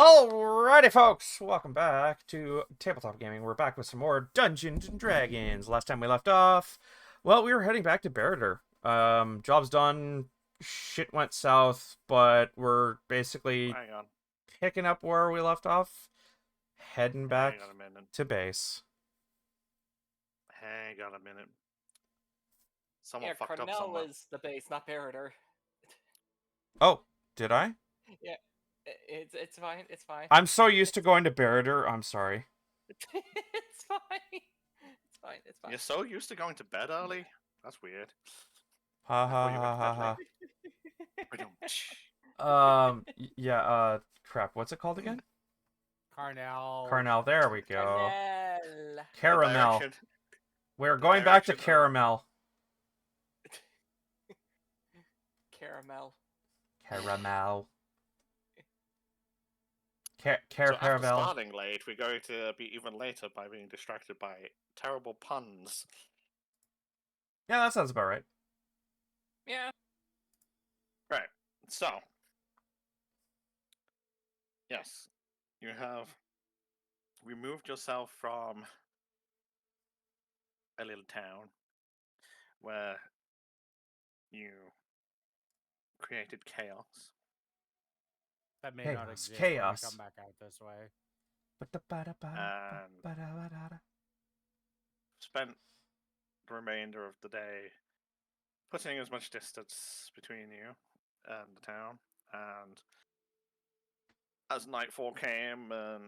Alrighty, folks, welcome back to Tabletop Gaming. We're back with some more Dungeons and Dragons. Last time we left off, well, we were heading back to Baradur. Job's done, shit went south, but we're basically Hang on. picking up where we left off, heading back Hang on a minute. to base. Hang on a minute. Someone Yeah, fucked up Cornell somewhere. was the base, not Baradur. Oh, did I? Yeah, it's fine. It's fine. I'm so used to going to Baradur, I'm sorry. it's fine. It's fine. It's fine. You're so used to going to bed early? That's weird. Ha I ha thought you went ha to ha bed late. ha. Yeah, crap, what's it called again? Carnell. Carnell, there we go. Cornell. Caramel. Direction. We're going back to Direction of- Caramel. Caramel. Caramel. So after Caramel. starting late, we're going to be even later by being distracted by terrible puns. Yeah, that sounds about right. Yeah. Right. So. Yes. You have removed yourself from a little town where you created chaos. That may Chaos, not exist chaos. when we come back out this way. Spent the remainder of the day putting as much distance between you and the town, and as nightfall came and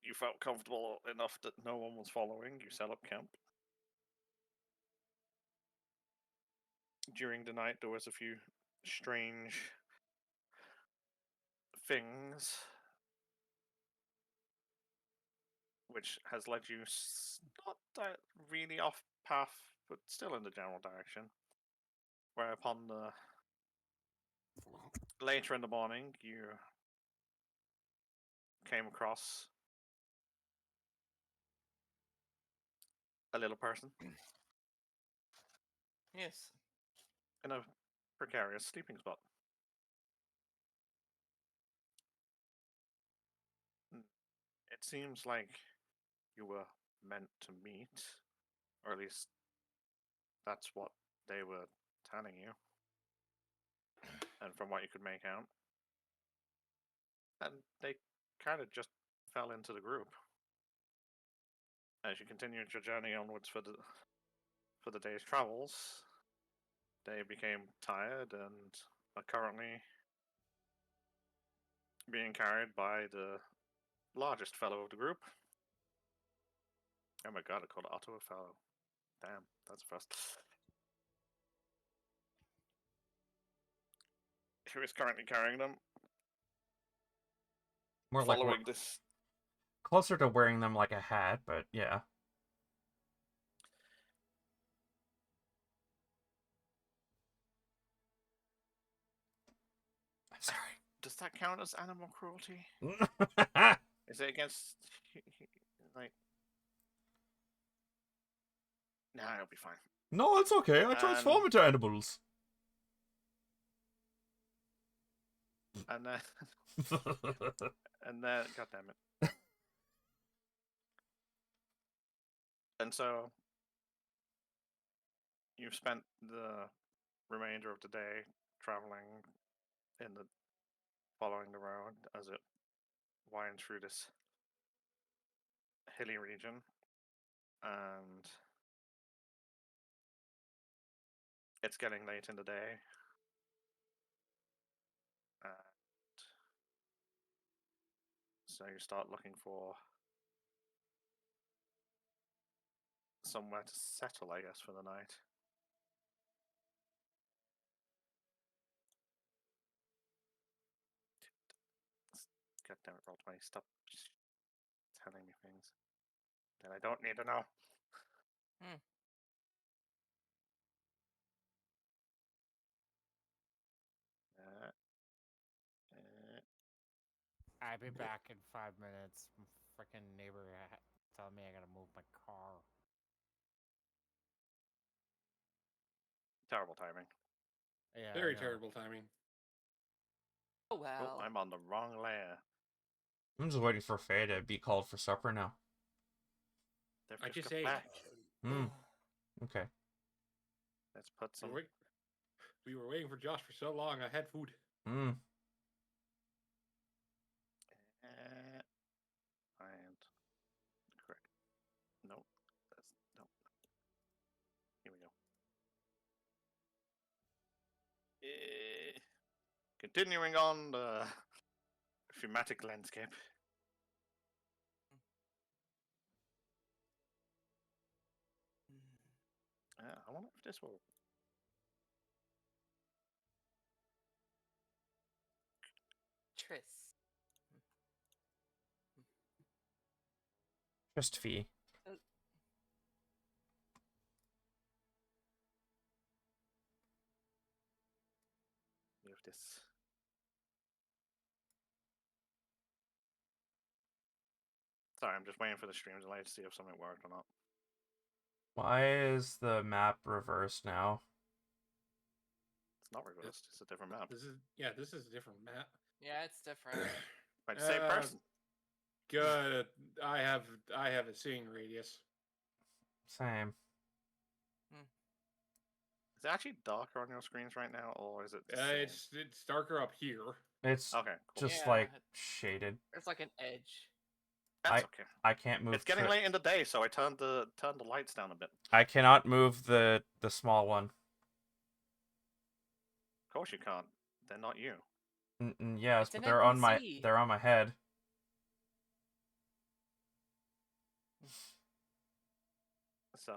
you felt comfortable enough that no one was following, you set up camp. During the night, there was a few strange things, which has led you not really off path, but still in the general direction. Whereupon later in the morning, you came across a little person Yes. in a precarious sleeping spot. It seems like you were meant to meet, or at least that's what they were telling you, and from what you could make out. And they kind of just fell into the group. As you continued your journey onwards for the day's travels, they became tired and are currently being carried by the largest fellow of the group. Oh my god, I called Otto a fellow. Damn, that's fast. Who is currently carrying them, More like following this. closer to wearing them like a hat, but yeah. I'm sorry. Does that count as animal cruelty? Is it against like? Nah, it'll be fine. No, it's okay. I transform into animals. And then, God damn it. And so, you've spent the remainder of the day traveling following the road as it winds through this hilly region, and it's getting late in the day. So you start looking for somewhere to settle, I guess, for the night. God damn it, Roll20, stop telling me things that I don't need to know. I'll be back in 5 minutes. Freaking neighbor telling me I gotta move my car. Terrible timing. Yeah, Very terrible timing. Oh well. Oh, I'm on the wrong layer. I'm just waiting for Faye to be called for supper now. They've I just got ate. back. Hmm. Okay. Let's put some. We were waiting for Josh for so long. I had food. Hmm. And correct. Nope. That's nope. Here we go. Continuing on the thematic landscape. I wonder if this will. Tris. Just Fee. If this. Sorry, I'm just waiting for the stream delay to see if something worked or not. Why is the map reversed now? It's not reversed. It's a different map. This is a different map. Yeah, it's different. By the same person. Good. I have a seeing radius. Same. Is it actually darker on your screens right now, or is it? The same? It's darker up here. It's Okay. Cool. just Yeah, like shaded. It's like an edge. That's okay. I can't move. It's getting late in the day, so I turned the lights down a bit. I cannot move the small one. Of course you can't. They're not you. Yes, It's but an they're on my NPC. head. So.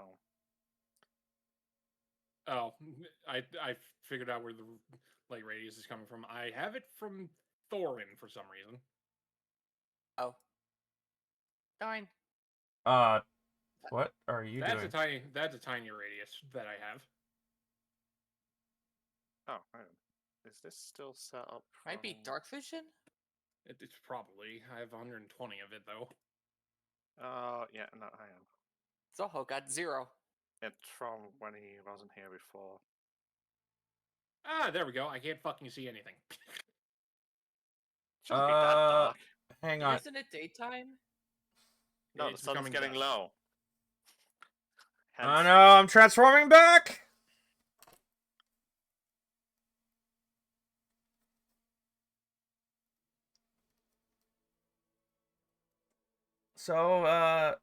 Oh, I figured out where the light radius is coming from. I have it from Thorin for some reason. Oh. Darn. What are you doing? That's a tiny radius that I have. Oh, hang on. Is this still set up? Might be from- dark vision? It's probably. I have 120 of it though. Yeah, no, hang on. Zoho got 0. It's from when he wasn't here before. Ah, there we go. I can't fucking see anything. Shouldn't be that dark. Hang on. Isn't it daytime? No, the It's sun's becoming getting dusk. low. Oh Hence- no, I'm transforming back! So,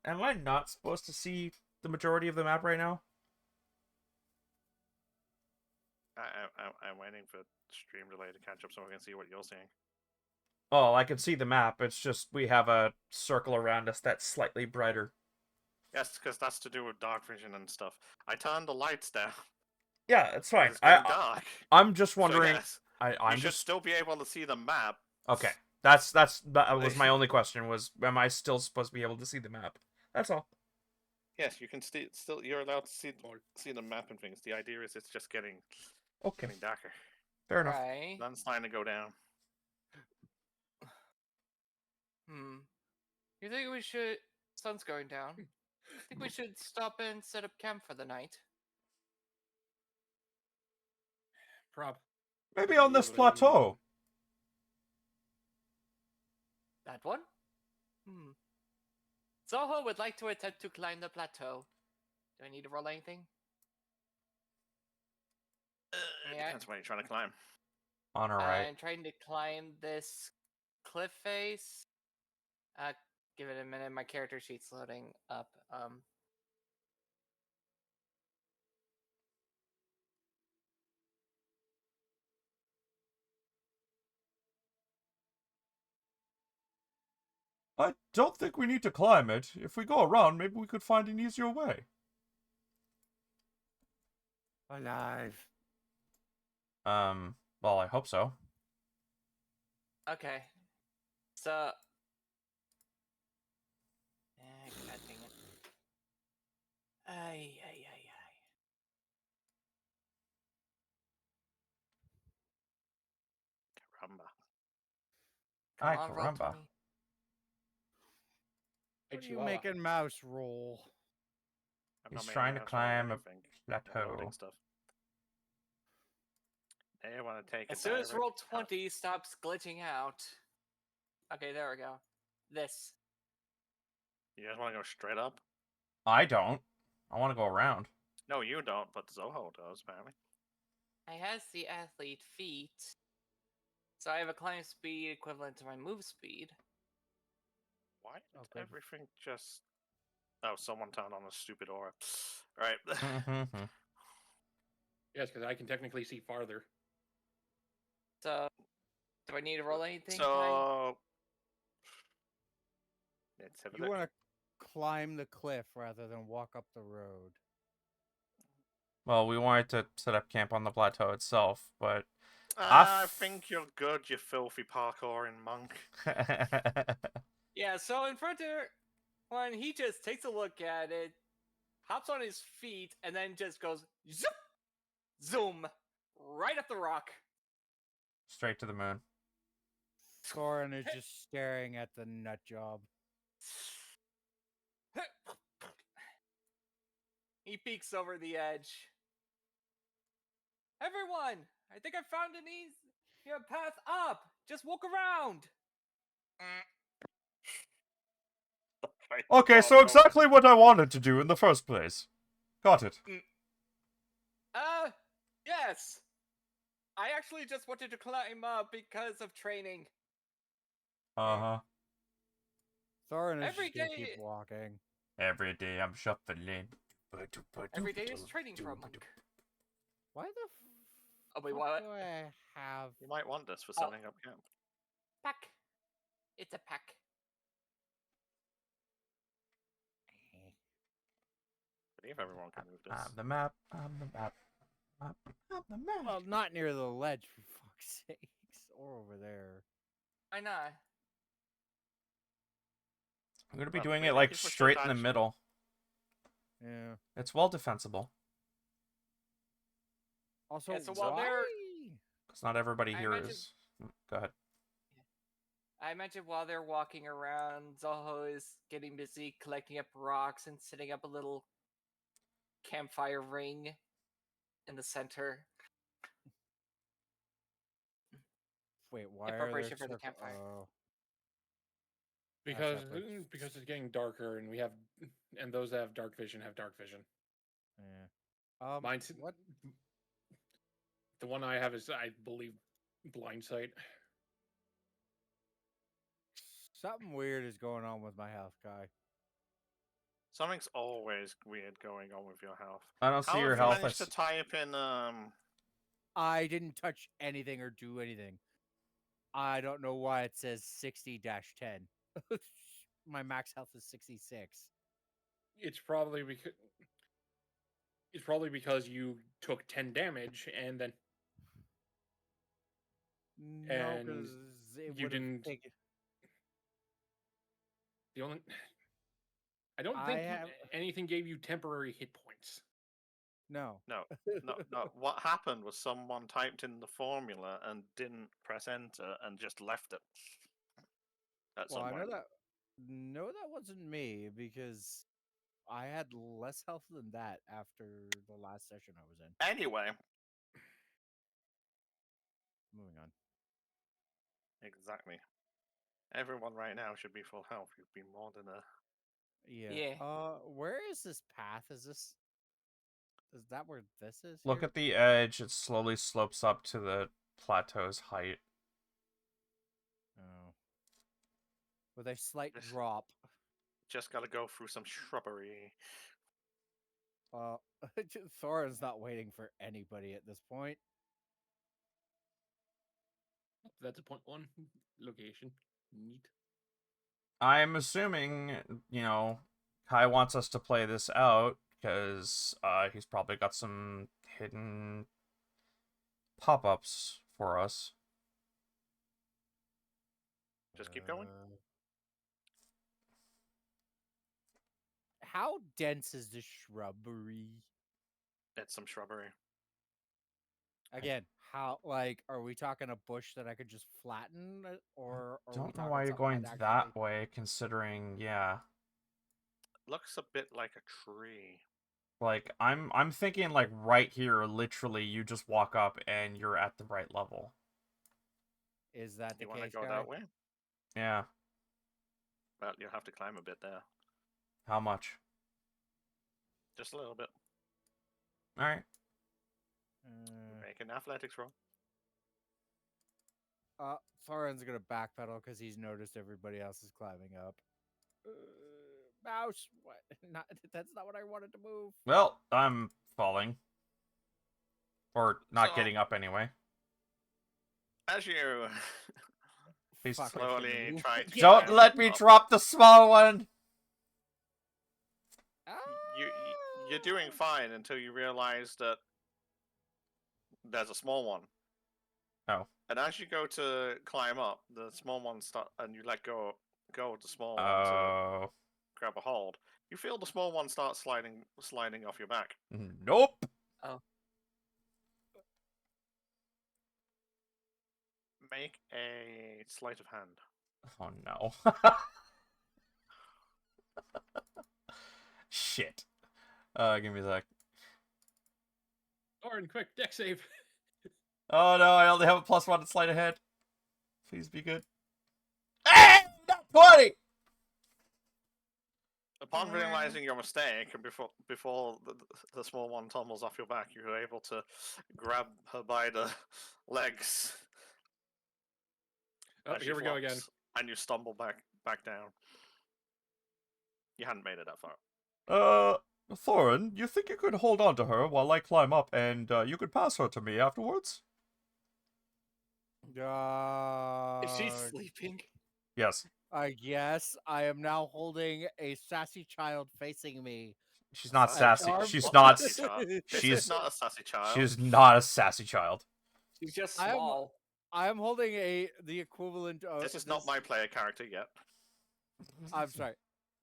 am I not supposed to see the majority of the map right now? I'm waiting for stream delay to catch up so I can see what you're seeing. Oh, I can see the map. It's just we have a circle around us that's slightly brighter. Yes, because that's to do with dark vision and stuff. I turned the lights down. Yeah, it's fine. It's getting dark. I'm just So wondering. yes, I'm you should just still be able to see the map. okay. That was my only question. Was am I still supposed to be able to see the map? That's all. Yes, you can still you're allowed to see the map and things. The idea is it's just getting Okay, darker. fair enough. Right. Sun's starting to go down. You think we should... Sun's going down. Think we should stop and set up camp for the night? Maybe on this plateau. That one? Zoho would like to attempt to climb the plateau. Do I need to roll anything? It Yeah. depends what you're trying to climb. On our right. I'm trying to climb this cliff face. Give it a minute. My character sheet's loading up. I don't think we need to climb it. If we go around, maybe we could find an easier way. Alive. Well, I hope so. Okay. So. God dang it. Ay. Caramba. Ay, Come on, roll caramba. 20. What are you Chihuahua. making mouse roll? I'm He's not making trying to mouse roll or climb a anything. I'm plateau. loading stuff. They want to take As a soon as direct roll cut. 20 stops glitching out. Okay, there we go. this. You guys want to go straight up? I don't. I want to go around. No, you don't, but Zoho does, apparently. I has the athlete feet, so I have a climb speed equivalent to my move speed. Why did Oh, good. everything just... Oh, someone turned on a stupid aura. Right. Mhm. Yes, because I can technically see farther. So, do I need to roll anything? So... Let's have a You look. want to climb the cliff rather than walk up the road. Well, we wanted to set up camp on the plateau itself, but I think you're good, you filthy parkouring monk. Yeah, so in front of when he just takes a look at it, hops on his feet, and then just goes zoop, zoom, right up the rock. straight to the moon. Thorin is just staring at the nut job. He peeks over the edge. Everyone, I think I found an easy path up. Just walk around. Right. Okay, Oh, so no. exactly what I wanted to do in the first place. Got it. Yes. I actually just wanted to climb up because of training. Uh-huh. Thorin is Every just gonna day- keep walking. Every day I'm shuffling. Every day is training for a monk. Why the Oh wait, fuck what? do I have? You might want this for Oh. setting up camp. Pack. It's a pack. I believe everyone can move this. I'm the map. I'm the map. I'm the map. Well, not near the ledge, for fuck's sakes, or over there. Why not? I'm gonna be Well, doing we- it like people should straight in the actually- middle. Yeah. It's well defensible. Also, Yeah, so while why? they're- Because not everybody I here imagine- is. Go ahead. I imagine while they're walking around, Zoho is getting busy collecting up rocks and setting up a little campfire ring in the center. Wait, why are there preparation for the circle- campfire. oh. Because separate. because it's getting darker, and those that have dark vision have dark vision. Yeah. Mine's What? The one I have is, I believe, blind sight. Something weird is going on with my health guy. Something's always weird going on with your health. I don't see How your have you health. managed to type in I didn't touch anything or do anything. I don't know why it says 60-10. My max health is 66. It's probably because you took 10 damage and then No, And because it you would have didn't- taken. the only. I don't I think have- anything gave you temporary hit points. No. no. What happened was someone typed in the formula and didn't press enter and just left it. At Well, some I know point. that. No, that wasn't me because I had less health than that after the last session I was in. Anyway, Moving on. exactly. Everyone right now should be full health. You'd be more than a. Yeah. Yeah. Where is this path? Is that where this is? Look here? at the edge. It slowly slopes up to the plateau's height. Oh. With a slight This- drop. Just gotta go through some shrubbery. Thorin's not waiting for anybody at this point. That's a point one location. Neat. I'm assuming, Kai wants us to play this out because he's probably got some hidden pop-ups for us. Just keep going. How dense is the shrubbery? It's some shrubbery. Again, how are we talking a bush that I could just flatten, or are we Don't know talking why you're something going I'd that actually- way, considering, yeah. Looks a bit like a tree. Like, I'm thinking, like, right here, literally, you just walk up and you're at the right level. Is that the You want to case, go guy? that way? Yeah. Well, you'll have to climb a bit there. How much? Just a little bit. All right. Make an athletics roll. Thorin's gonna backpedal because he's noticed everybody else is climbing up. Mouse, what? Not that's not what I wanted to move. Well, I'm falling. Or not So- getting up anyway. As you Please Fuck, I should slowly move. try to don't climb let me up, drop the small one. you're doing fine until you realize that there's a small one. Oh. And as you go to climb up, the small one and you let go of the small one to Oh. grab a hold. You feel the small one start sliding off your back. Nope. Make a sleight of hand. Oh no. Shit. Give me a sec. Thorin, quick, deck save. Oh no, I only have a +1 to sleight ahead. Please be good. Hey! Not 20! Upon realizing your mistake, and before the small one tumbles off your back, you're able to grab her by the legs. Oh, as she here we go again. flops, and you stumble back down. You hadn't made it that far. Thorin, you think you could hold on to her while I climb up and you could pass her to me afterwards? Is she sleeping? Yes. Yes, I am now holding a sassy child facing me. She's not sassy. Arm- She's What not. sassy child? This She's- is not a sassy child. She is not a sassy child. She's just I am- small. I am holding the equivalent of. This is not my player character yet. I'm sorry.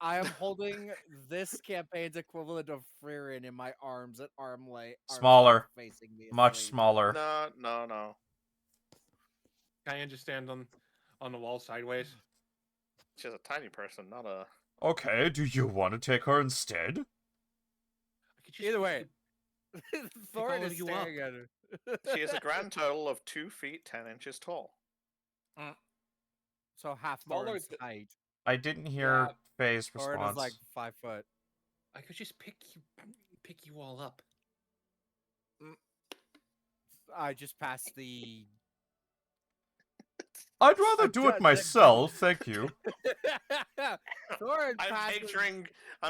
I am holding this campaign's equivalent of Frieren in my arms at arm length. Smaller. Facing me. Much asleep. smaller. No. Cayenne just stand on the wall sideways. She's a tiny person, not a. Okay, do you want to take her instead? I could just Either use way, the- Thorin all is of you staring at her. She is a grand total of 2 feet 10 inches tall. So half Smaller Thorin's th- height. I didn't hear Yeah. Faye's Thorin response. is like 5 foot. I could just pick you all up. I just passed the. I'd rather do it done- myself, thank you. Thorin I'm passes.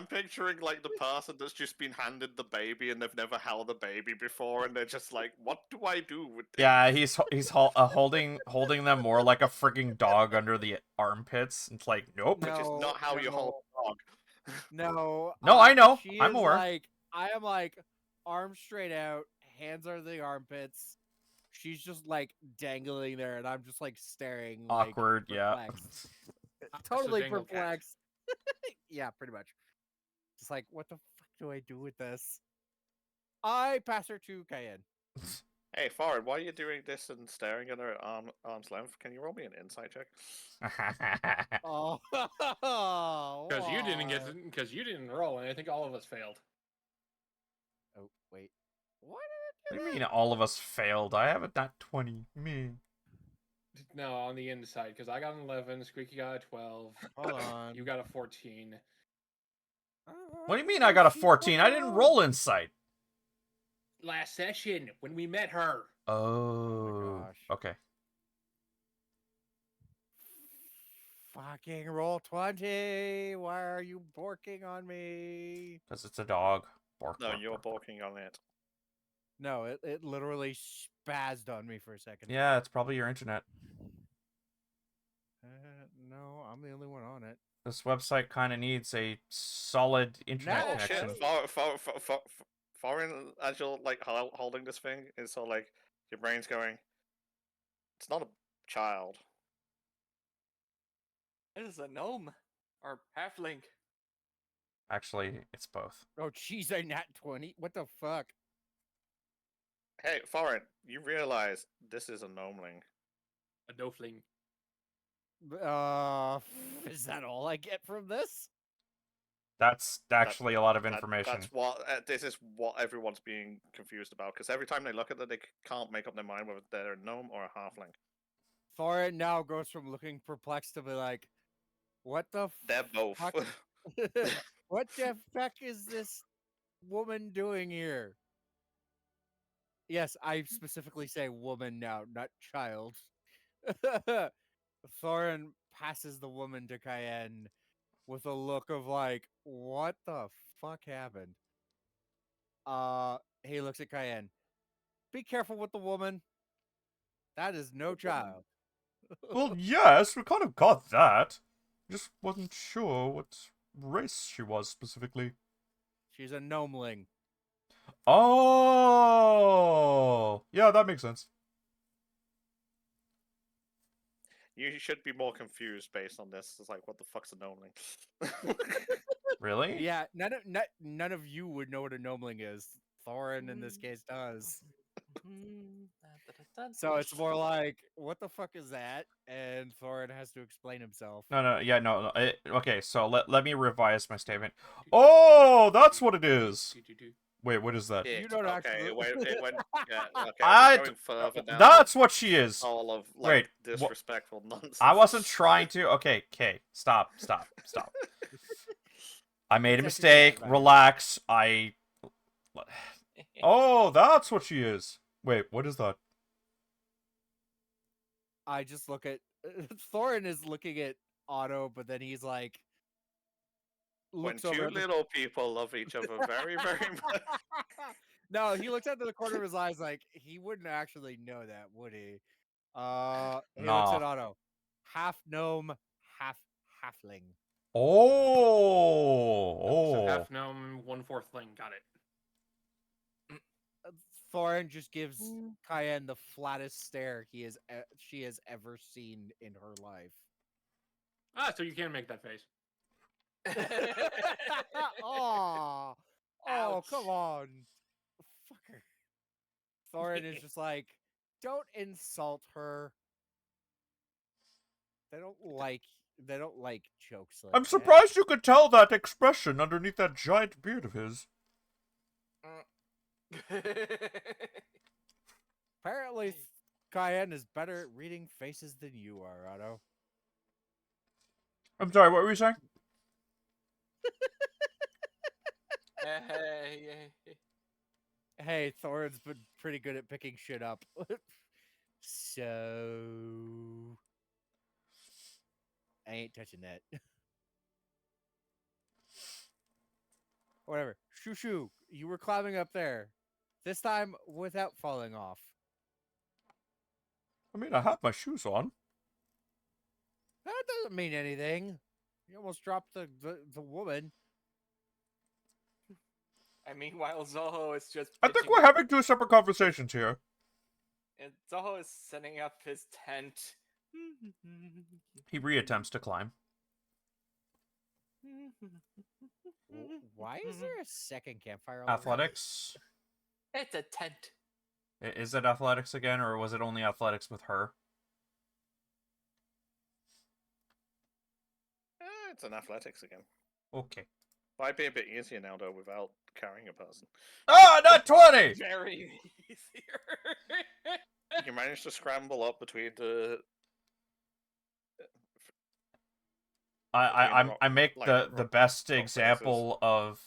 picturing like the person that's just been handed the baby and they've never held a baby before, and they're just like, "What do I do with this?" Yeah, he's holding them more like a freaking dog under the armpits. It's like, nope. Which is not how you hold a dog. No. No, I know. She I'm is aware. like, I am like, arms straight out, hands are the armpits. She's just like dangling there, and I'm just like staring. like, Awkward, yeah. perplexed. Totally dangle cat. perplexed. Yeah, pretty much. Just like, what the fuck do I do with this? I pass her to Cayenne. Hey, Farid, while you're doing this and staring at her at arm's length, can you roll me an insight check? Oh, Because you didn't why? because you didn't roll, and I think all of us failed. Oh wait, what? What do you mean all of us failed? I have a nat 20. Me. No, on the inside, because I got an 11, Squeaky got a 12, Hold on. you got a 14. What do you mean I got a 14? I didn't roll insight. Last session, when we met her. Oh. gosh. Okay. Fucking roll 20. Why are you borking on me? Because it's a dog. Bark, No, bark, you're bark, bark. balking on it. No, it literally spazzed on me for a second. Yeah, it's probably your internet. No, I'm the only one on it. This website kind of needs a solid internet No, Oh connection. shit! Foreign, as you're like holding this thing, is so like your brain's going. It's not a child. It is a gnome or halfling. Actually, it's both. Oh, jeez, I nat 20. What the fuck? Hey, Foreign, you realize this is a gnomeling. A dofling. Is that all I get from this? That's actually a lot of That- information. That's what this is. What everyone's being confused about, because every time they look at it, they can't make up their mind whether they're a gnome or a halfling. Thorin now goes from looking perplexed to be like, What the They're both. fuck? What the fuck is this woman doing here? Yes, I specifically say woman now, not child. Thorin passes the woman to Cayenne with a look of like, what the fuck happened? He looks at Cayenne. Be careful with the woman. That is no child. Well, yes, we kind of got that. Just wasn't sure what race she was specifically. She's a gnomeling. Oh, yeah, that makes sense. You should be more confused based on this. It's like, what the fuck's a gnomeling? Really? Yeah, none of you would know what a gnomeling is. Thorin in this case does. So it's more like, what the fuck is that? And Thorin has to explain himself. No, yeah, no. Okay, so let me revise my statement. Oh, that's what it is. Wait, what is that? You don't okay, actually- it went yeah, okay, I going further now. That's what she is. All of like Wait, disrespectful nonsense. I wasn't trying to. Okay, stop. I made a It's actually mistake. not bad. Relax. Oh, that's what she is. Wait, what is that? I just look at Thorin is looking at Otto, but then he's like, When looks over two at the- little people love each other very, very much. No, he looks out the corner of his eyes like he wouldn't actually know that, would he? He looks at Nah. Otto. Half gnome, half halfling. Oh, So half gnome, 1/4 thing. Got it. Thorin just gives Cayenne the flattest stare she has ever seen in her life. Ah, so you can make that face. Oh, Ouch. come on, fucker. Thorin is just like, don't insult her. They don't like jokes like I'm that. surprised you could tell that expression underneath that giant beard of his. Apparently, Cayenne is better at reading faces than you are, Otto. I'm sorry, what were you saying? Hey, Thorin's been pretty good at picking shit up. So I ain't touching that. Whatever. Shoo, you were climbing up there. This time without falling off. I mean, I have my shoes on. That doesn't mean anything. You almost dropped the woman. And meanwhile, Zoho is just. I think pitching we're his- having two separate conversations here. And Zoho is setting up his tent. He reattempts to climb. Why is there a second campfire? already? Athletics. It's a tent. Is it athletics again, or was it only athletics with her? It's an athletics again. Okay. Might be a bit easier now though without carrying a person. Ah, not 20! Very easier. You managed to scramble up between the I make like, the best rock example of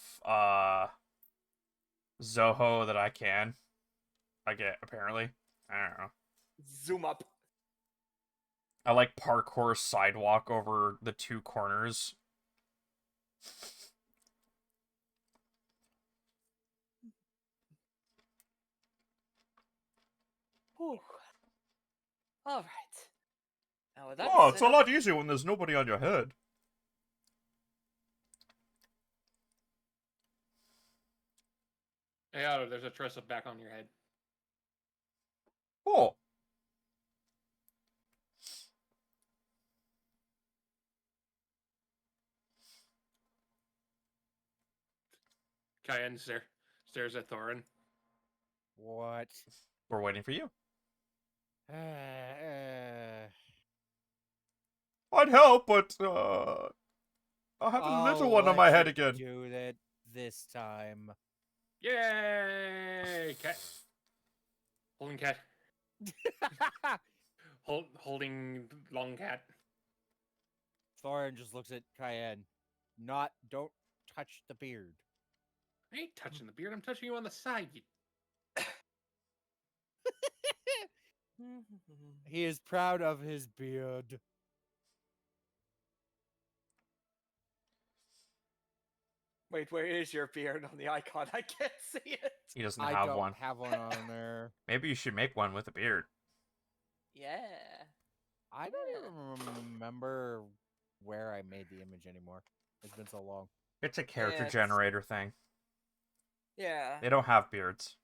Zoho that I can. I get, apparently. I don't know. Zoom up. I like parkour sidewalk over the two corners. Whew. All right. Now with that Oh, it's set a up- lot easier when there's nobody on your head. Hey, Otto, there's a Tressa back on your head. Oh. Cayenne stares at Thorin. What? We're waiting for you. I'd help, but I have a little one on my head again. Do that this time. Yay! Cat. Holding cat. Holding long cat. Thorin just looks at Cayenne. Don't touch the beard. I ain't touching the beard. I'm touching you on the side. You... He is proud of his beard. Wait, where is your beard on the icon? I can't see it. He doesn't I have don't one. have one on there. Maybe you should make one with a beard. Yeah. I don't even remember where I made the image anymore. It's been so long. It's a character it's- generator thing. Yeah. They don't have beards.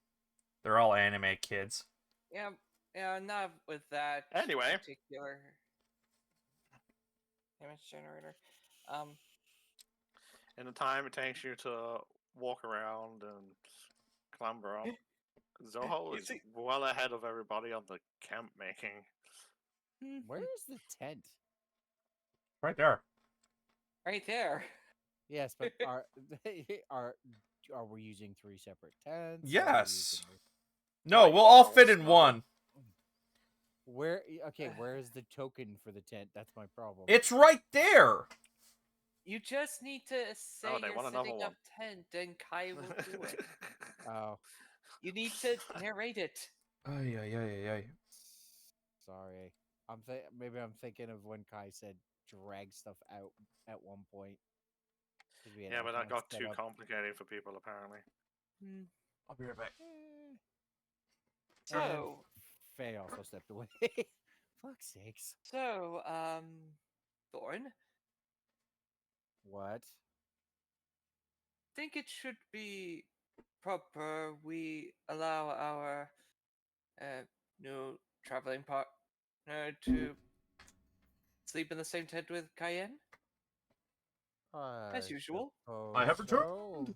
They're all anime kids. Yeah. Yeah. Not with that. Anyway. Particular image generator. In the time it takes you to walk around and clamber up, Zoho You is see- well ahead of everybody on the camp making. Where is the tent? Right there. Right there. Yes, but are we using 3 separate tents? Are we Yes. using- No, Like, we'll all no, fit it's in not. one. Where is the token for the tent? That's my problem. It's right there. You just need to say they you're want another setting up one. tent, and Kai will do it. Oh, You need to narrate it. Ay, ay, ay, ay. sorry. Maybe I'm thinking of when Kai said drag stuff out at one point. 'Cause we had Yeah, but that icons got set too up. complicated for people apparently. I'll be right back. Eh. So, Faye also stepped away. Fuck's sakes. so, Thorn, What? think it should be proper we allow our new traveling partner to sleep in the same tent with Cayenne, as usual. I have suppose returned. so.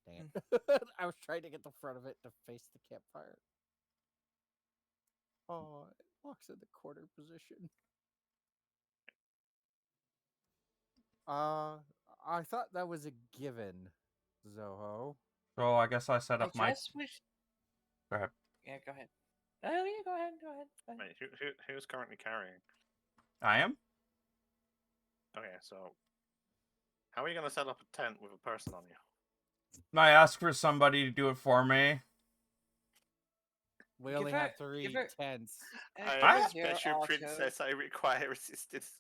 Dang it. I was trying to get the front of it to face the campfire. Oh, it locks in the corner position. I thought that was a given, Zoho. So I guess I set up I my. just wish. Go ahead. Yeah, go ahead. Oh, yeah, go ahead. Go ahead. Wait, who's currently carrying? I am. Okay, so how are you gonna set up a tent with a person on you? I asked for somebody to do it for me. We Give only her- have 3 give her- tents. I am I- a special princess. I require assistance.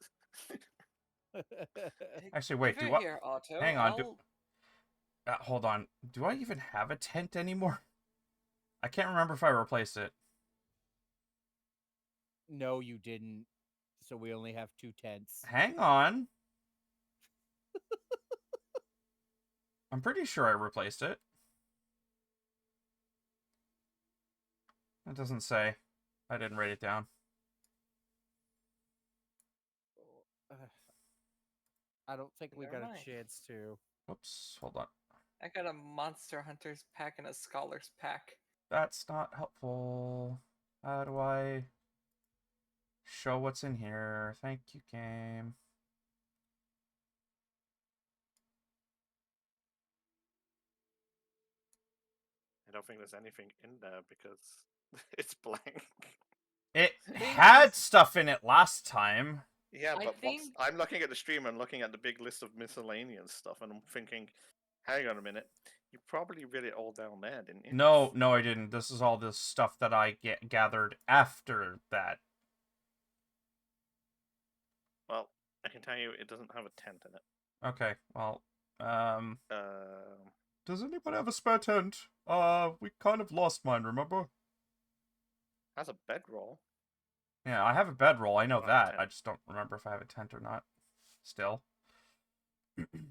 Actually, wait. Give Do it I? here, Otto. Hang on, I'll- Hold on. Do I even have a tent anymore? I can't remember if I replaced it. No, you didn't. So we only have 2 tents. Hang on. I'm pretty sure I replaced it. It doesn't say. I didn't write it down. I don't think we Never got mind. a chance to. Whoops. Hold on. I got a Monster Hunters pack and a Scholars pack. That's not helpful. How do I show what's in here? Thank you, game. I don't think there's anything in there because it's blank. It Thing had is- stuff in it last time. Yeah, I but think- I'm looking at the stream and looking at the big list of miscellaneous stuff, and I'm thinking, hang on a minute, you probably read it all down there, didn't you? No, no, I didn't. This is all this stuff that I gathered after that. Well, I can tell you, it doesn't have a tent in it. Okay, well, does anybody have a spare tent? We kind of lost mine, remember? Has a bedroll. Yeah, I have a bedroll. I know Not a that. I tent. just don't remember if I have a tent or not. Still.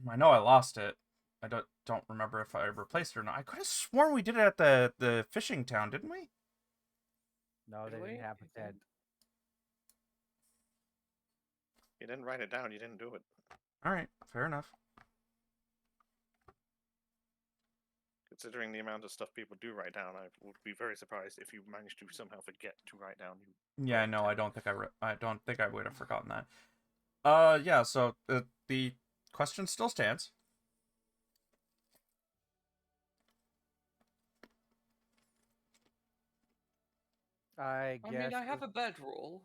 I know I lost it. I don't remember if I replaced it or not. I could have sworn we did it at the fishing town, didn't we? No, Did they we? didn't have You a tent. didn't? You didn't write it down. You didn't do it. All right, fair enough. Considering the amount of stuff people do write down, I would be very surprised if you managed to somehow forget to write down. Yeah, no, I don't think I don't think I would have forgotten that. Yeah. So the question still stands. I I guess. mean, I have a bedroll.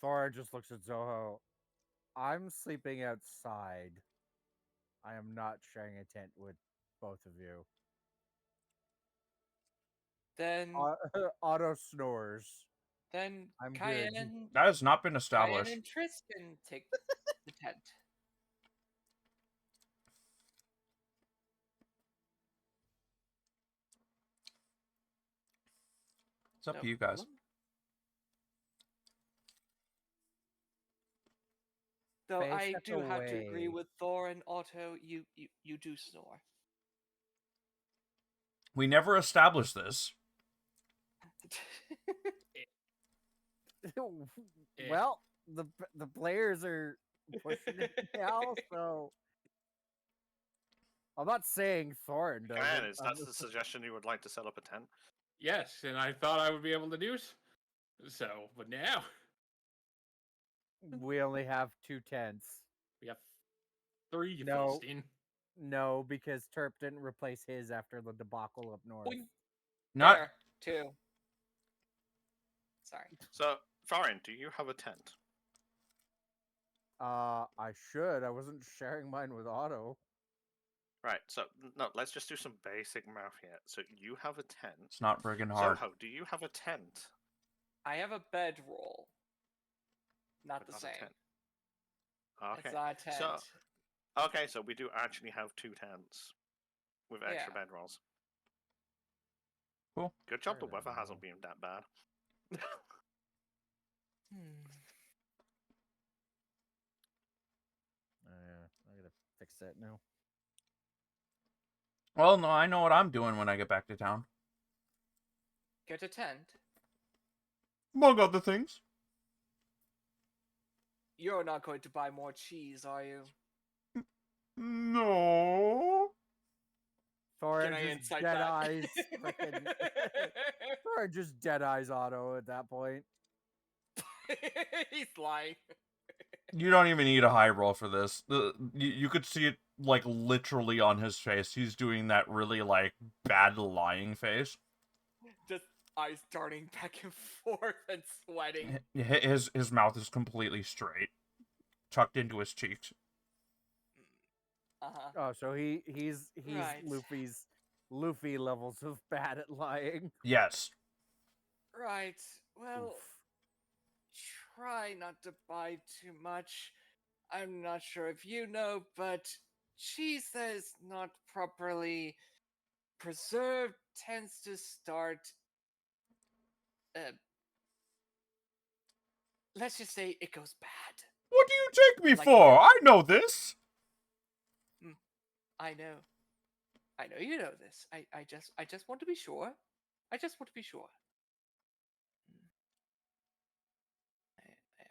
Thor just looks at Zoho. I'm sleeping outside. I am not sharing a tent with both of you. Then, Otto snores. then I'm good. Cayenne, That has not been Cayenne established. and Tristan take the tent. It's up No to you guys. problem. Though Face I step do have to agree away. with Thor and Otto, you do snore. We never established this. Well, the players are pushing it now, so I'm not saying Thorin does. Cayenne, is that the suggestion you would like to set up a tent? Yes, and I thought I would be able to do so, but now We only have 2 tents. we have 3. No. Philistine. No, because Terp didn't replace his after the debacle up north. Boing. Not There, two. Sorry. So, Thorin, do you have a tent? I should. I wasn't sharing mine with Otto. Right, so, no, let's just do some basic math here. So, you have a tent. it's not friggin' hard. Zoho, do you have a tent? I have a bedroll. Not but the not a same. tent? It's Okay. not a tent. So, okay, so we do actually have 2 tents with extra Yeah. bedrolls. Cool. Good job the Sure, weather then. hasn't been that bad. Hmm. I gotta fix that now. Well, no, I know what I'm doing when I get back to town. Get a tent. Among other things. You're not going to buy more cheese, are you? No. Thorin Can I just insight dead that? eyes. Frickin' Thorin just dead eyes Otto at that point. He's lying. You don't even need a high roll for this. You could see it, like, literally on his face. He's doing that really, like, bad lying face. Just eyes darting back and forth and sweating. His mouth is completely straight. Tucked into his cheeks. Uh-huh. Oh, so he's Right. Luffy levels of bad at lying. Yes. Right. Well, Oof. try not to buy too much. I'm not sure if you know, but cheese that is not properly preserved tends to start. Let's just say it goes bad. What do you take me Like- for? I know this. I know. I know you know this. I just want to be sure. I just want to be sure.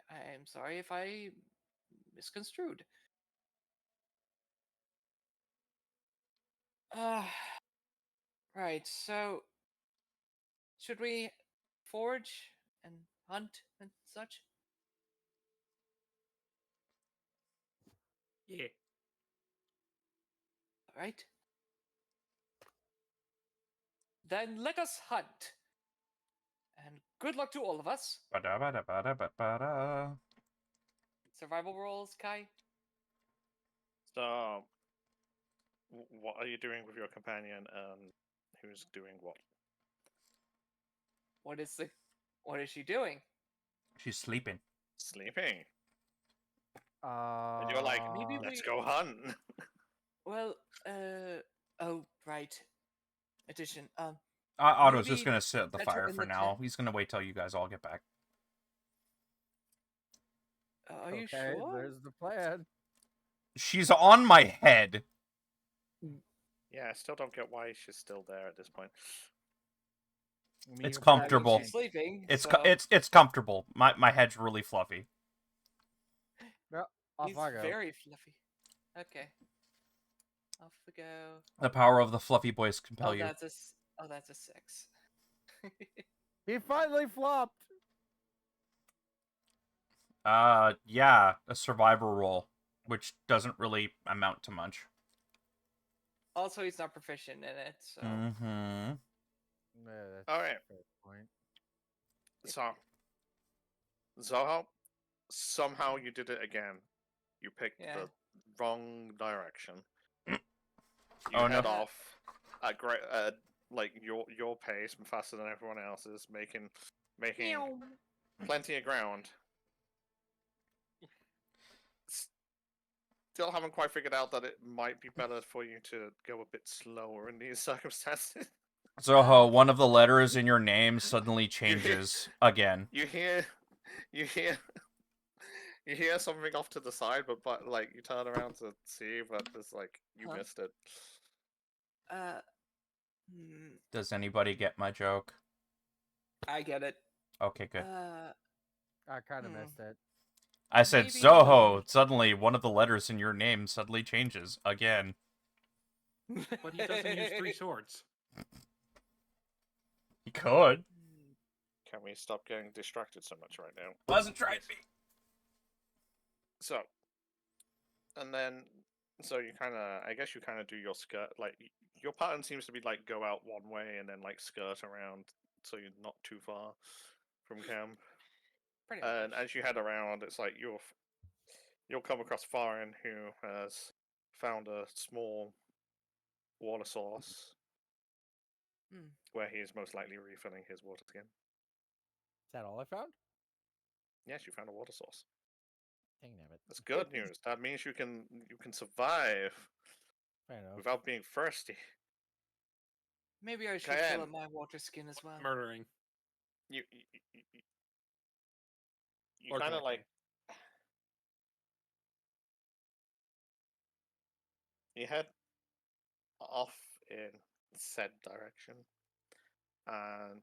I am sorry if I misconstrued. Right, so should we forage and hunt and such? Yeah. Alright. Then let us hunt. And good luck to all of us. Ba-da-ba-da-ba-da-ba-da. Survival rolls, Kai? So, what are you doing with your companion, and who's doing what? What is she doing? She's sleeping. Sleeping. And And you're like, Maybe let's we- go hunt. Well, oh, right. Addition, Otto's just Maybe gonna sit at the set her fire in for the now. tent. He's gonna wait till you guys all get back. are you okay, sure? there's the plan. She's on my head. Yeah, I still don't get why she's still there at this point. I mean, It's you're planning comfortable. to- She's sleeping. It's so it's comfortable. My head's really fluffy. Off he's I go. very fluffy. Okay. Off we go. The power of the fluffy boys compel Oh, you. that's a 6. He finally flopped. Yeah, a survivor roll, which doesn't really amount to much. Also, he's not proficient in it, so Mm-hmm. That's All right. a fair point. So, Zoho, somehow you did it again. You picked Yeah. the wrong direction. You Oh, no. head off at great, like your pace, faster than everyone else's, making plenty of ground. Still haven't quite figured out that it might be better for you to go a bit slower in these circumstances. Zoho, one of the letters in your name suddenly hear- changes again. You hear, you hear, you hear something off to the side, but like you turn around to see, but it's like you Huh? missed it. Does anybody get my joke? I get it. Okay, good. I kind of Hmm. missed it. I said, maybe- Zoho, suddenly one of the letters in your name suddenly changes again. But he doesn't use 3 swords. He could. Can we stop getting distracted so much right now? Wasn't trying to be. So, and then, so you kind of, I guess you kind of do your skirt, like, your pattern seems to be, like, go out one way and then, like, skirt around so you're not too far from camp. Pretty And much. as you head around, it's like you'll come across Farin, who has found a small water source where he is most likely refilling his water skin. Is that all I found? Yes, you found a water source. Dang it. That's good news. That means you can survive Fair enough. without being thirsty. Maybe I should Cayenne. fill up my water skin as well. Murdering. You Or kind of collecting. like you head off in said direction, and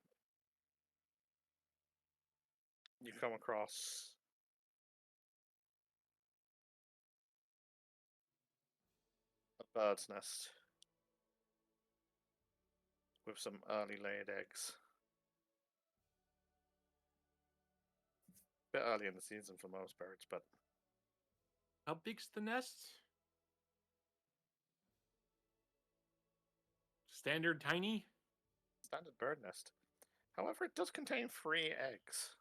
you come across a bird's nest with some early laid eggs. Bit early in the season for most birds, but How big's the nest? Standard tiny? standard bird nest. However, it does contain 3 eggs.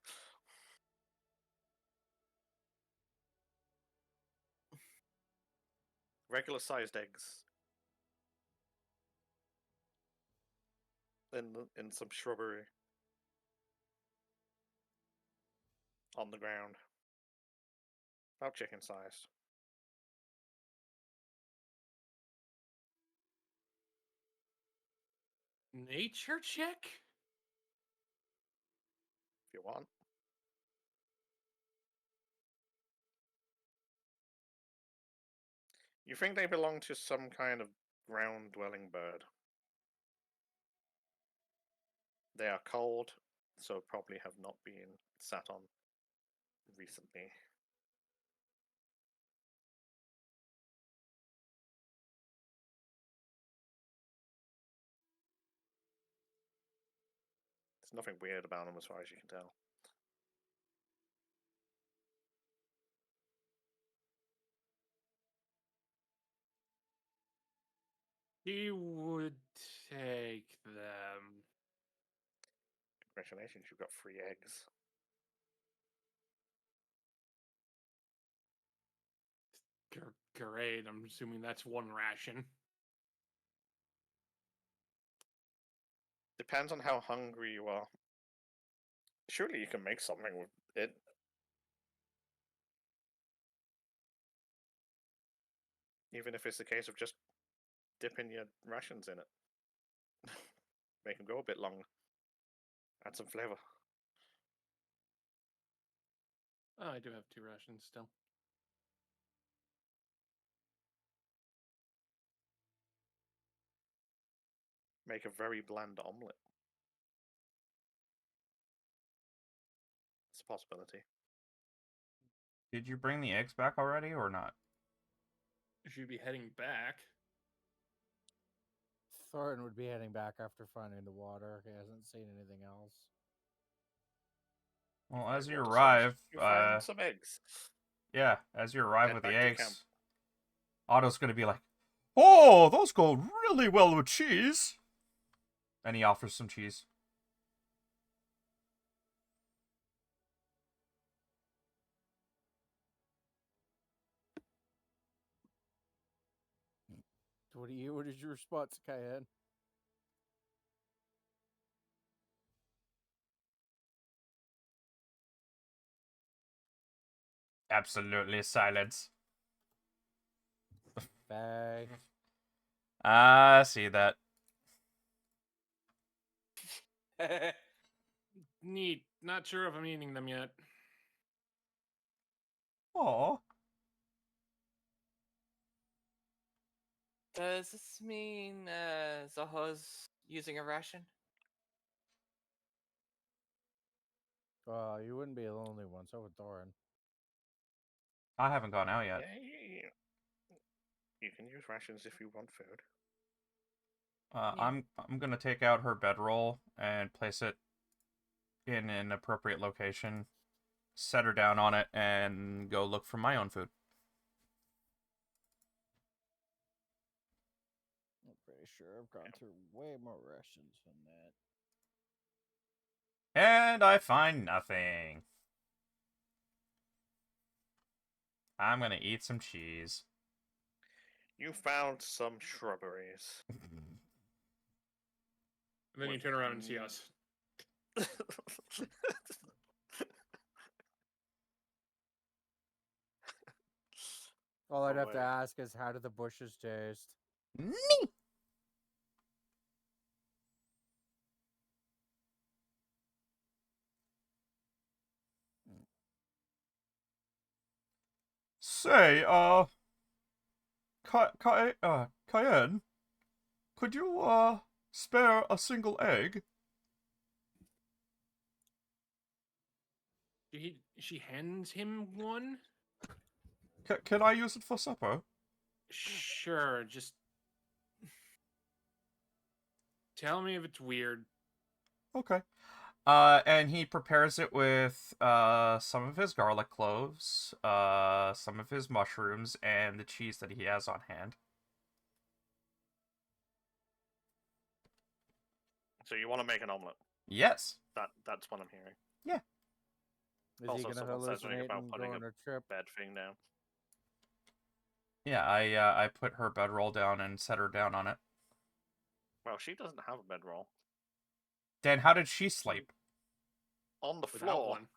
Regular sized eggs. In some shrubbery. On the ground. About chicken sized. Nature check? If you want. You think they belong to some kind of ground dwelling bird. They are cold, so probably have not been sat on recently. There's nothing weird about them as far as you can tell. He would take them. Congratulations, you've got 3 eggs. Great, I'm assuming that's 1 ration. Depends on how hungry you are. Surely you can make something with it. Even if it's the case of just dipping your rations in it. Make them go a bit longer. Add some flavor. Oh, I do have 2 rations still. Make a very bland omelette. It's a possibility. Did you bring the eggs back already or not? Should be heading back. Thornton would be heading back after finding the water. He hasn't seen anything else. Well, as you Water source. arrive, You find some eggs. yeah, as you arrive Head with the back to camp. eggs, Otto's gonna be like, "Oh, those go really well with cheese." And he offers some cheese. What is your response, Cayenne? Absolutely silence. Bag. I see that. Neat. Not sure if I'm eating them yet. Oh. Does this mean Zoho's using a ration? You wouldn't be the only one. So would Thorin. I haven't gone out yet. Yeah. You can use rations if you want food. Yeah. I'm gonna take out her bedroll and place it in an appropriate location, set her down on it, and go look for my own food. I'm pretty sure I've gone through way more rations than that. And I find nothing. I'm gonna eat some cheese. You found some shrubberies. And then you turn around and see us. All I'd Oh, have to wait. ask is, how do the bushes taste? Say, Cayenne, could you, spare a single egg? She hands him one? Can I use it for supper? Sure, just tell me if it's weird. Okay. And he prepares it with, some of his garlic cloves, some of his mushrooms, and the cheese that he has on hand. So you want to make an omelet? Yes. That's what I'm hearing. Is Also, he gonna someone said something hallucinate about and putting go on a trip? Bed thing down. Yeah, I put her bedroll down and set her down on it. Well, she doesn't have a bedroll. Dan, how did she sleep? On the Without floor. one.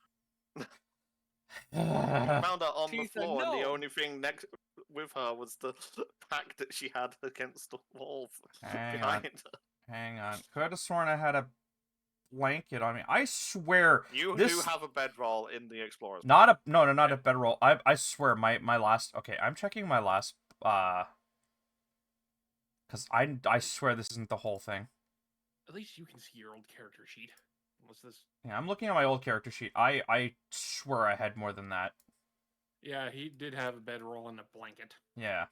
You found her on the She's a floor, and the gnome. only thing next with her was the pack that she had against the walls Hang behind on. her. Hang on. Could have sworn I had a blanket on me. I swear. You this... do have a bedroll in the Explorer's. Not a not Yeah. a bedroll. I swear my last. Okay, I'm checking my last. Because I swear this isn't the whole thing. At least you can see your old character sheet. What's this? Yeah, I'm looking at my old character sheet. I swear I had more than that. Yeah, he did have a bedroll and a blanket. Yeah.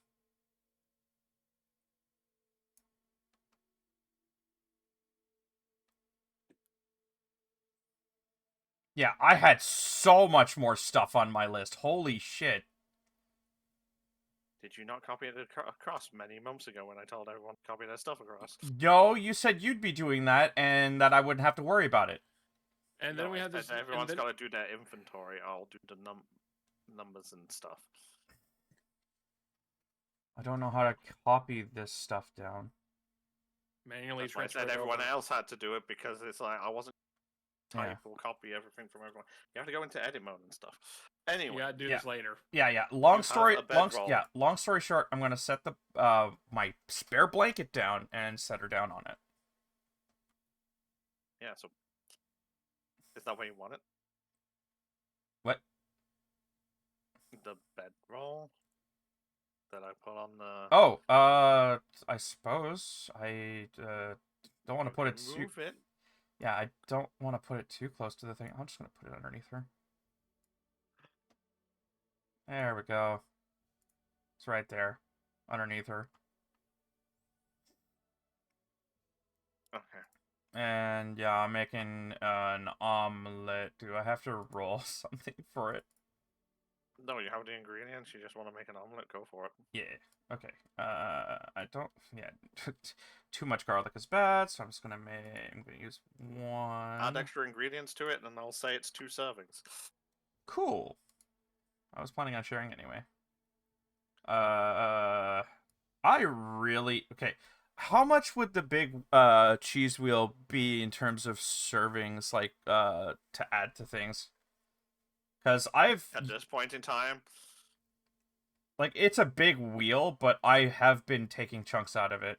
Yeah, I had so much more stuff on my list. Holy shit. Did you not copy it across many months ago when I told everyone to copy their stuff across? No, you said you'd be doing that and that I wouldn't have to worry about it. And No, then we I had said this. Everyone's and then, got to do their inventory. I'll do the numbers and stuff. I don't know how to copy this stuff down. manually That's why I transfer said it everyone over. else had to do it because it's like I wasn't Yeah. type or copy everything from everyone. You have to go into edit mode and stuff. Anyway, Yeah, do this later. Yeah. You Long have story a bedroll. long story short, I'm gonna set the my spare blanket down and set her down on it. yeah. So is that where you want it? What? The bedroll that I put on the. Oh, I suppose I don't want to put it too. Move it. Yeah, I don't want to put it too close to the thing. I'm just gonna put it underneath her. There we go. It's right there, underneath her. Okay. And yeah, I'm making an omelet. Do I have to roll something for it? No, you have the ingredients. You just want to make an omelet. Go for it. Yeah. Okay. I don't. Yeah. Too much garlic is bad, so I'm just gonna make. I'm gonna use one. Add extra ingredients to it, and I'll say it's 2 servings. Cool. I was planning on sharing anyway. I really okay. How much would the big cheese wheel be in terms of servings, like to add to things? Because I've At this point in time, like it's a big wheel, but I have been taking chunks out of it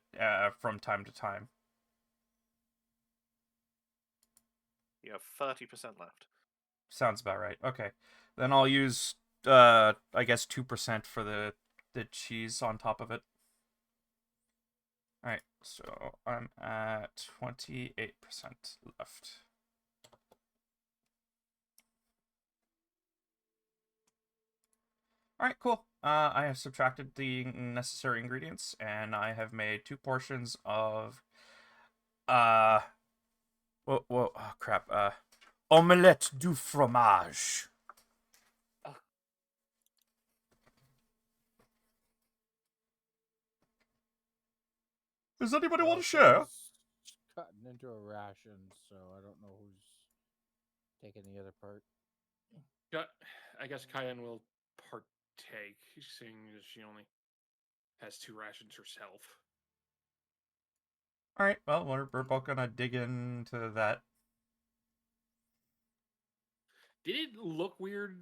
from time to time. you have 30% left. Sounds about right. Okay, then I'll use I guess 2% for the cheese on top of it. All right, so I'm at 28% left. All right, cool. I have subtracted the necessary ingredients, and I have made 2 portions of whoa, oh crap, omelette du fromage. Does anybody want to share? It's cutting into a ration, so I don't know who's taking the other part. I guess Cayenne will partake, seeing as she only has 2 rations herself. All right, well, we're both gonna dig into that. Did it look weird,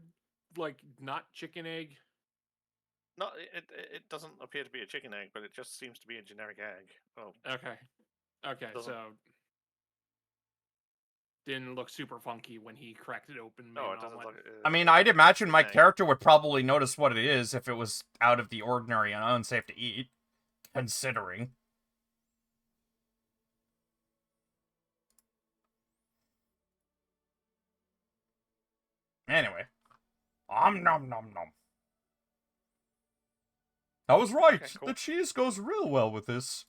like not chicken egg? No, it doesn't appear to be a chicken egg, but it just seems to be a generic egg. Oh, Okay, okay, Doesn't- so didn't look super funky when he cracked it open. no, made it an doesn't omelet. look. I mean, I'd imagine my egg. character would probably notice what it is if it was out of the ordinary and unsafe to eat, considering. Anyway. Nom nom nom. I was right. Okay, cool. The cheese goes real well with this.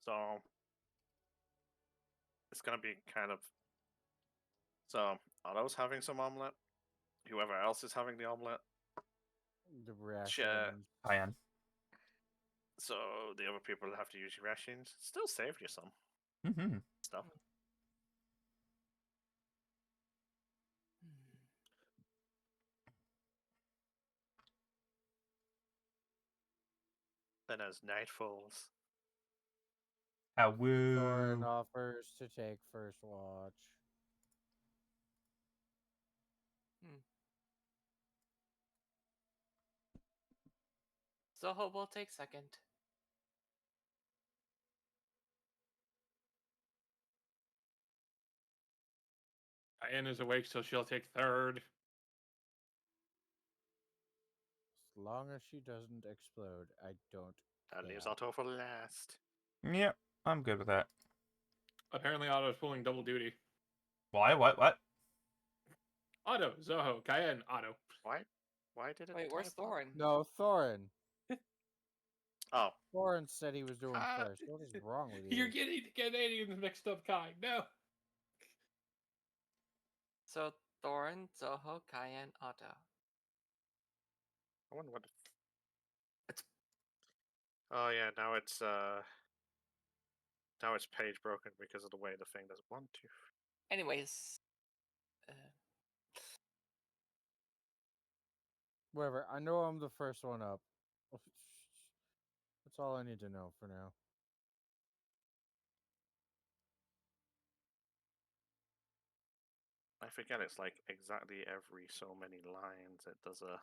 So it's gonna be kind of. So Otto's having some omelet. Whoever else is having the omelet. The ration. Share. Cayenne. So the other people have to use your rations. Still saved you some Mm-hmm. stuff. Then as night falls, Thorin Woo. offers to take first watch. Zoho will take second. Cayenne is awake, so she'll take third. As long as she doesn't explode, I don't. that leaves Yeah. Otto for last. Yep, I'm good with that. Apparently, Otto's pulling double duty. Why? What? Otto, Zoho, Cayenne, Otto. Why? Why did it? Wait, where's type out? Thorin? No, Thorin. Oh, Thorin said he was doing Ah, first. What is wrong with you? You're getting the Canadians mixed up, Kai. No. So Thorin, Zoho, Cayenne, Otto. I wonder what. Oh yeah, now it's page broken because of the way the thing does 1, 2. Anyways, Whatever. I know I'm the first one up. That's all I need to know for now. I forget it's like exactly every so many lines it does a.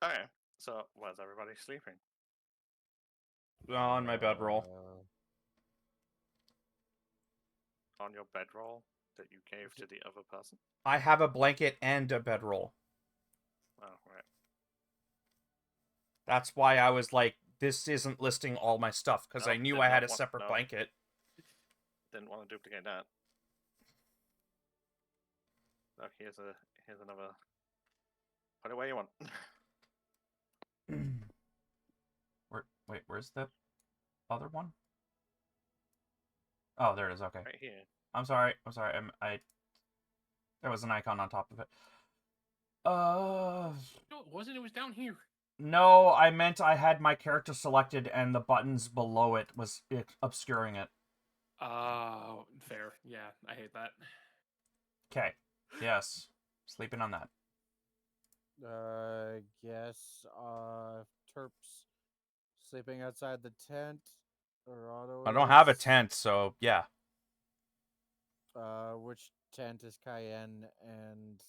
Okay, so was everybody sleeping? On my bedroll. On your bedroll that you gave to the other person? I have a blanket and a bedroll. Oh, right. That's why I was like, this isn't listing all my stuff, because I Nope, knew did I had not a want- separate no. blanket. Didn't want to duplicate that. Look, here's another. Put it where you want. Where's the other one? Oh, there it is. Okay. Right here. I'm sorry. There was an icon on top of it. No, it wasn't. It was down here. No, I meant I had my character selected and the buttons below it was obscuring it. Oh, fair. Yeah, I hate that. Okay. Yes. Sleeping on that. Guess Terps sleeping outside the tent, or Otto. I don't have a is. tent, so yeah. Which tent is Cayenne and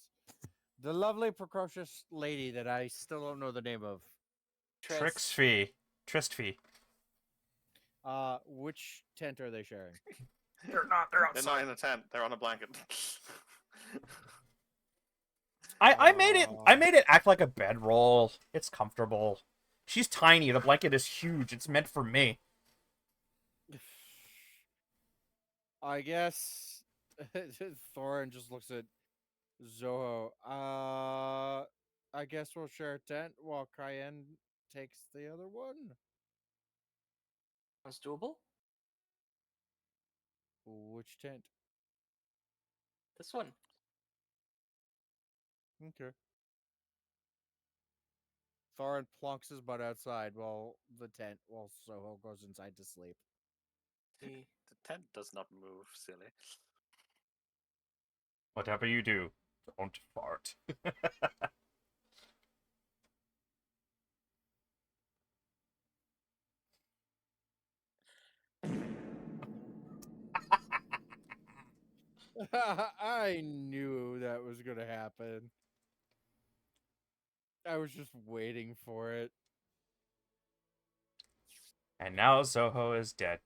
the lovely precocious lady that I still don't know the name of? Trixfee. Tristfee. Which tent are they sharing? They're They're not in a tent. They're on a blanket. I made it act like a bedroll. It's comfortable. She's tiny. The blanket is huge. It's meant for me. I guess Thorin just looks at Zoho. I guess we'll share a tent while Cayenne takes the other one. Sounds doable. Which tent? This one. Okay. Thorin plonks his butt outside while Soho goes inside to sleep. The tent does not move, silly. Whatever you do, don't fart. I knew that was gonna happen. I was just waiting for it. And now Zoho is dead.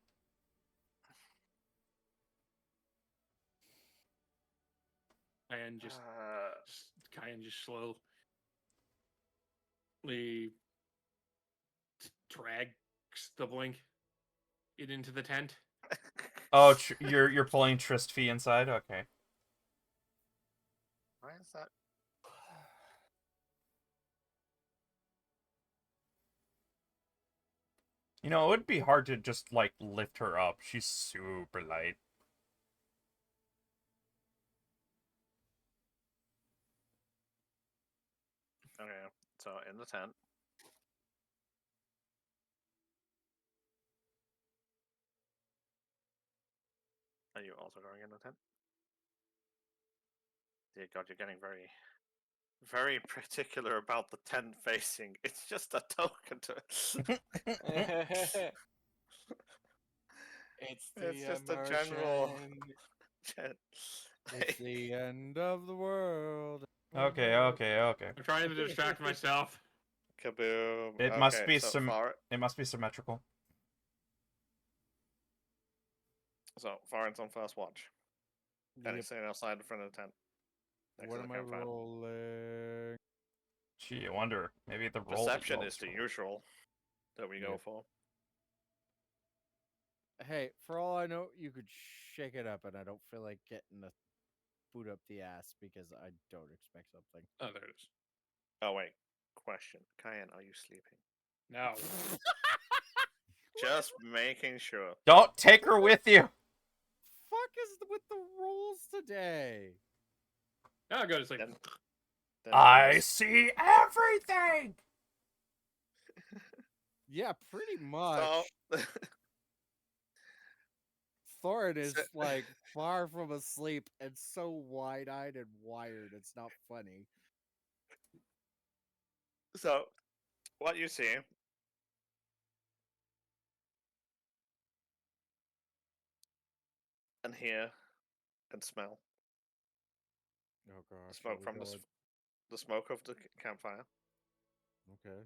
And just Uh, Kyan just slowly drags the blink it into the tent. Oh, you're pulling Tristfee inside? Okay. Why is that? You know, it would be hard to just, like, lift her up. She's super light. Okay, so in the tent. Are you also going in the tent? Dear God, you're getting very, very particular about the tent facing. It's just a token to. It's It's just a general tent. It's the end of the world. Okay. I'm trying to distract myself. Kaboom. It must Okay, be so it must be symmetrical. Farin's on first watch. And Yep. he's sitting outside the front of the tent. Next What to the am I campfire. rolling? Gee, I wonder. Maybe the roll. Deception is the usual that we go Yep. for. Hey, for all I know, you could shake it up, and I don't feel like getting a boot up the ass because I don't expect something. Oh, there it is. Oh wait. Question. Cayenne, are you sleeping? No. Just making sure. Don't take her with you. Fuck is with the rules today? I'll go to sleep. Then I just- see everything. Yeah, pretty much. So, Thorin is So- like far from asleep and so wide-eyed and wired. It's not funny. so what you see and hear and smell Oh gosh. smoke from the smoke of the campfire. Okay.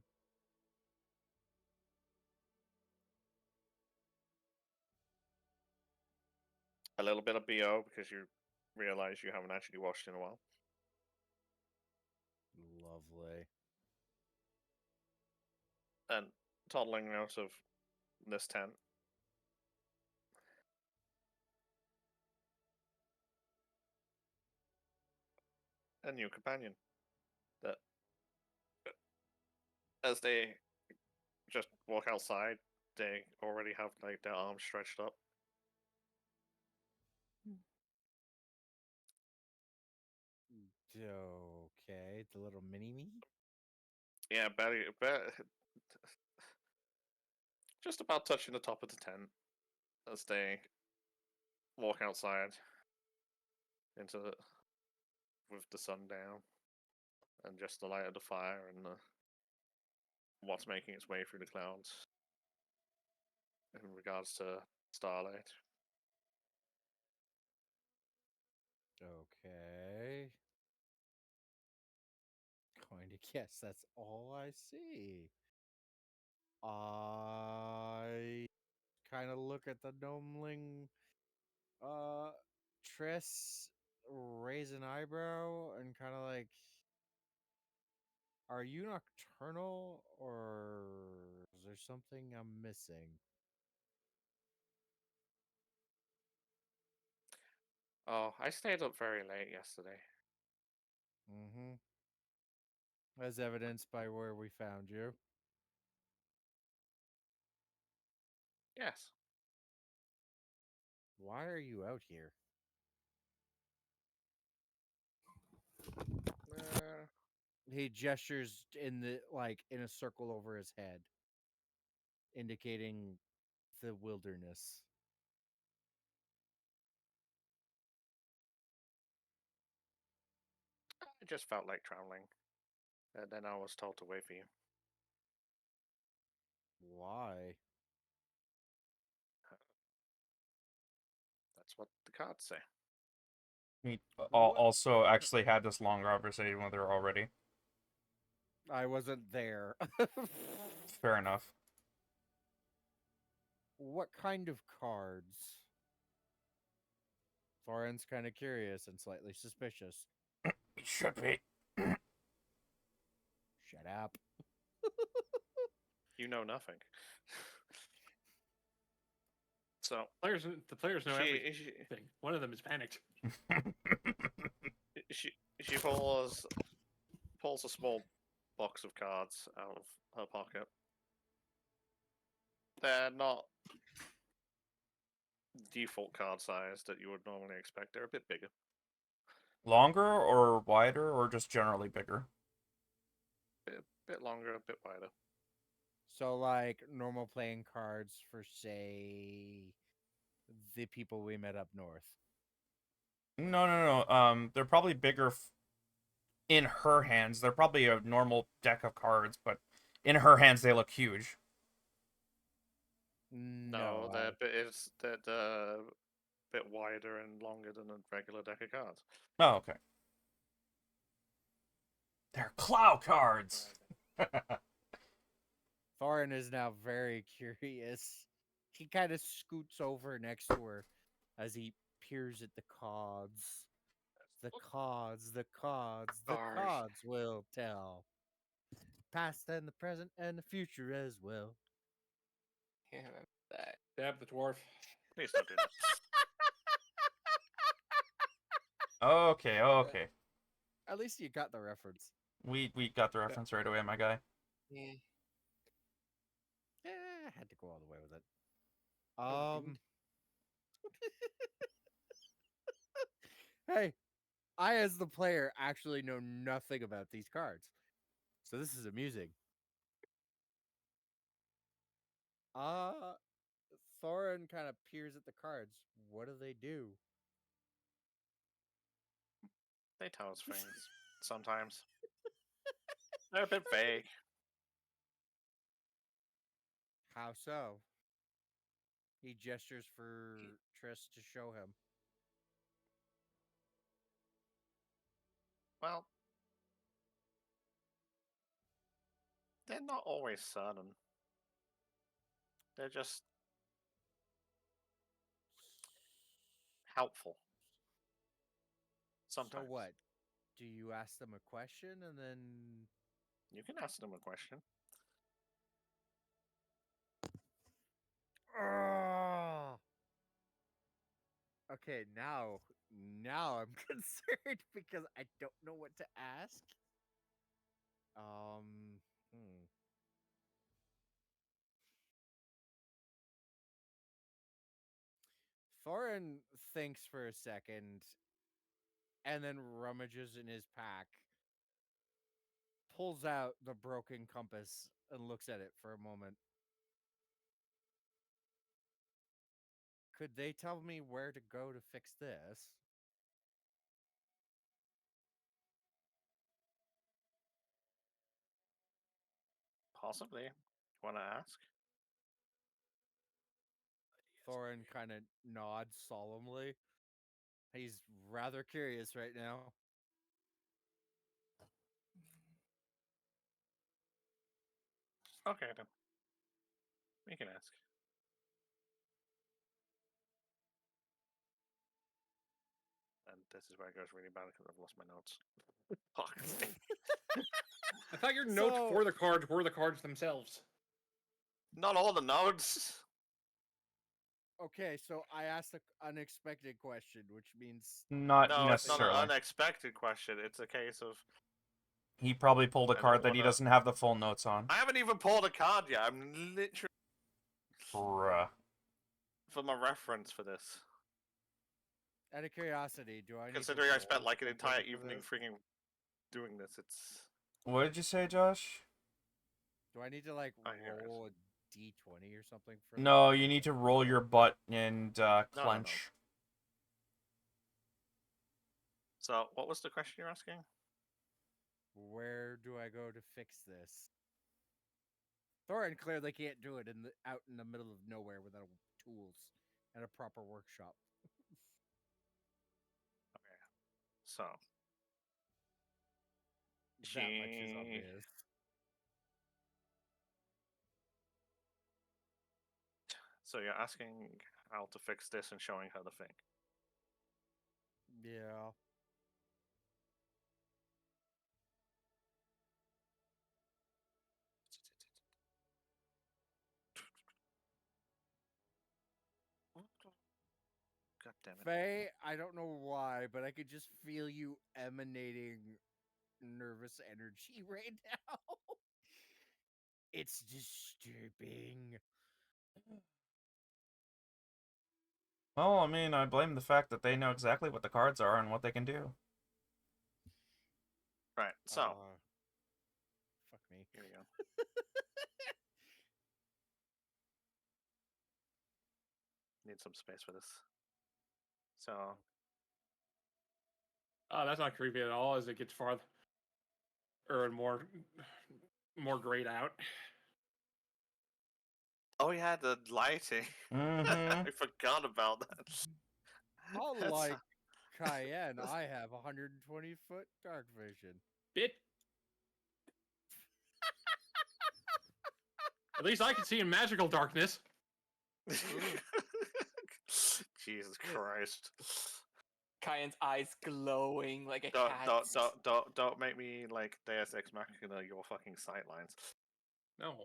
A little bit of BO because you realize you haven't actually washed in a while. Lovely. And toddling out of this tent. A new companion that as they just walk outside, they already have like their arms stretched up. Okay, the little mini me. Yeah, just about touching the top of the tent as they walk outside into with the sun down and just the light of the fire and what's making its way through the clouds in regards to starlight. Okay. Going to guess that's all I see. I kind of look at the gnomeling Triss, raise an eyebrow and kind of like, are you nocturnal or is there something I'm missing? Oh, I stayed up very late yesterday. Mm-hmm. As evidenced by where we found you. Yes. Why are you out here? Uh, He gestures in the in a circle over his head, indicating the wilderness. I just felt like traveling. And then I was told to wait for you. Why? That's what the cards say. We What? also actually had this long conversation with her already. I wasn't there. Fair enough. What kind of cards? Thorin's kind of curious and slightly suspicious. It should be. Shut up. You know nothing. So The players know she, everything. One of them is panicked. she pulls a small box of cards out of her pocket. They're not default card size that you would normally expect. They're a bit bigger. Longer or wider or just generally bigger? Bit longer, a bit wider. So, like normal playing cards for, say, the people we met up north. No. They're probably bigger in her hands. They're probably a normal deck of cards, but in her hands they look huge. No, they're a bit wider and longer than a regular deck of cards. Oh, okay. They're Clow cards. Thorin is now very curious. He kind of scoots over next to her as he peers at the cards. The cards, the cards, the Arg. cards will tell. Past and the present and the future as well. Yeah, that. Stab the dwarf. Please don't do that. Okay. At least you got the reference. We got the reference right away, my guy. Yeah. I had to go all the way with it. Oh, dude. Hey, I as the player actually know nothing about these cards. So this is amusing. Thorin kind of peers at the cards. What do they do? They tell us things sometimes. They're a bit vague. How so? He gestures for Triss to show him. Well, they're not always certain. They're just helpful. Sometimes. So what? Do you ask them a question and then... You can ask them a question. Okay, now I'm concerned because I don't know what to ask. Hmm. Thorin thinks for a second and then rummages in his pack, pulls out the broken compass and looks at it for a moment. Could they tell me where to go to fix this? Possibly. Want to ask? Thorin kind of nods solemnly. He's rather curious right now. Okay, then. We can ask. And this is where it goes really bad because I've lost my notes. Fuck. I thought your notes So- for the cards were the cards themselves. Not all the notes. Okay, so I asked an unexpected question, which means Not No, it's not necessarily. an unexpected question. It's a case of He probably pulled a I don't card that he wanna- doesn't have the full notes on. I haven't even pulled a card yet. I'm literally Bruh. for my reference for this. out of curiosity, do I need to Considering I spent roll like an something entire for evening this? freaking doing this, it's What did you say, Josh? Do I need to like I hear it. roll a d20 or something for No, this? you need to roll your butt and no. clench. So what was the question you're asking? Where do I go to fix this? Thorin clearly can't do it out in the middle of nowhere without tools and a proper workshop. So That much is She- obvious. So you're asking how to fix this and showing her the thing. Yeah. God damn it. Faye, I don't know why, but I could just feel you emanating nervous energy right now. It's disturbing. Well, I mean, I blame the fact that they know exactly what the cards are and what they can do. Right, so Fuck me. here we go. Need some space for this. So Oh, that's not creepy at all as it gets farther and more grayed out. oh yeah, the lighting. Mm-hmm. I forgot about that. That's- Unlike Cayenne, I have 120-foot dark vision. Bit. At least I can see in magical darkness. Jesus Christ. Kyan's eyes glowing like a Don't, cat's. don't make me like Deus Ex Machina your fucking sightlines. No.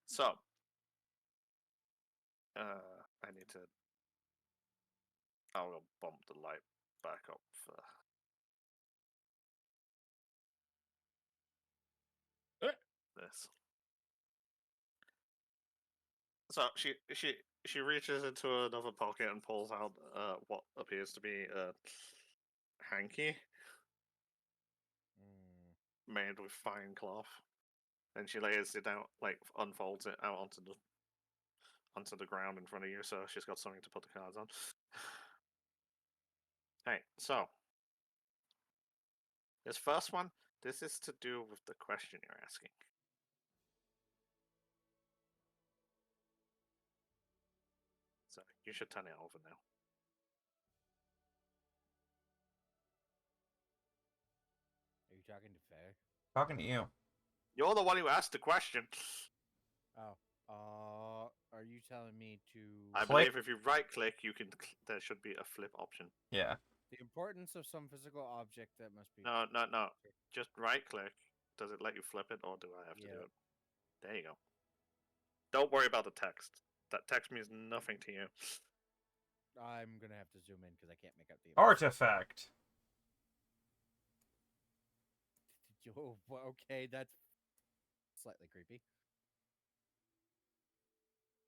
So, I need to. I will bump the light back up for. This. So she reaches into another pocket and pulls out what appears to be a hanky Mm. made with fine cloth. And she lays it out, like unfolds it out onto the ground in front of you, so she's got something to put the cards on. Hey, so this first one, this is to do with the question you're asking. So you should turn it over now. Are you talking to Faye? Talking to you. You're the one who asked the question. Oh. Are you telling me to I Click. believe if you right click, you can. There should be a flip option. Yeah. the importance of some physical object that must be No. Just right click. Does it let you flip it, or do I have to do Yeah. it? There you go. Don't worry about the text. That text means nothing to you. I'm gonna have to zoom in because I can't make out the Artifact. Oh, okay, that's slightly creepy.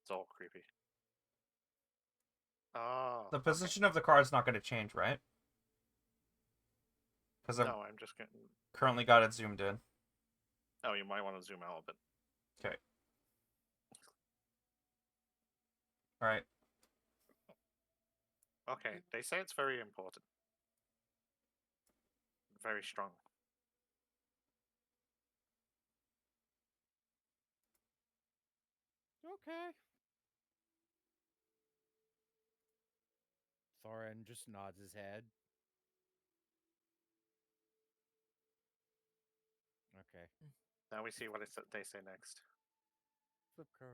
It's all creepy. Oh. The okay. position of the car is not going to change, right? Because I've No, I'm just getting. currently got it zoomed in. Oh, you might want to zoom out a bit. Okay. All right. Okay, they say it's very important. Very strong. Okay. Thorin just nods his head. Okay. Now we see what they say next. Flip card.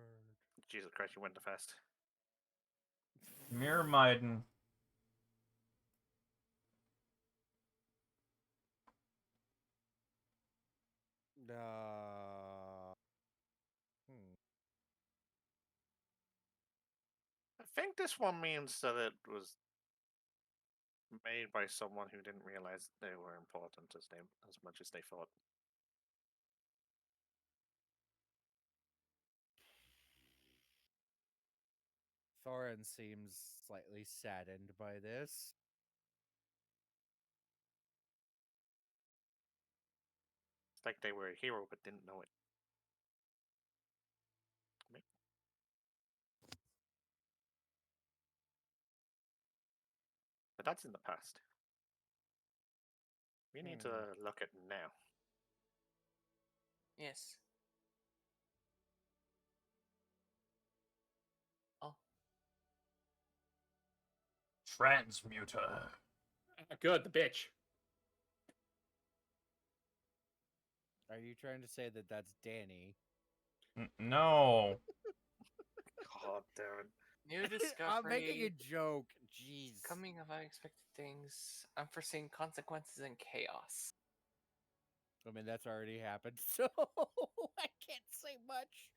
Jesus Christ, you went too fast. Mir Maiden. Hmm. I think this one means that it was made by someone who didn't realize they were important as much as they thought. Thorin seems slightly saddened by this. It's like they were a hero but didn't know it. But that's in the past. We need to look at now. Yes. Oh, Transmuter. Good, the bitch. Are you trying to say that that's Danny? No. God damn it. new discovery. I'm making a joke. Jeez. Coming of unexpected things, unforeseen consequences, and chaos. I mean, that's already happened, so I can't say much.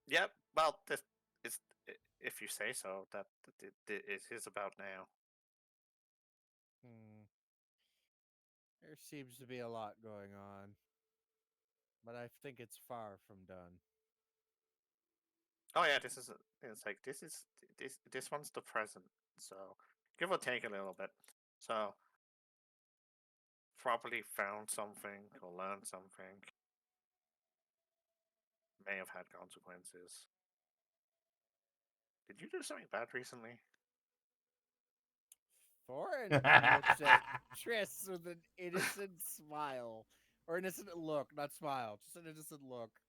Yep, well, this is, if you say so, that it is about now. There seems to be a lot going on, but I think it's far from done. Oh yeah, it's like this one's the present, so give or take a little bit. So probably found something or learned something. May have had consequences. Did you do something bad recently? Thorin looks at Triss with an innocent smile. Or innocent look, not smile. Just an innocent look.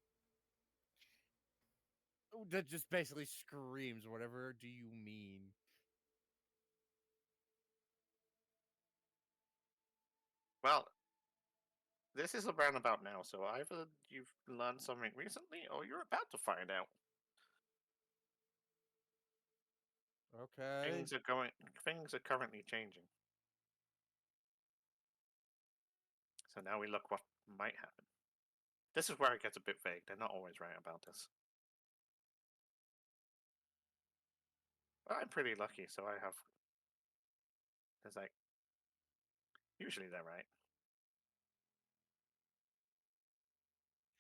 That just basically screams, whatever do you mean? Well, this is around about now, so either you've learned something recently or you're about to find out. Okay. Things are currently changing. So now we look what might happen. This is where it gets a bit vague. They're not always right about this. But I'm pretty lucky, so I have. It's like usually they're right.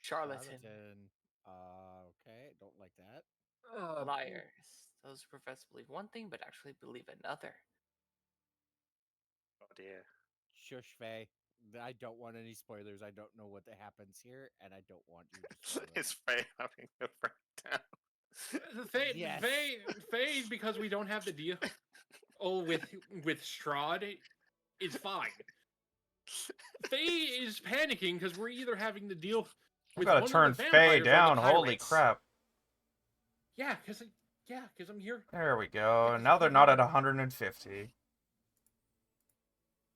Charlatan. Okay, don't like that. Liars. Those who profess to believe one thing but actually believe another. Oh dear. Shush, Faye. I don't want any spoilers. I don't know what happens here, and I don't want you to spoil it. Is Faye having a breakdown? Yes. Faye, because we don't have the deal with Strahd, is fine. Faye is panicking because we're either having to deal We with gotta one of turn the Faye vampires or the down. Holy pirates. crap. Yeah, because I'm here. There we go. Now they're not at 150.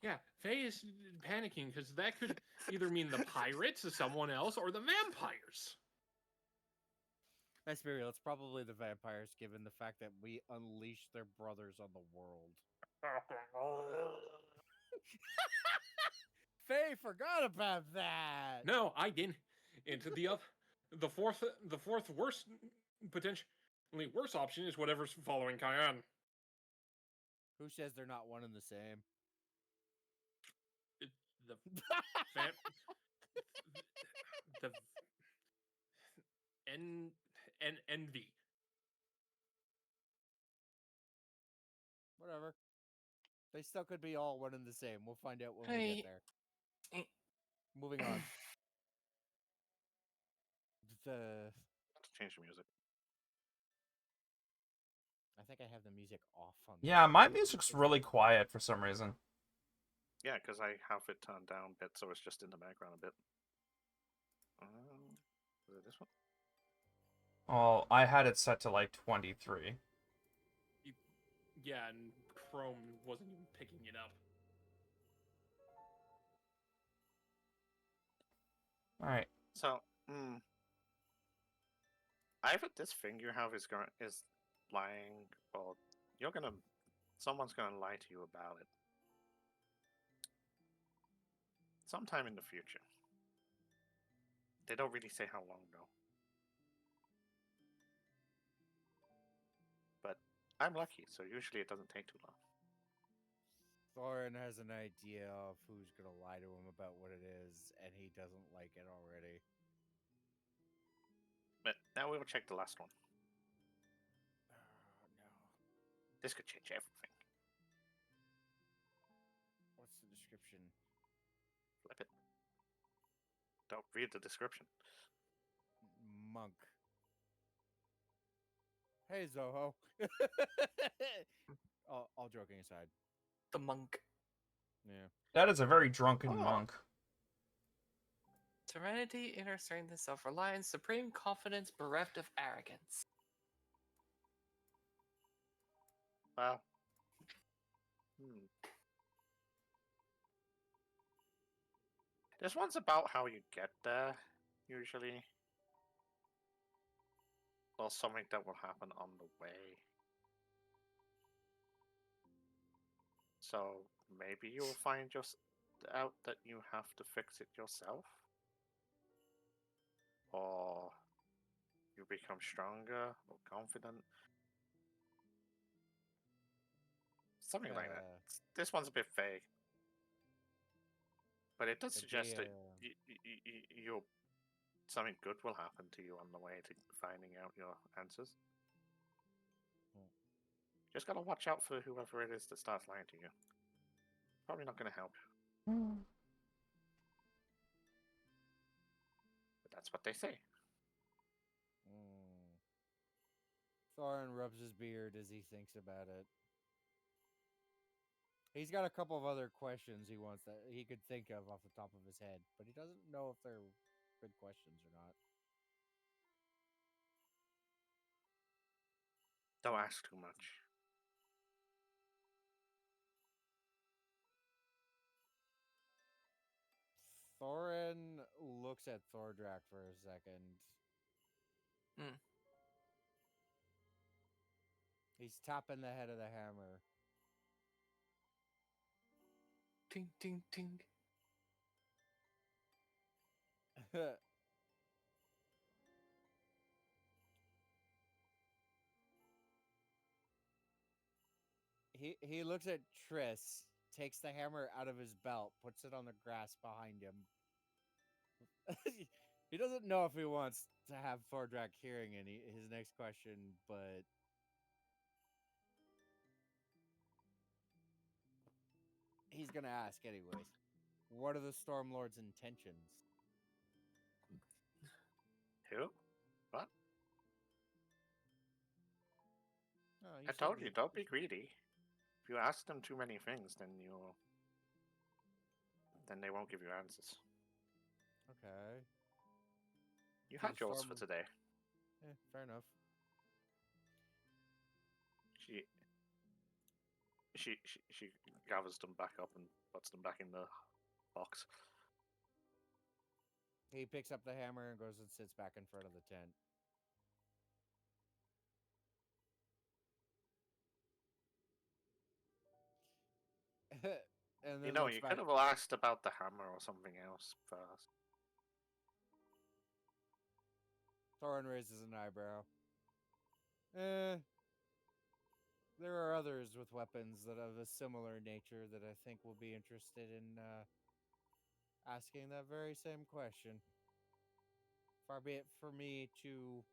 Yeah, Faye is panicking because that could either mean the pirates or someone else or the vampires. Let's be real. It's probably the vampires, given the fact that we unleashed their brothers on the world. Faye forgot about that. No, I didn't. Into the fourth worst, potentially worst option is whatever's following Cayenne. Who says they're not one and the same? The the envy. They still could be all one and the same. We'll find out when we Hey. get there. Eh. Moving on. The To change the music. I think I have the music off on. Yeah, my music's really quiet for some reason. Yeah, because I have it turned down a bit, so it's just in the background a bit. Is it this one? Oh, I had it set to like 23. Yeah, and Chrome wasn't even picking it up. All right. So, I have this thing you have is lying. Well, someone's gonna lie to you about it sometime in the future. They don't really say how long though. But I'm lucky, so usually it doesn't take too long. Thorin has an idea of who's gonna lie to him about what it is, and he doesn't like it already. But now we will check the last one. Oh no. This could change everything. What's the description? Flip it. Don't read the description. Monk. Hey Zoho. all joking aside. The monk. Yeah. That is a very drunken Oh. monk. Serenity, inner strength, and self-reliance, supreme confidence, bereft of arrogance. Well. This one's about how you get there, usually. Or something that will happen on the way. So maybe you'll find out that you have to fix it yourself. Or you become stronger or confident. Something like that. This one's a bit vague. But it does suggest that something good will happen to you on the way to finding out your answers. Just gotta watch out for whoever it is that starts lying to you. Probably not gonna help. But that's what they say. Thorin rubs his beard as he thinks about it. He's got a couple of other questions he wants that he could think of off the top of his head, but he doesn't know if they're good questions or not. Don't ask too much. Thorin looks at Thordrak for a second. He's tapping the head of the hammer. Ting, ting, ting. He looks at Triss, takes the hammer out of his belt, puts it on the grass behind him. He doesn't know if he wants to have Thordrak hearing his next question, but he's gonna ask anyways. What are the Stormlord's intentions? Who? What? Oh, I told you, don't be greedy. If you ask them too many things, then they won't give you answers. Okay. You had yours for Storm- today. Fair enough. She gathers them back up and puts them back in the box. He picks up the hammer and goes and sits back in front of the tent. And then You could have asked about the hammer or something else first. Thorin raises an eyebrow. There are others with weapons that of a similar nature that I think will be interested in asking that very same question. Far be it for me to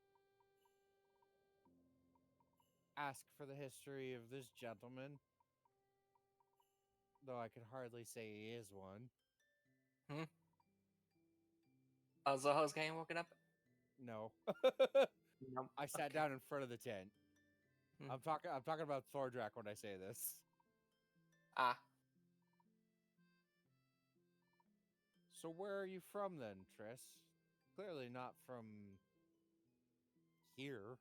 ask for the history of this gentleman. though I can hardly say he is one. Oh, Zoho's getting woken up? No. Nope. I sat Okay. down in front of the tent. Hmm. I'm talking about Thordrak when I say this. Ah, So where are you from then, Triss? Clearly not from here.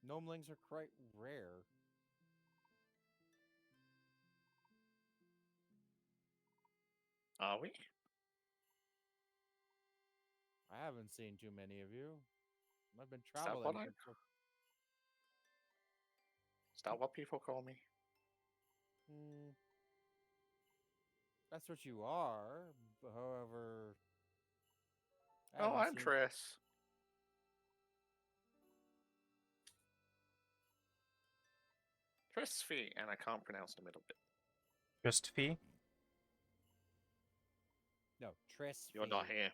Gnomelings are quite rare. Are we? I haven't seen too many of you. I've been Is that traveling. what for- Is that what people call me? Hmm, that's what you are. However, I Oh, haven't I'm seen. Triss. Triss Fee, and I can't pronounce the middle bit. Just Fee? No, Triss. You're not Fee. here.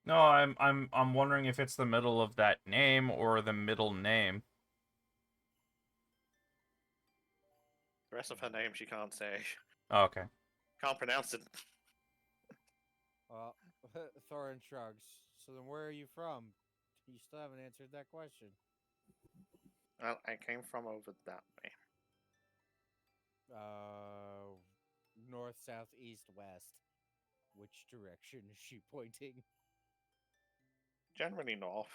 No, I'm wondering if it's the middle of that name or the middle name. The rest of her name she can't say. Oh, okay. Can't pronounce it. Well, Thorin shrugs. So then, where are you from? You still haven't answered that question. Well, I came from over that way. North, south, east, west. Which direction is she pointing? Generally north.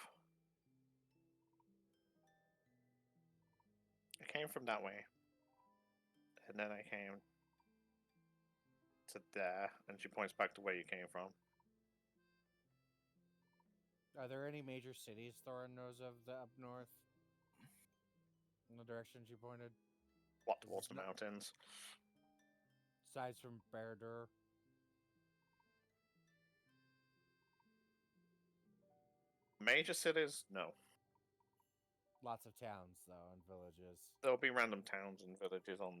I came from that way. And then I came to there, and she points back to where you came from. Are there any major cities Thorin knows of up north? In the direction she pointed? What, This towards is the not- mountains? Aside from Barad-dûr. Major cities? No. Lots of towns, though, and villages. There'll be random towns and villages on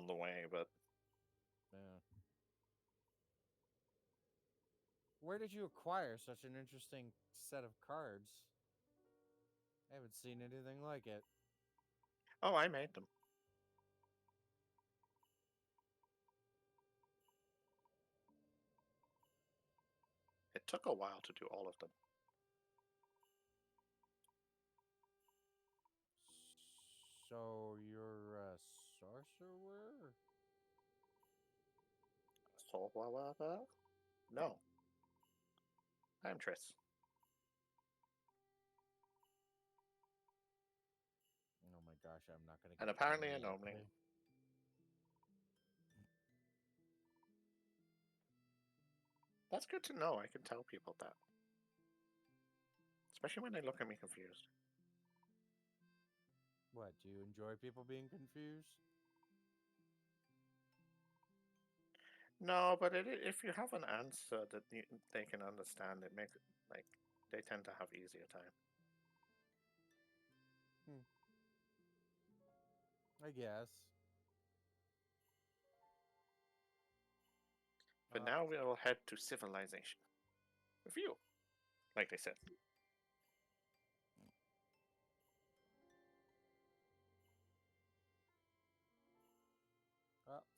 the way, but Yeah. Where did you acquire such an interesting set of cards? I haven't seen anything like it. oh, I made them. It took a while to do all of them. So you're a sorcerer? So, no. I'm Triss. Oh my gosh, I'm not gonna. And get apparently a any gnomeling. input. That's good to know. I can tell people that. Especially when they look at me confused. What? Do you enjoy people being confused? No, but if you have an answer that they can understand, it makes like they tend to have easier time. I guess. But now we'll head to civilization. With you, like they said.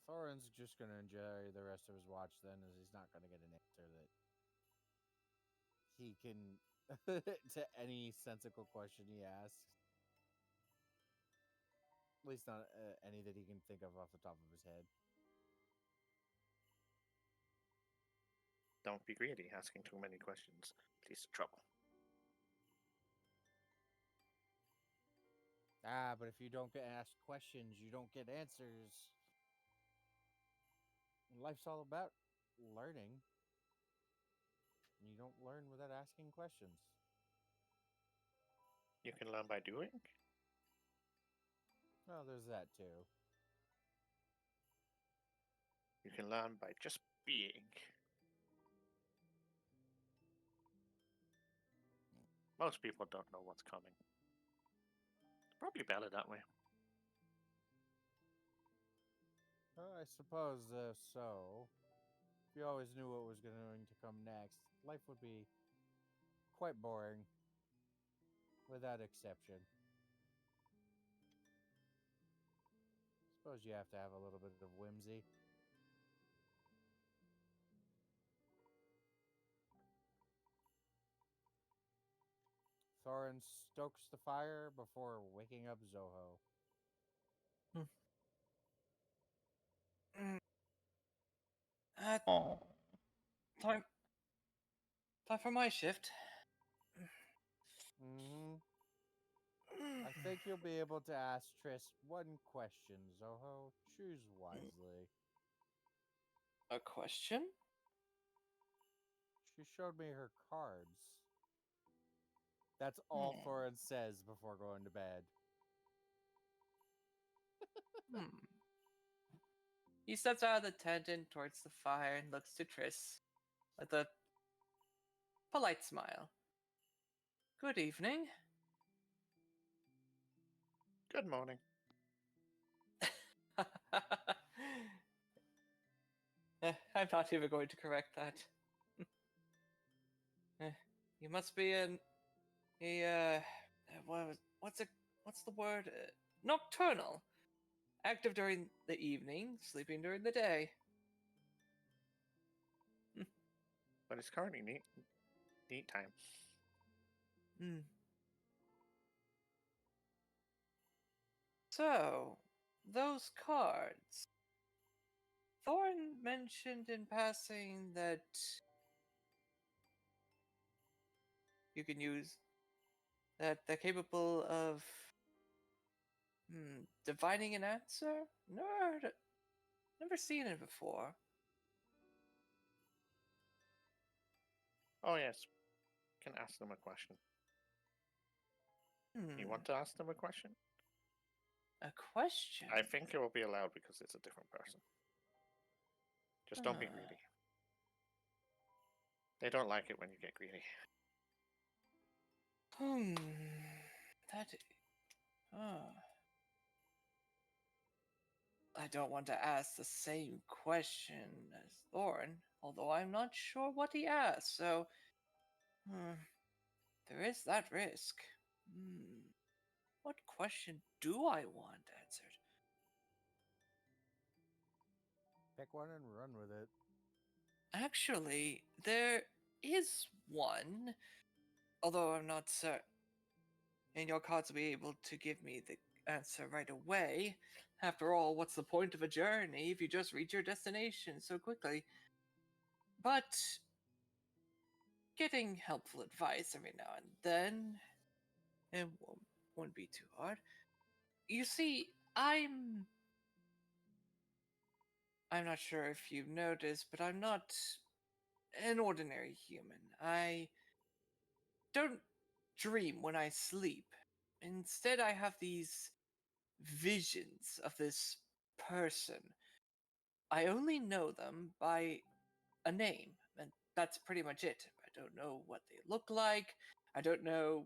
Thorin's just gonna enjoy the rest of his watch then, as he's not gonna get an answer that he can to any sensical question he asks. At least not any that he can think of off the top of his head. Don't be greedy, asking too many questions leads to trouble. Ah, but if you don't get asked questions, you don't get answers. Life's all about learning. You don't learn without asking questions. You can learn by doing. Oh, there's that too. You can learn by just being. Most people don't know what's coming. It's probably better that way. I suppose so. If you always knew what was going to come next, life would be quite boring, without exception. Suppose you have to have a little bit of whimsy. Thorin stokes the fire before waking up Zoho. Oh. Time for my shift. Mm-hmm. I think you'll be able to ask Triss one question, Zoho. Choose wisely. A question? She showed me her cards. That's all Hmm. Thorin says before going to bed. He steps out of the tent and towards the fire and looks to Triss with a polite smile. Good evening. Good morning. I'm not even going to correct that. You must be what's the word? Nocturnal. Active during the evening, sleeping during the day. But it's currently neat time. Hmm. So, those cards. Thorn mentioned in passing that you can use that they're capable of divining an answer? Never seen it before. Oh yes, can ask them a question. You want to ask them a question? A question? I think it will be allowed because it's a different person. Just don't be Ah. greedy. They don't like it when you get greedy. That. I don't want to ask the same question as Thorn, although I'm not sure what he asked, so. There is that risk. What question do I want answered? Pick one and run with it. Actually, there is one, although I'm not certain. And your cards will be able to give me the answer right away. After all, what's the point of a journey if you just reach your destination so quickly? But getting helpful advice every now and then, it won't be too hard. You see, I'm not sure if you've noticed, but I'm not an ordinary human. I don't dream when I sleep. Instead, I have these visions of this person. I only know them by a name, and that's pretty much it. I don't know what they look like. I don't know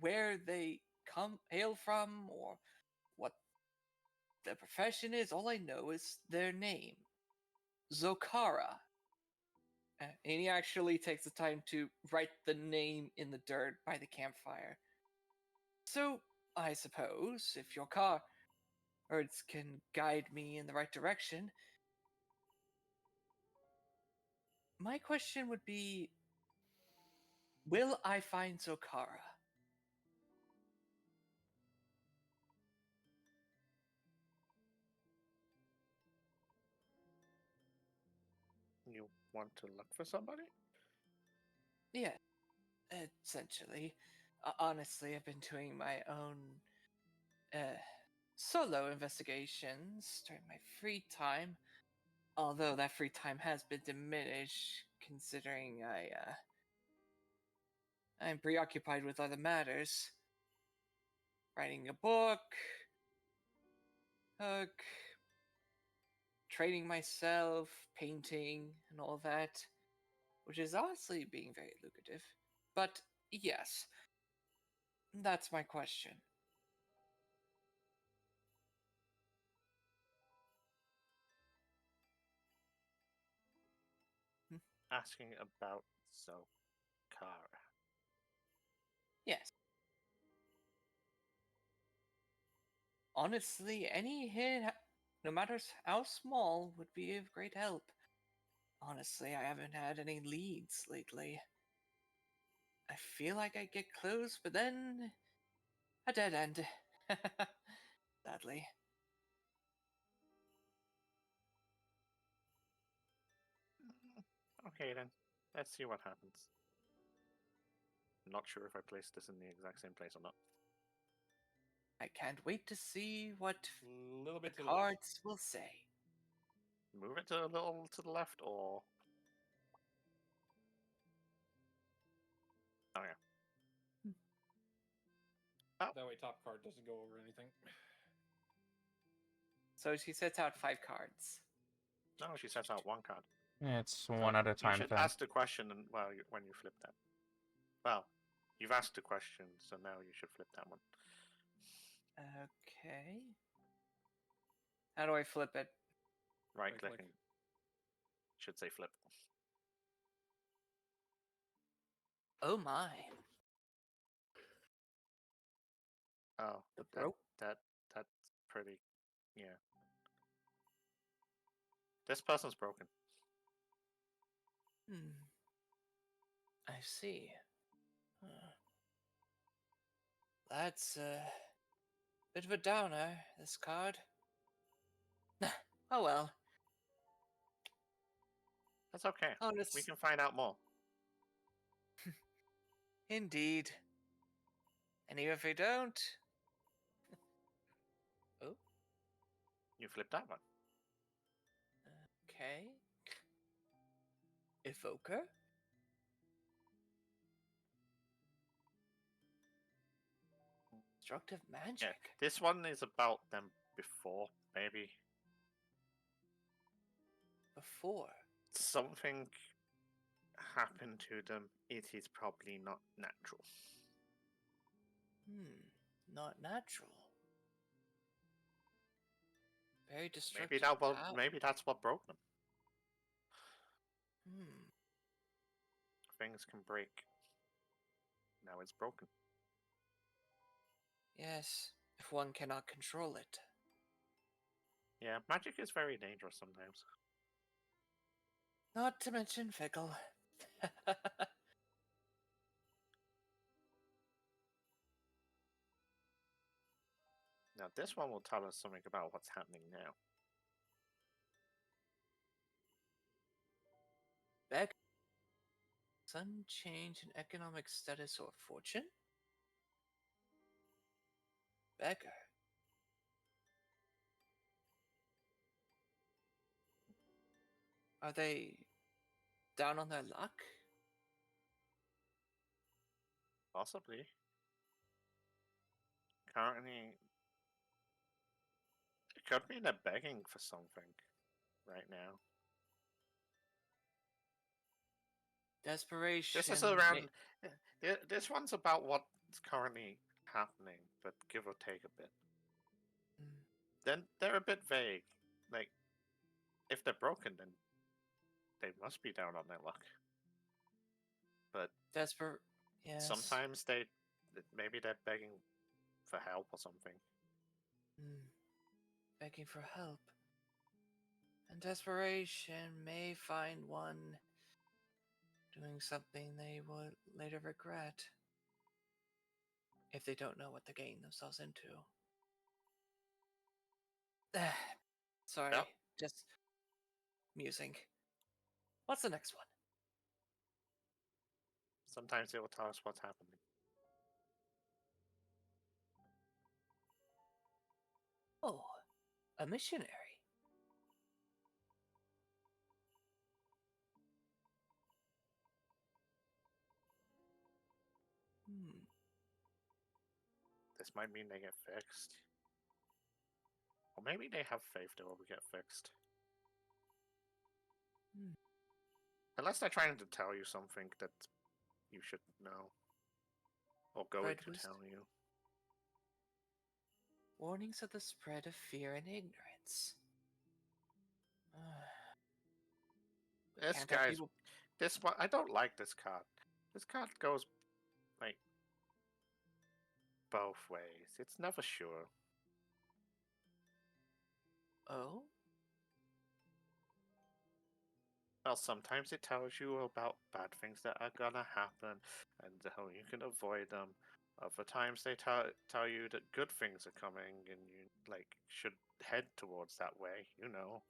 where they hail from or what their profession is. All I know is their name, Zokara. And he actually takes the time to write the name in the dirt by the campfire. So, I suppose, if your cards can guide me in the right direction, my question would be, will I find Zokara? You want to look for somebody? Yeah, essentially. Honestly, I've been doing my own solo investigations during my free time. Although that free time has been diminished, considering I'm preoccupied with other matters. Writing a book, training myself, painting, and all that, which is honestly being very lucrative. But yes, that's my question. Asking about Zokara. Yes. Honestly, any hint no matter how small, would be of great help. Honestly, I haven't had any leads lately. I feel like I get close, but then a dead end. Sadly. Okay then, let's see what happens. I'm not sure if I placed this in the exact same place or not. I can't wait to see what A little the bit to the left. cards will say. Move it a little to the left, or oh yeah. That way, top card doesn't go over anything. So she sets out 5 cards. No, she sets out one card. It's So one at a You time should thing. ask the question, and when you flip that. Well, you've asked the question, so now you should flip that one. Okay. How do I flip it? Right Right-click. clicking. Should say flip. Oh my. Oh, The that, broke. that's pretty. Yeah. This person's broken. I see. Huh. That's a bit of a downer, this card. Oh well. That's okay. Honest. We can find out more. Indeed. And even if we don't. Oh, You flip that one. okay. Evoker? Destructive magic. Yeah. This one is about them before, maybe. Before. Something happened to them. It is probably not natural. Not natural. Very destructive. Maybe that's what broke them. Things can break. Now it's broken. Yes, if one cannot control it. Yeah, magic is very dangerous sometimes. Not to mention fickle. Now this one will tell us something about what's happening now. Beck. Sudden change in economic status or fortune? Beggar. Are they down on their luck? Possibly. Currently, it could mean they're begging for something right now. Desperation. This is around. This one's about what's currently happening, but give or take a bit. Then they're a bit vague. Like, if they're broken, then they must be down on their luck. But Yes. sometimes maybe they're begging for help or something. Begging for help. And desperation may find one doing something they would later regret if they don't know what they're getting themselves into. Sorry, Yep. just musing. What's the next one? Sometimes it will tell us what's happening. Oh, a missionary. This might mean they get fixed. Or maybe they have faith they will get fixed. Unless they're trying to tell you something that you should know. Or going Red to wisdom. tell you. Warnings of the spread of fear and ignorance. This Can't have guy's... people- This one... I don't like this card. This card goes, like, both ways. It's never sure. Oh? Well, sometimes it tells you about bad things that are gonna happen and how you can avoid them. Other times they tell you that good things are coming and you like should head towards that way. You know,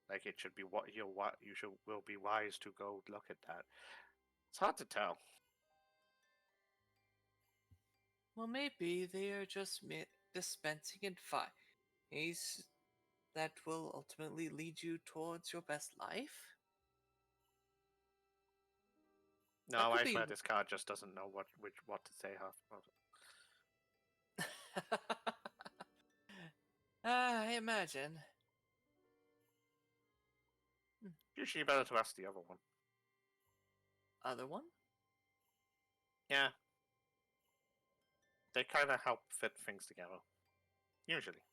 like it should be what you should will be wise to go look at that. It's hard to tell. Well, maybe they are just dispensing advice that will ultimately lead you towards your best life. That No, could I be. swear this card just doesn't know what to say half of it. I imagine. Usually better to ask the other one. Other one? Yeah, they kind of help fit things together. Usually.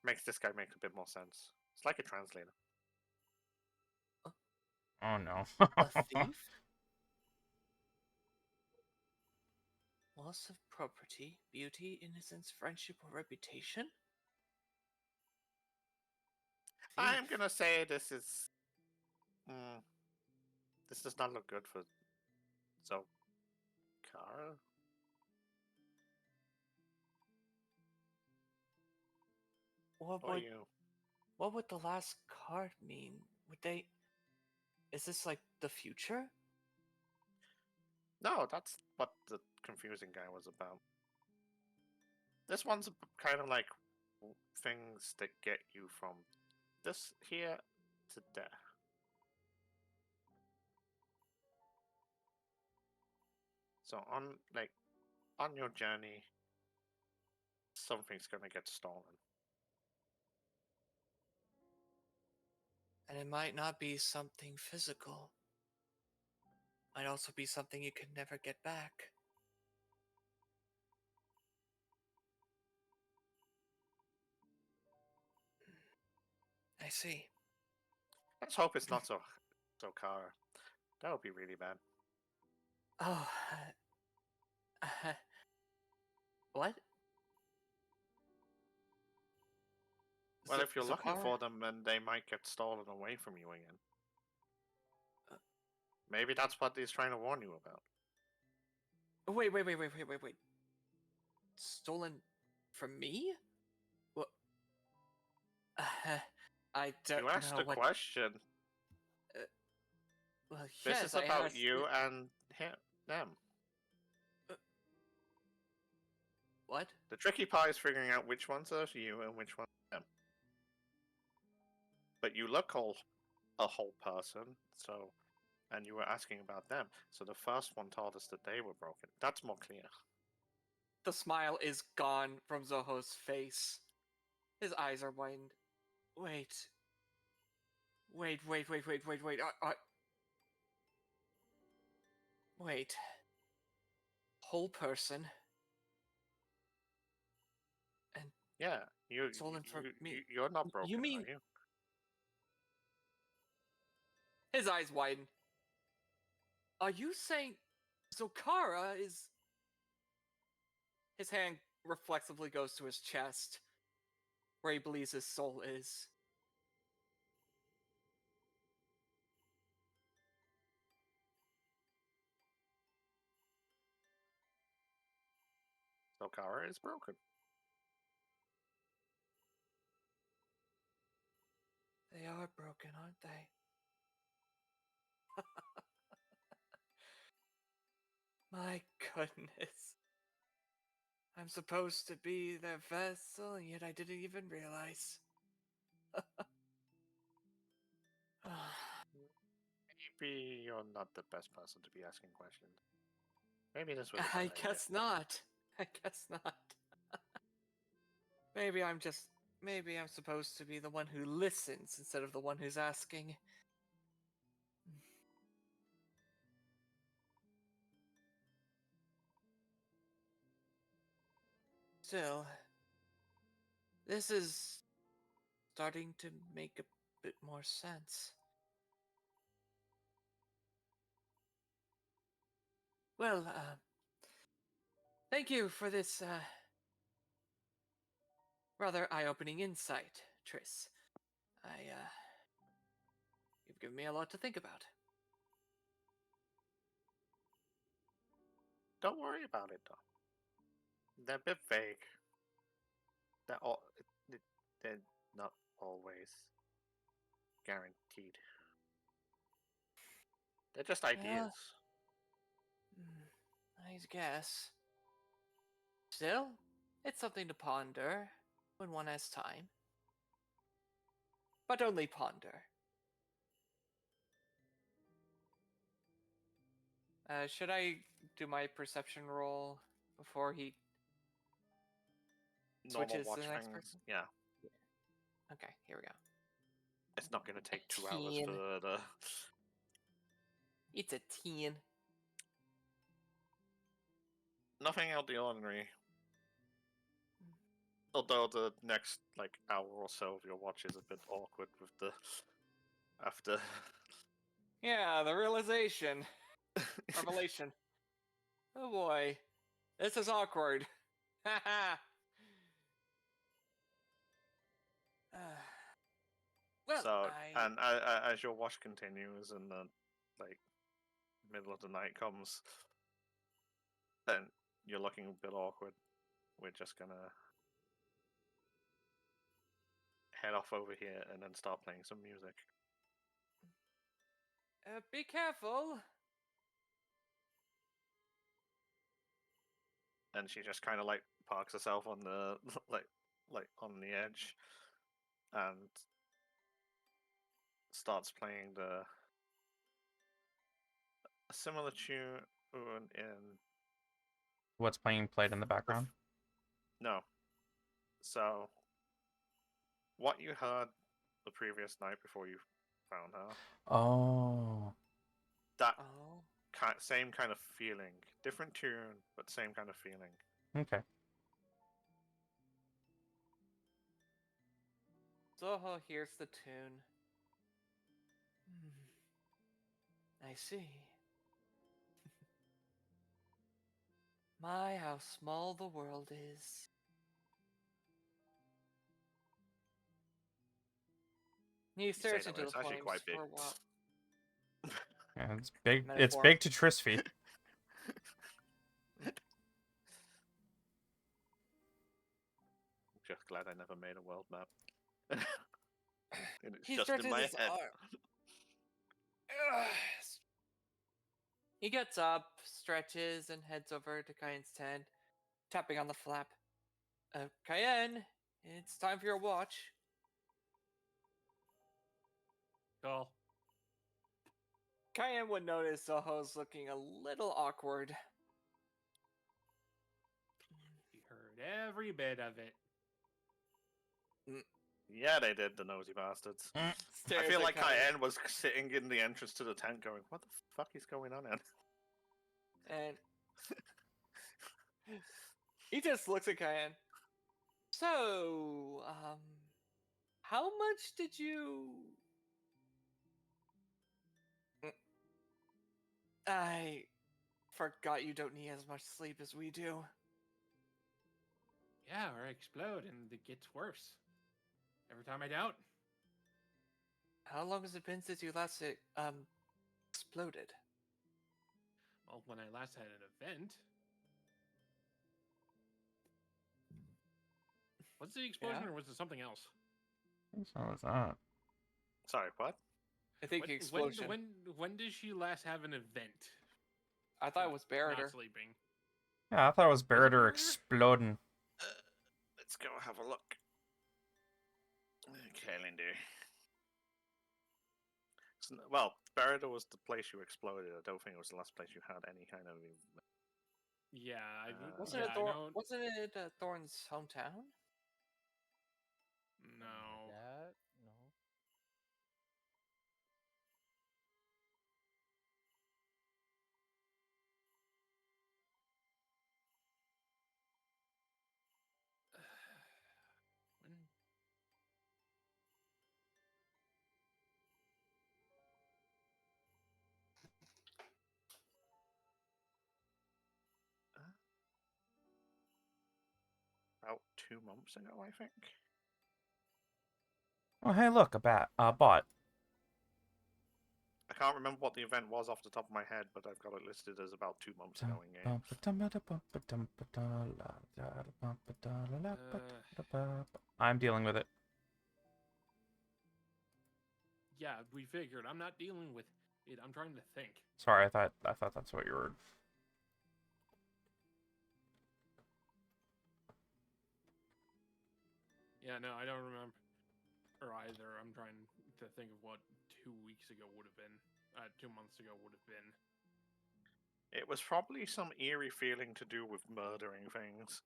Makes this guy make a bit more sense. It's like a translator. Oh no. A thief? Loss of property, beauty, innocence, friendship, or reputation? I'm Thief. gonna say this is. Mm, this does not look good for Zokara. What Or would you? what would the last card mean? Would they? Is this like the future? No, that's what the confusing guy was about. This one's kind of like things that get you from this here to there. So on your journey, something's gonna get stolen. And it might not be something physical. Might also be something you could never get back. I see. Let's hope it's not Zokara. That would be really bad. Oh. What? Well, if you're looking Zakar? for them, then they might get stolen away from you again. Uh. Maybe that's what he's trying to warn you about. Wait. Stolen from me? What? I don't You asked know a what. question. Well, This yes, is I about asked. you and them. What? The tricky part is figuring out which ones are you and which ones are them. But you look a whole person, so and you were asking about them. So the first one told us that they were broken. That's more clear. The smile is gone from Zoho's face. His eyes are widened. Wait. Wait. Wait. Whole person. And Yeah, stolen from me. you're not broken, You mean are you? his eyes widen? Are you saying Zokara is? His hand reflexively goes to his chest, where he believes his soul is. Zokara is broken. They are broken, aren't they? My goodness. I'm supposed to be their vessel, and yet I didn't even realize. Maybe you're not the best person to be asking questions. Maybe this was a I bad idea. guess not. I guess not. Maybe I'm supposed to be the one who listens instead of the one who's asking. Still, this is starting to make a bit more sense. Well, thank you for this, rather eye-opening insight, Triss. You've given me a lot to think about. Don't worry about it, though. They're a bit vague. They're all. They're not always guaranteed. They're just ideas. I guess. Still, it's something to ponder when one has time. But only ponder. Should I do my perception roll before he Normal switches to watch the next things. person? Yeah, Okay, here we go. it's not going to take 2 hours 10. for the. It's a 10. Nothing out of the ordinary. Although the next hour or so of your watch is a bit awkward with the after. Yeah, the realization. Revelation. Oh boy. This is awkward. Haha. Well, So and as your watch continues and the middle of the night comes, then you're looking a bit awkward. We're just gonna head off over here and then start playing some music. be careful. And she just kind of parks herself on the on the edge and starts playing a similar tune in What's played in the background? no. So what you heard the previous night before you found her, Oh. that Oh. same kind of feeling, different tune, but same kind of feeling. Okay. Zoho hears the tune. I see. My, how small the world is. He say stares that, into but the it's actually flames quite big. for a while. Yeah, it's big. It's Metaphor. big to Triss feet. Just glad I never made a world map. And it's He just in stretches my his head. arm. He gets up, stretches, and heads over to Cayenne's tent, tapping on the flap. Cayenne, it's time for your watch. Cool. Cayenne would notice Zoho's looking a little awkward. You heard every bit of it. Yeah, they did, the nosy bastards. I Stares feel at like Cayenne was sitting in the entrance to the tent going, what the fuck is going on here? And he just looks at Cayenne. So, how much did you... I forgot you don't need as much sleep as we do. Yeah, or I explode and it gets worse. Every time I doubt. How long has it been since you last exploded? Well, when I last had an event. Was it the explosion Yeah. or was it something else? So was that? Sorry, what? I think When- the explosion. When did she last have an event? I thought it was Not Barrier. sleeping. Yeah, I thought it was Barrier Barrier? exploding. Let's go have a look. Calendar. Well, Barada was the place you exploded. I don't think it was the last place you had any kind of. Yeah, Wasn't yeah, it I know. Wasn't it Thorn's hometown? No. That no. When? about 2 months ago, I think. Oh, hey, look, a bot. I can't remember what the event was off the top of my head, but I've got it listed as about 2 months ago in game. I'm dealing with it. Yeah, we figured. I'm not dealing with it. I'm trying to think. Sorry, I thought that's what you were. Yeah, no, I don't remember either. I'm trying to think of what 2 weeks ago would have been. 2 months ago would have been. It was probably some eerie feeling to do with murdering things.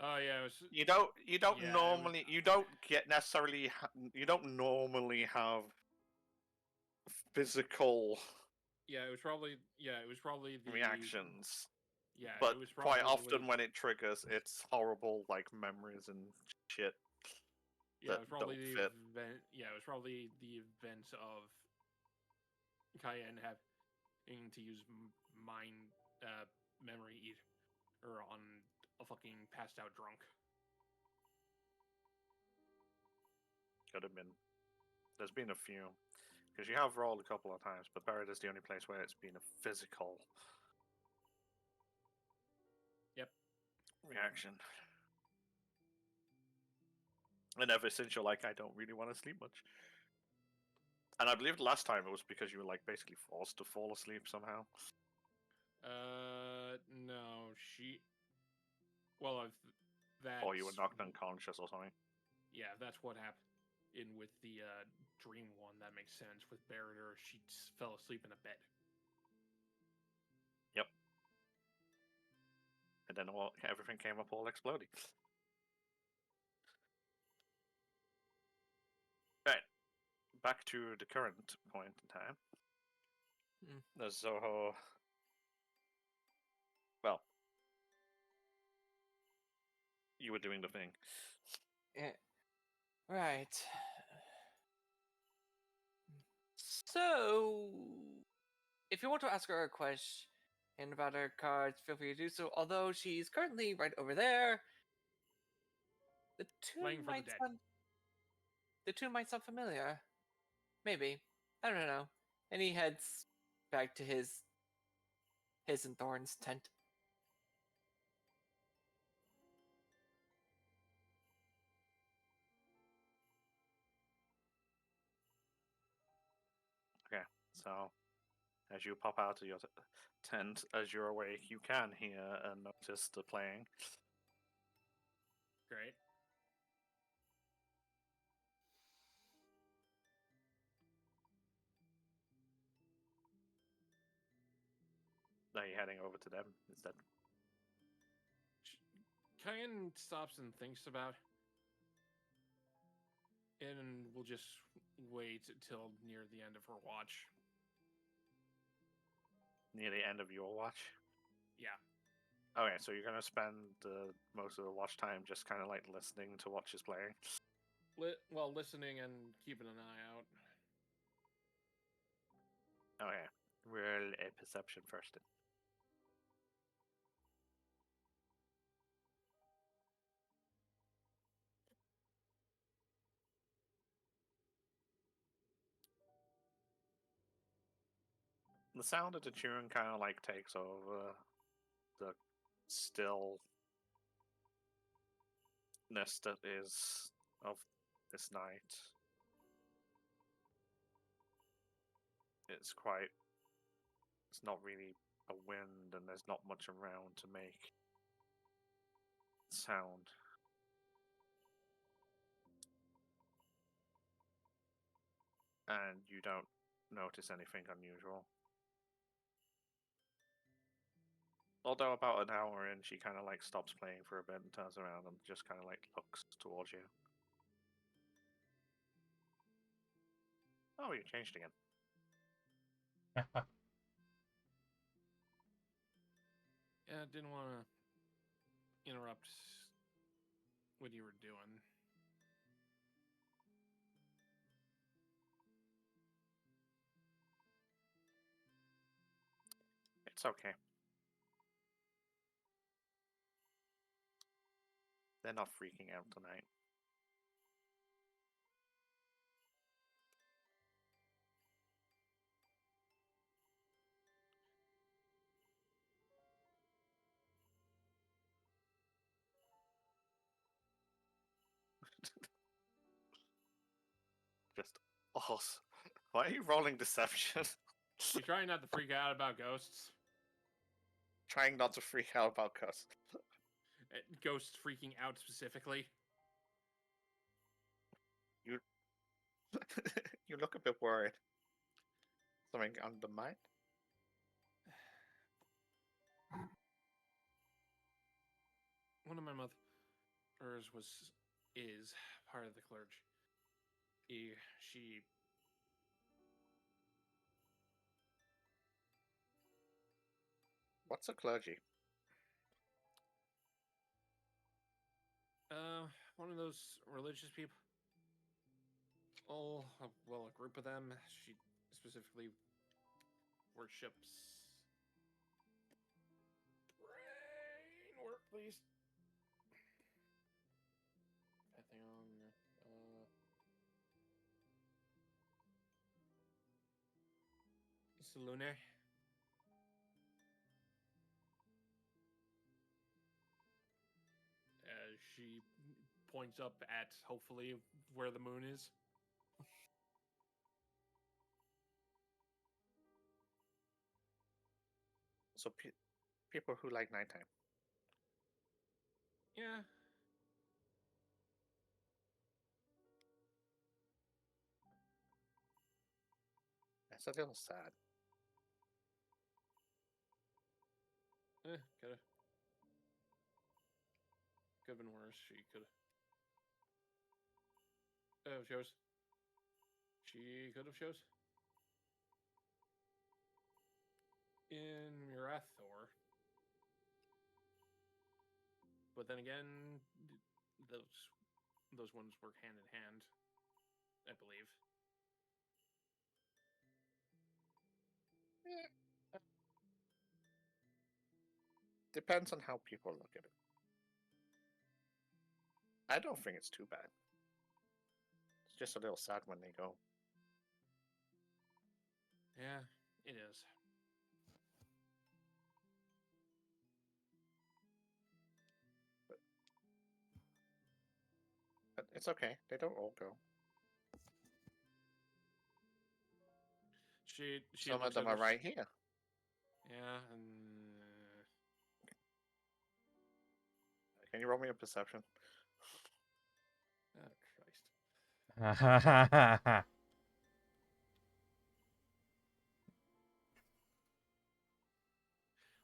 Oh yeah, it was. You don't Yeah, it was- normally you don't get necessarily you don't normally have physical Yeah, it was probably. Yeah, it was probably the reactions. Yeah, But it was quite probably often when it triggers, it's horrible, like memories and shit. Yeah, that it was probably don't the fit. event. Yeah, it was probably the event of Cayenne having to use mind memory eater on a fucking passed out drunk. Could have been. There's been a few. Because you have rolled a couple of times, but Buried is the only place where it's been a physical Yep. reaction. And ever since you're like, I don't really want to sleep much. And I believe the last time it was because you were like basically forced to fall asleep somehow. No, she. Well, if that. Or you were knocked unconscious or something. Yeah, that's what happened. In with the dream one, that makes sense. With Barrier, she fell asleep in a bed. Yep. And then everything came up all exploding. Right. Back to the current point in time. There's Zoho. Well, you were doing the thing. Yeah. Right. So, if you want to ask her a question about her cards, feel free to do so. Although she's currently right over there, the Playing tune for the might dead. sound familiar. Maybe, I don't know. And he heads back to his and Thorn's tent. Okay, so as you pop out of your tent, as you're awake, you can hear and notice the playing. Great. Are you heading over to them instead? Cayenne stops and thinks about it, and we'll just wait till near the end of her watch. Near the end of your watch? Yeah. Okay, so you're gonna spend most of the watch time just kind of like listening to what she's playing. Well, listening and keeping an eye out. Okay, roll a perception first. Then. The sound of the tune kind of like takes over the stillness that is of this night. It's not really a wind, and there's not much around to make sound. And you don't notice anything unusual. Although about an hour in, she kind of like stops playing for a bit and turns around and just kind of like looks towards you. Oh, you changed again. Yeah, didn't want to interrupt what you were doing. It's okay. They're not freaking out tonight. Just why are you rolling deception? You're trying not to freak out about ghosts. Trying not to freak out about cuss. Ghosts freaking out specifically. You you look a bit worried. Something undermined? One of my mothers is part of the clergy. She What's a clergy? One of those religious people. Oh, well, a group of them. She specifically worships. Brain work, please. Pantheon. Salune. She points up at hopefully where the moon is. So people who like nighttime. Yeah. That's a little sad. Could have been worse. She could have chose. She could have chose. In Murathor. But then again, those ones work hand in hand, I believe. Depends on how people look at it. I don't think it's too bad. It's just a little sad when they go. Yeah, it is. But it's okay. They don't all go. She Some of looks them over, are right here. Yeah, and Can you roll me a perception? oh Christ.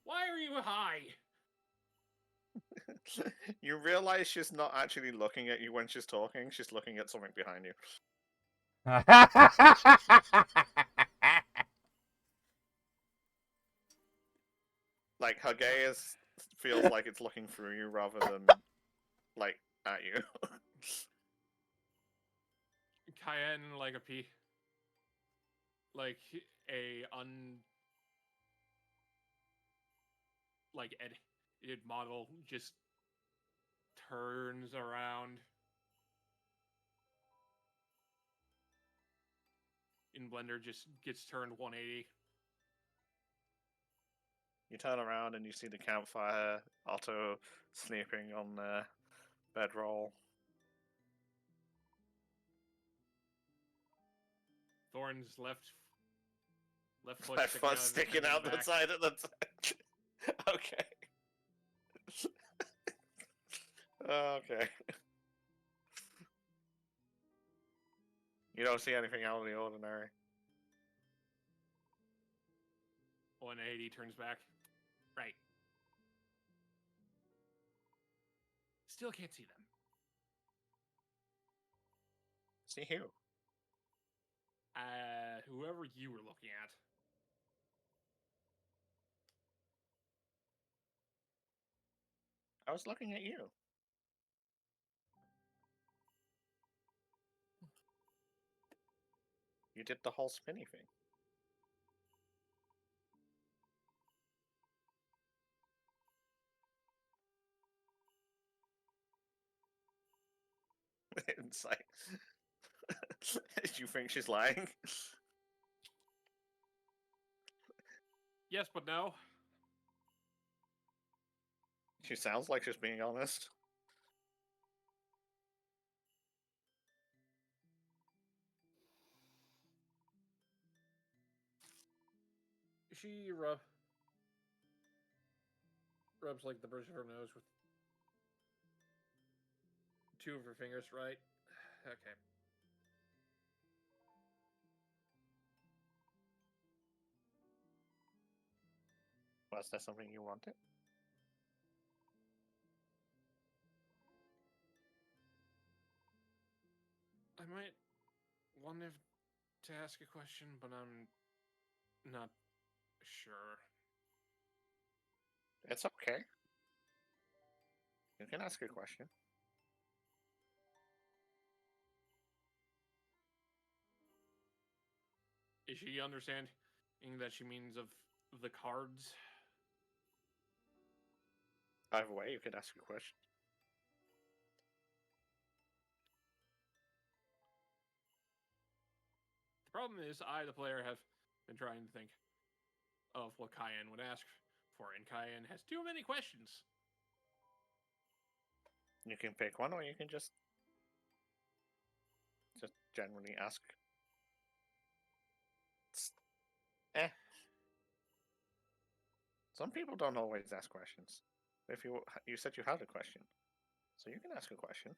Why are you high? You realize she's not actually looking at you when she's talking. She's looking at something behind you. Like her gaze feels like it's looking through you rather than like at you. Cayenne like edited model just turns around in Blender, just gets turned 180. You turn around and you see the campfire, Otto sleeping on the bedroll. Thorn's left foot Left foot sticking out the back. side of the Okay. Okay. You don't see anything out of the ordinary. 180 turns back. Right. Still can't see them. See who? Whoever you were looking at. I was looking at you. You did the whole spinny thing. insight. Do you think she's lying? Yes, but no. She sounds like she's being honest. She rubs like the bridge of her nose with two of her fingers, right? Okay. Was that something you wanted? I might want to ask a question, but I'm not sure. It's okay. You can ask a question. Is she understanding that she means of the cards? Either way, you can ask a question. The problem is, I, the player, have been trying to think of what Cayenne would ask for, and Cayenne has too many questions. You can pick one, or you can just generally ask. Eh. Some people don't always ask questions. If you said you had a question, so you can ask a question.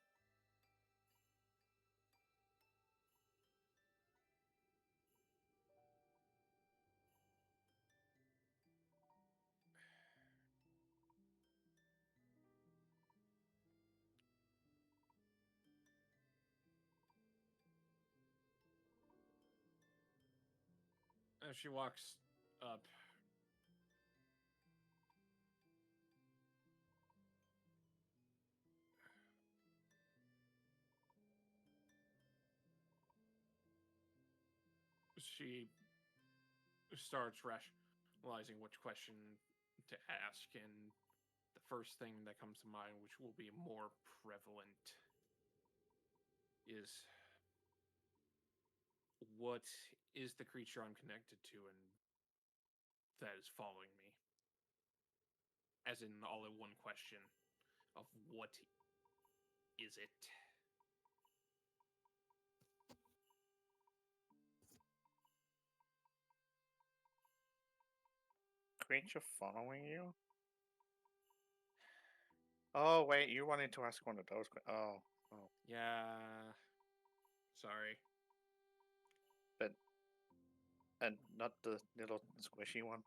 As she walks up, she starts rationalizing which question to ask, and the first thing that comes to mind, which will be more prevalent, is what is the creature I'm connected to and that is following me? As in all in one question of what is it? Creature following you? Oh wait, you wanted to ask one of those. Oh. Yeah. Sorry. And not the little squishy one.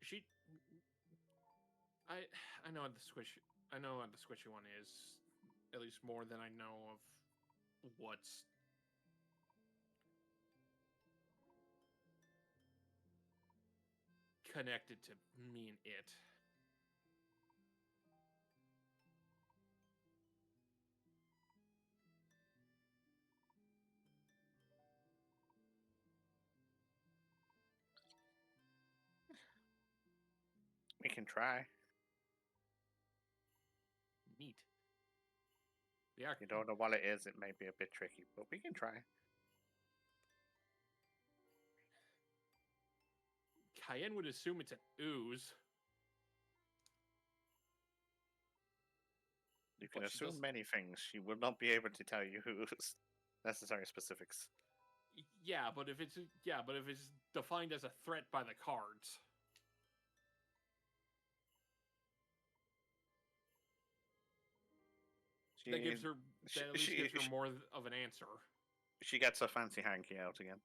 She I know what the squishy one is, at least more than I know of what's connected to me and it. We can try. Neat. Yeah, You don't know what it is, it may be a bit tricky, but we can try. Cayenne would assume it's an ooze. You can But she assume does- many things. She will not be able to tell you whose necessary specifics. Yeah, but if it's defined as a threat by the cards, that gives her that at least gives her more of an answer. She gets a fancy hanky out again.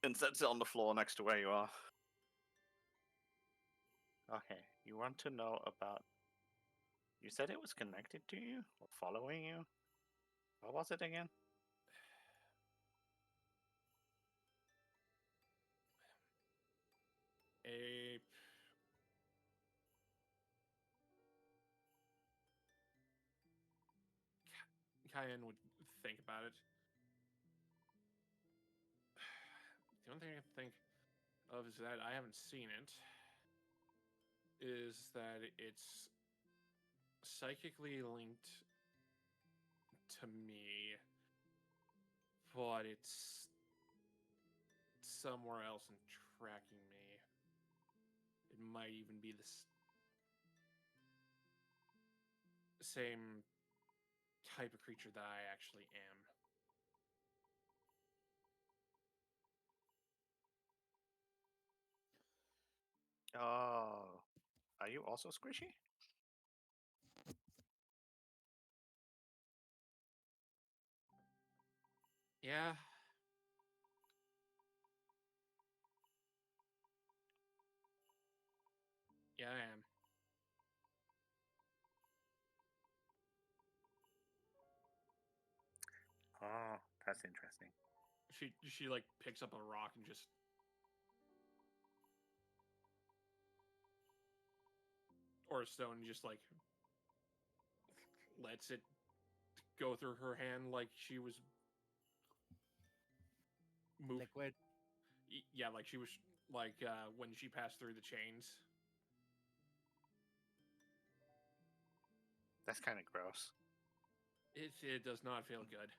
And sets it on the floor next to where you are. Okay, you want to know about... You said it was connected to you? Or following you? What was it again? A Cayenne would think about it. The only thing I can think of is that I haven't seen it. is that it's psychically linked to me, but it's somewhere else and tracking me. It might even be the same type of creature that I actually am. Oh, are you also squishy? Yeah. Yeah, I am. Oh, that's interesting. She like picks up a rock and just or a stone and just like lets it go through her hand like she was moving. Liquid. Yeah, like she was like when she passed through the chains. That's kind of gross. It does not feel good.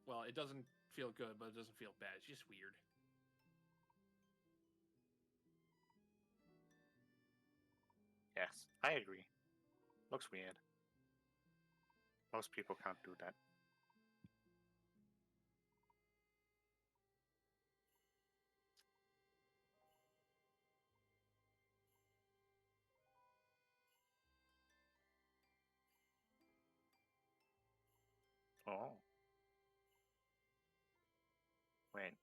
Well, it doesn't feel good, but it doesn't feel bad. It's just weird. Yes, I agree. Looks weird. Most people can't do that. Oh. Wait.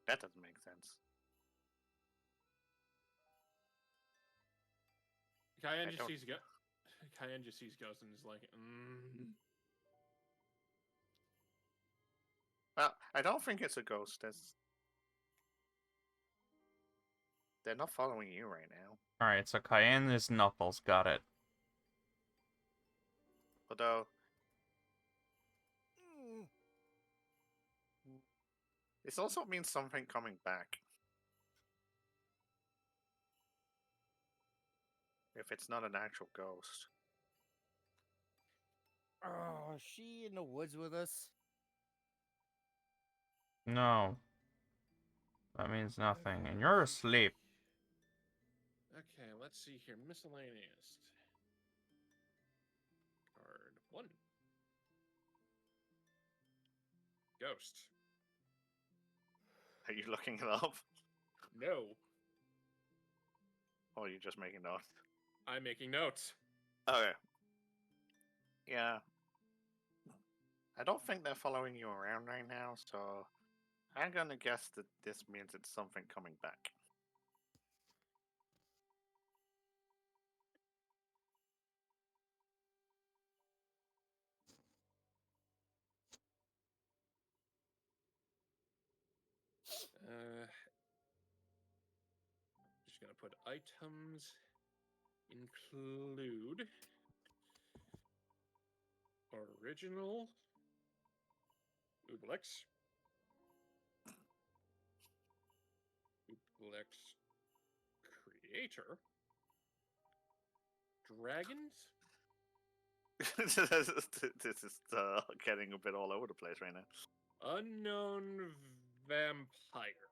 That doesn't make sense. Cayenne I just don't- sees Cayenne just sees Ghost and is like, Well, I don't think it's a ghost. They're not following you right now. Alright, so Cayenne is Knuckles, got it. Although, this also means something coming back. If it's not an actual ghost. Oh, is she in the woods with us? No. That means nothing. And you're asleep. okay, let's see here. Miscellaneous. Card 1. Ghost. Are you looking it up? No. Or are you just making notes? I'm making notes. Okay. Yeah. I don't think they're following you around right now, so I'm gonna guess that this means it's something coming back. Just gonna put items include original Ublex. Ublex creator. Dragons. This is getting a bit all over the place right now. Unknown vampire.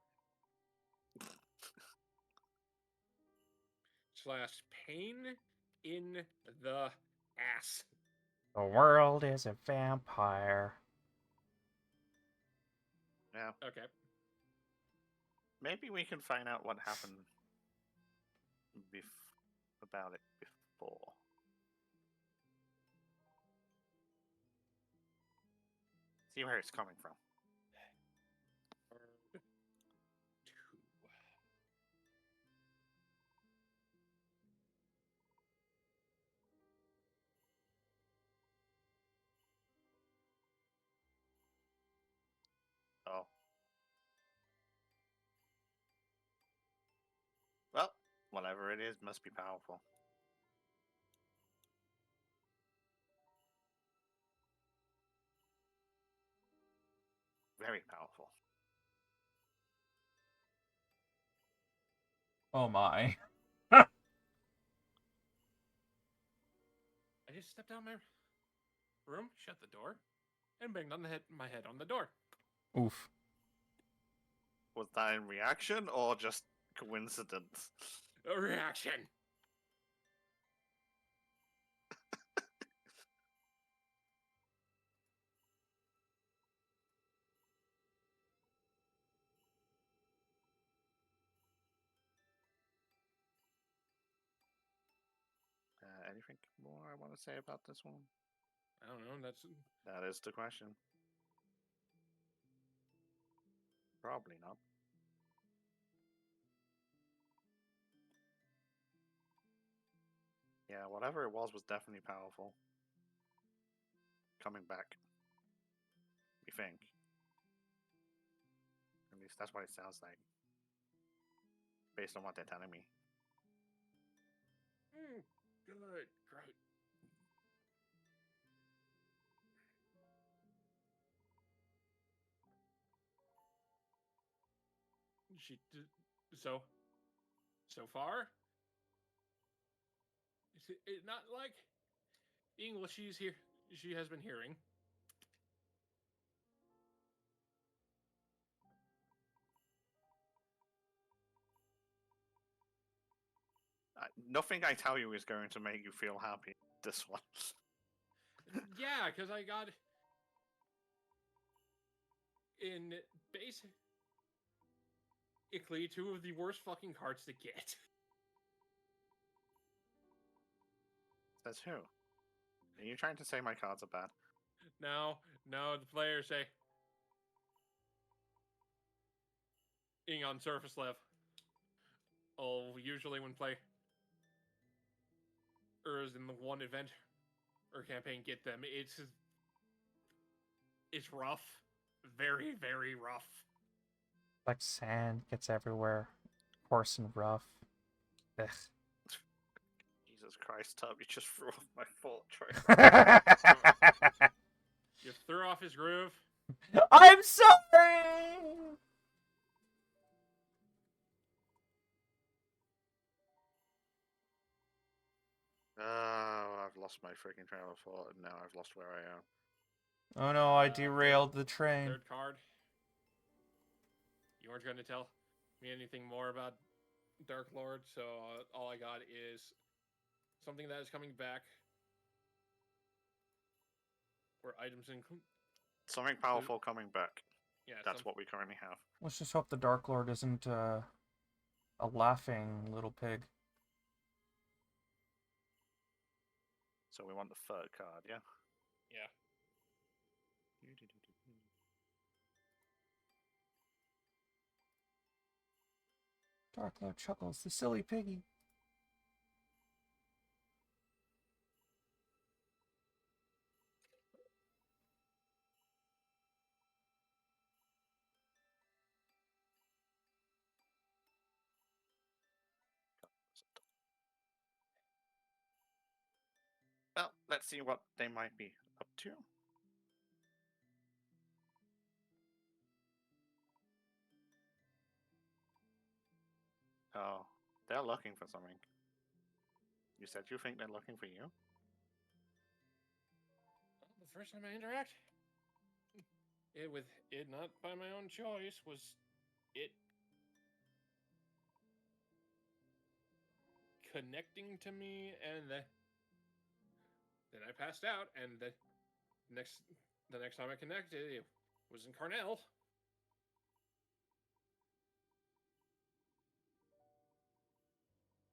Slash pain in the ass. The world is a vampire. Yeah. Okay. Maybe we can find out what happened about it before. See where it's coming from. Card 2. Oh. Well, whatever it is must be powerful. Very powerful. Oh my. I just stepped out my room, shut the door, and banged on my head on the door. Oof. Was that in reaction or just coincidence? A reaction. Anything more I want to say about this one? I don't know. That is the question. Probably not. Yeah, whatever it was definitely powerful. Coming back. We think. At least that's what it sounds like. Based on what they're telling me. Good. Great. So far, it's not like English she has been hearing. Nothing I tell you is going to make you feel happy. This one. Yeah, because I got in basically two of the worst fucking cards to get. Says who? Are you trying to say my cards are bad? No, the players say being on surface level. Oh, usually when players in the one event or campaign get them, it's rough. Very, very rough. Like sand gets everywhere. Coarse and rough. Ugh. Jesus Christ, Tub, you just threw off my fortress. You threw off his groove. I'm sorry! Oh, I've lost my freaking train of thought, and now I've lost where I am. Oh no, I derailed the train. Third card. You weren't going to tell me anything more about Dark Lord, so all I got is something that is coming back. Where items include. Something powerful coming back. Yeah, That's what we currently have. Let's just hope the Dark Lord isn't a laughing little pig. So we want the third card, yeah? Yeah. Dark Lord chuckles, the silly piggy. Well, let's see what they might be up to. Oh, they're looking for something. You said you think they're looking for you? Well, the first time I interact with it, not by my own choice, was it connecting to me, and then I passed out, and the next time I connected, it was in Carnell.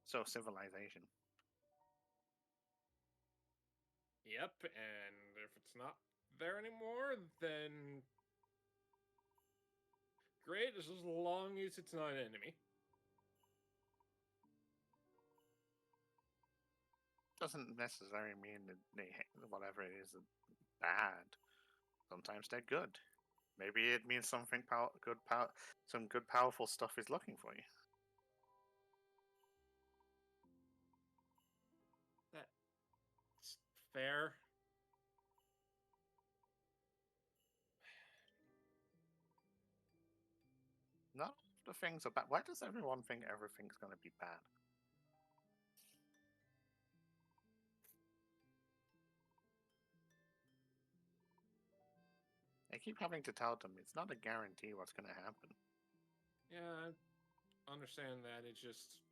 So, civilization. Yep, and if it's not there anymore, then great, as long as it's not an enemy. Doesn't necessarily mean that whatever it is bad. Sometimes they're good. Maybe it means something some good powerful stuff is looking for you. That's fair. Not the things are bad. Why does everyone think everything's gonna be bad? I keep having to tell them it's not a guarantee what's gonna happen. Yeah, I understand that. It's just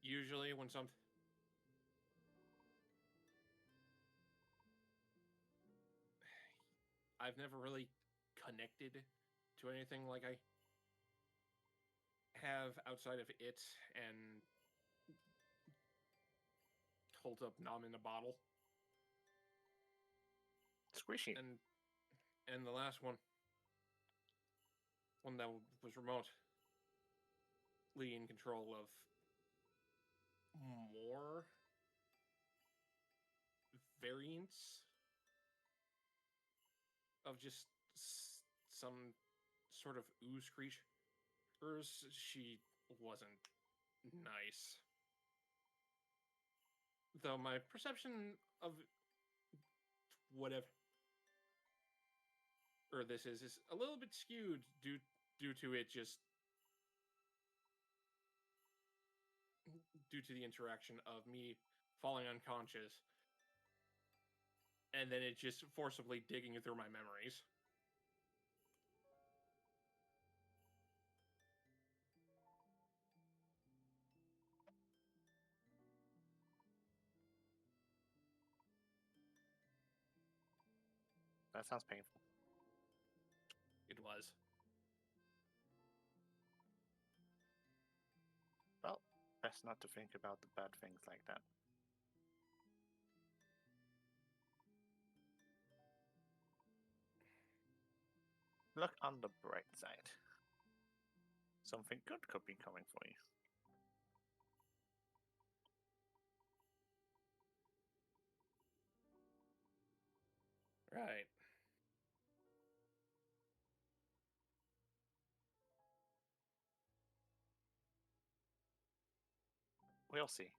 usually when something. I've never really connected to anything like I have outside of it and hold up Nom in a bottle. Squishy. And the last one that was remotely in control of more variants of just some sort of ooze creatures. She wasn't nice. Though my perception of whatever or this is a little bit skewed due to it just due to the interaction of me falling unconscious and then it just forcibly digging through my memories. That sounds painful. It was. Well, best not to think about the bad things like that. Look on the bright side. Something good could be coming for you. Right. We'll see.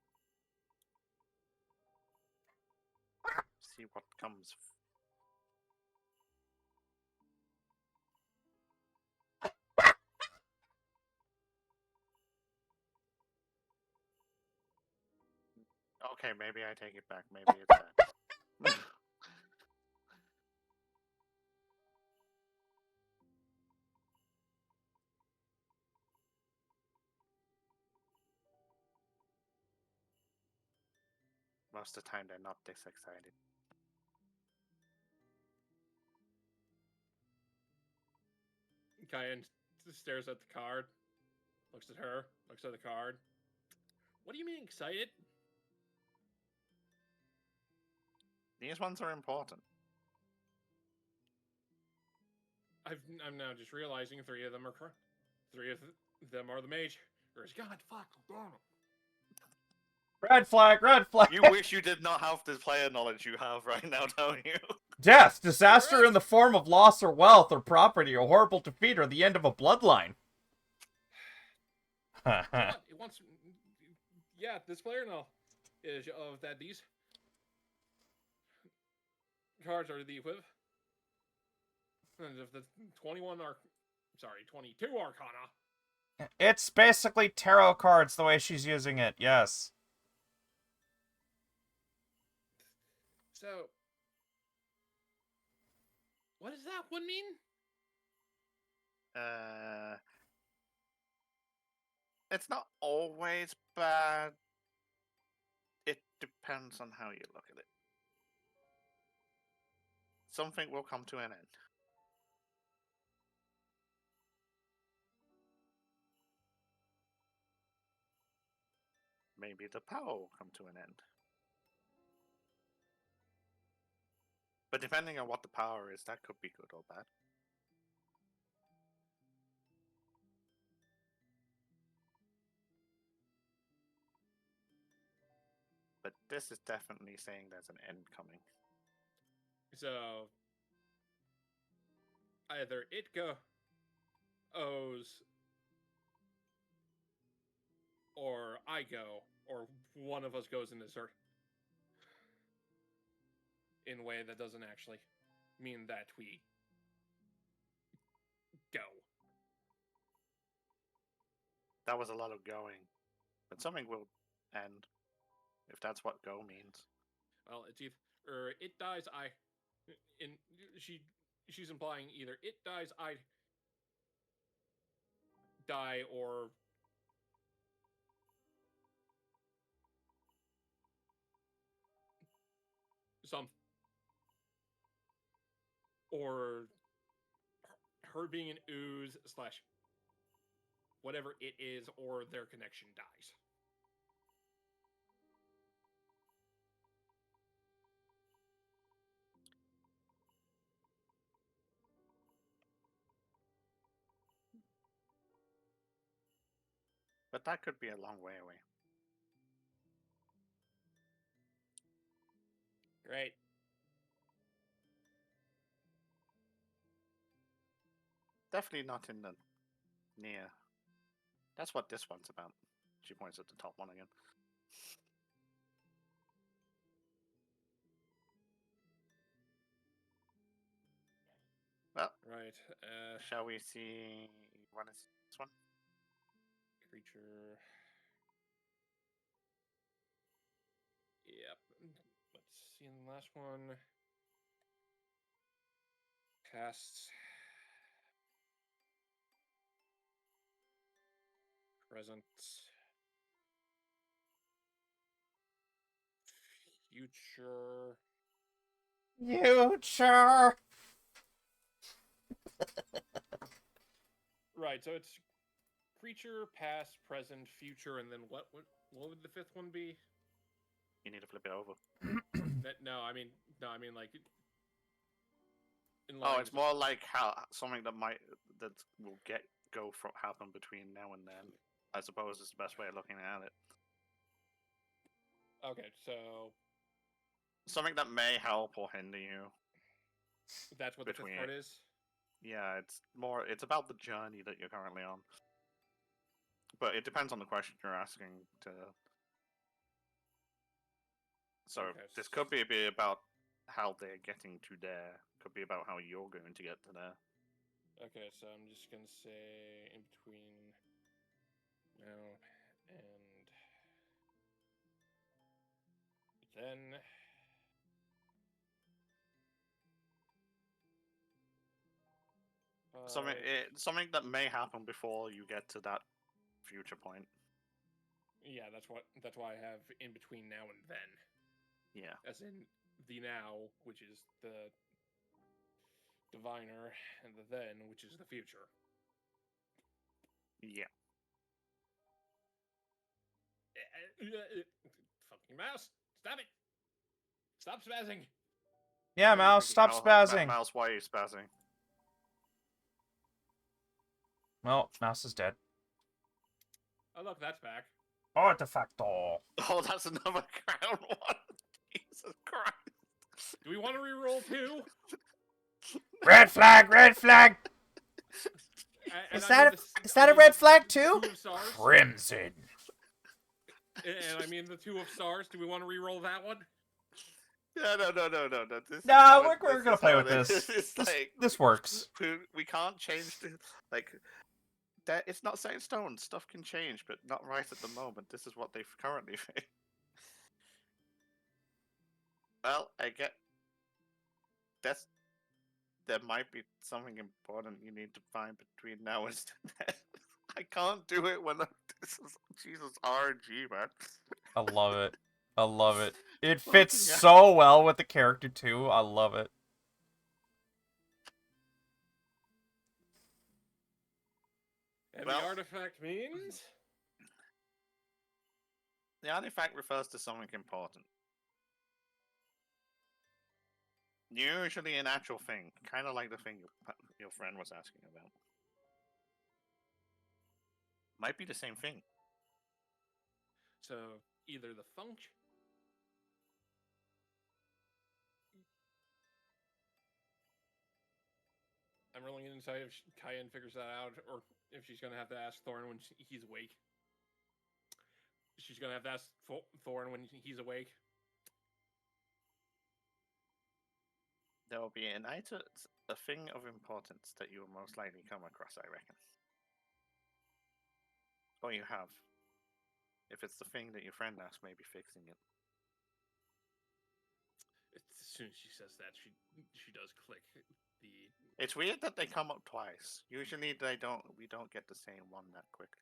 See what comes. Okay, maybe I take it back. Maybe it's bad. Most of the time, they're not this excited. Kyan stares at the card, looks at her, looks at the card. What do you mean excited? These ones are important. I'm now just realizing three of them are the mage. God, fuck, damn it. Red flag, red flag. You wish you did not have the player knowledge you have right now, don't you? Death, disaster in the form of loss or wealth or property, a horrible defeat, or the end of a bloodline. It wants. Yeah, this player knowledge is of that these cards are the equivalent of the 22 Arcana. It's basically tarot cards the way she's using it, yes. So, what does that one mean? It's not always bad. It depends on how you look at it. Something will come to an end. Maybe the power will come to an end. But depending on what the power is, that could be good or bad. But this is definitely saying there's an end coming. So, either it goes, or I go, or one of us goes in this circle. In a way that doesn't actually mean that we that was a lot of going, but something will end if that's what go means. Well, it's either it dies. In she's implying either it dies, I die, or some, or her being an ooze slash whatever it is, or their connection dies. But that could be a long way away. Great. Definitely not in the near. That's what this one's about. She points at the top one again. Well, Right. shall we see what is this one? Creature. Yep. Let's see in the last one. Casts. Present. Future. Future. Right, so it's creature, past, present, future, and then what would the fifth one be? You need to flip it over. No, I mean like. Oh, it's more like how something that will happen between now and then. I suppose is the best way of looking at it. Okay, so Something that may help or hinder you. that's what the fifth Between part is. Yeah, it's about the journey that you're currently on. But it depends on the question you're asking to. So Okay. this could be a bit about how they're getting to there. Could be about how you're going to get to there. Okay, so I'm just gonna say in between now and then. Something that may happen before you get to that future point. Yeah, that's why I have in between now and then. Yeah. As in the now, which is the diviner, and the then, which is the future. Yeah. Fucking mouse! Stop it! Stop spazzing! Yeah, mouse, stop spazzing. Mouse, why are you spazzing? Well, mouse is dead. Oh look, that's back. Artifactor. Oh, that's another crown one. Jesus Christ. Do we want to reroll too? Red flag, red flag. And Is I mean that a red flag too? Two of stars. Crimson. And I mean the two of stars. Do we want to reroll that one? No. No, we're gonna play with this. This works. We can't change the that. It's not set in stone. Stuff can change, but not right at the moment. This is what they've currently made. Well, I get there might be something important you need to find between now and then. I can't do it when this is Jesus RNG, man. I love it. I love it. It fits so well with the character too. I love it. And Well- the artifact means? The artifact refers to something important. Usually an actual thing, kind of like the thing your friend was asking about. Might be the same thing. So either the function. I'm rolling it inside if Cayenne figures that out, or if she's gonna have to ask Thorin when he's awake. She's gonna have to ask Thorin when he's awake. There will be a thing of importance that you will most likely come across, I reckon. Oh, you have. If it's the thing that your friend asked, maybe fixing it. As soon as she says that, she does click the. It's weird that they come up twice. Usually they don't. We don't get the same one that quickly.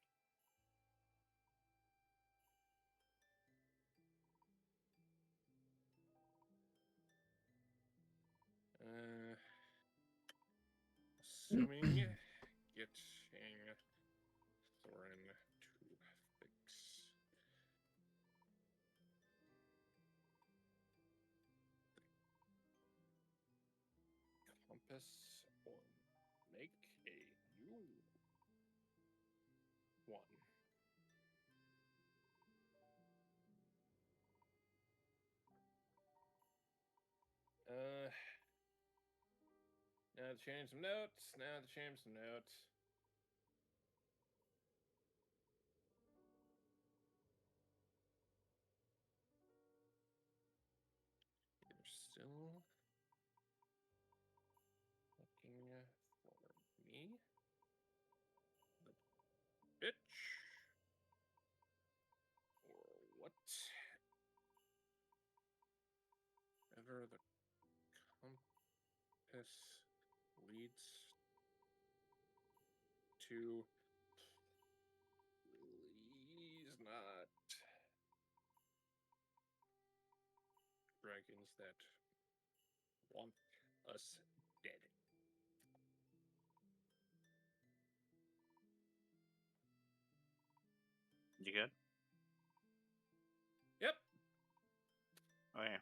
Assuming getting Thorin to fix the compass or make a new one. Now to change some notes. Now to change some notes. They're still looking for me. The bitch. Or what? Ever the compass leads to. Please not. Dragons that want us dead. You good? Yep. Oh yeah.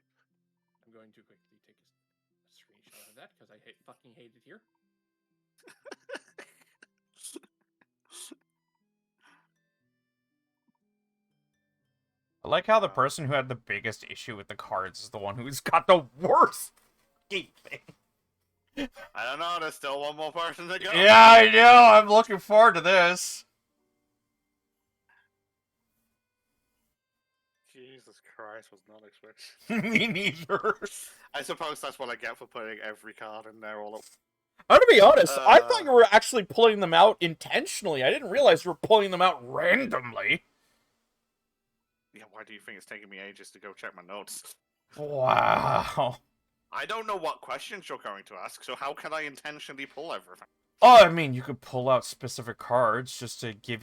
I'm going to quickly take a screenshot of that because I fucking hate it here. I like how the person who had the biggest issue with the cards is the one who's got the worst gate thing. I don't know. There's still one more person to go. Yeah, I know. I'm looking forward to this. Jesus Christ, was not expecting. Me neither. I suppose that's what I get for putting every card in there all at. I'm gonna be honest, I thought you were actually pulling them out intentionally. I didn't realize you were pulling them out randomly. Yeah, why do you think it's taking me ages to go check my notes? Wow. I don't know what questions you're going to ask, so how can I intentionally pull everything? Oh, I mean, you could pull out specific cards just to give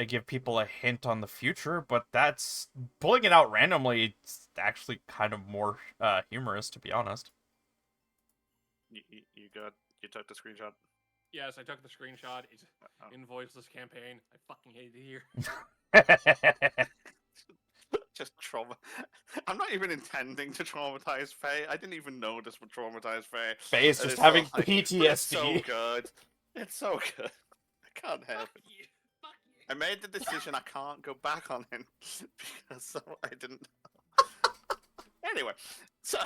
give people a hint on the future, but that's pulling it out randomly. It's actually kind of more humorous, to be honest. You good? You took the screenshot? Yes, I took the screenshot. It's invoiceless campaign. I fucking hate it here. Just trauma. I'm not even intending to traumatize Faye. I didn't even know this would traumatize Faye. Faye is And just it's having not like- PTSD. It's so good. It's so good. I can't help Fuck it. you. Fuck you. I made the decision I can't go back on him because I didn't. Anyway, so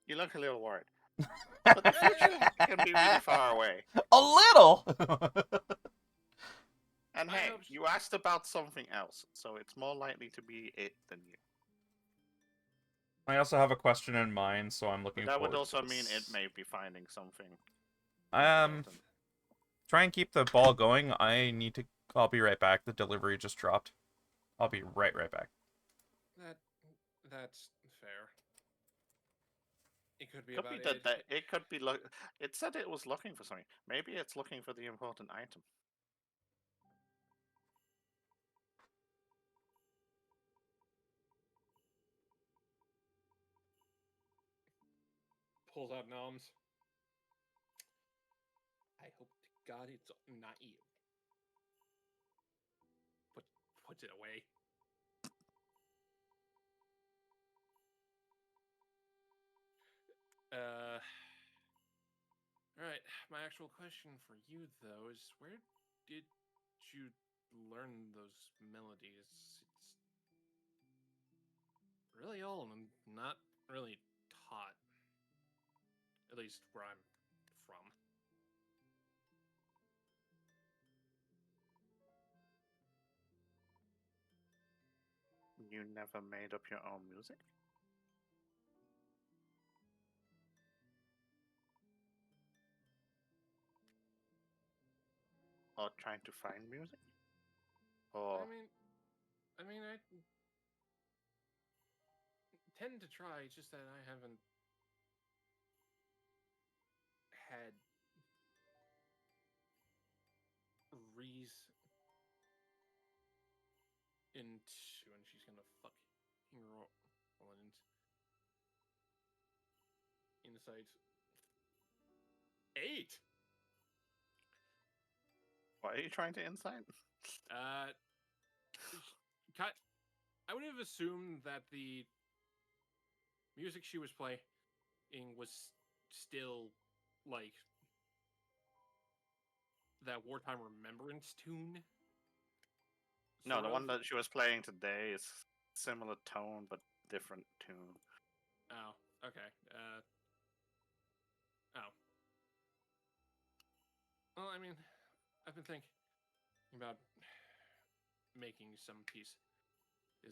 you look a little worried, but the future can be really far away. A little. And I hey, hope- you asked about something else, so it's more likely to be it than you. I also have a question in mind, so I'm looking But that forward would also to mean this. it may be finding something. Try and keep the ball going. I'll be right back. The delivery just dropped. I'll be right back. That's fair. It could be Could about be that it could be it said it was looking for something. Maybe it's looking for the important item. Pulls out noms. I hope to God it's not you. Puts it away. Alright, my actual question for you though is where did you learn those melodies? It's really old and not really taught. At least where I'm from. You never made up your own music? Or trying to find music? Or I mean, I tend to try. It's just that I haven't had reason into, and she's gonna fucking roll an insight 8. what are you trying to insight? Cut. I would have assumed that the music she was playing was still like that wartime remembrance tune. No, sort the of. one that she was playing today is similar tone but different tune. Oh, okay. Oh. Well, I mean, I've been thinking about making some pieces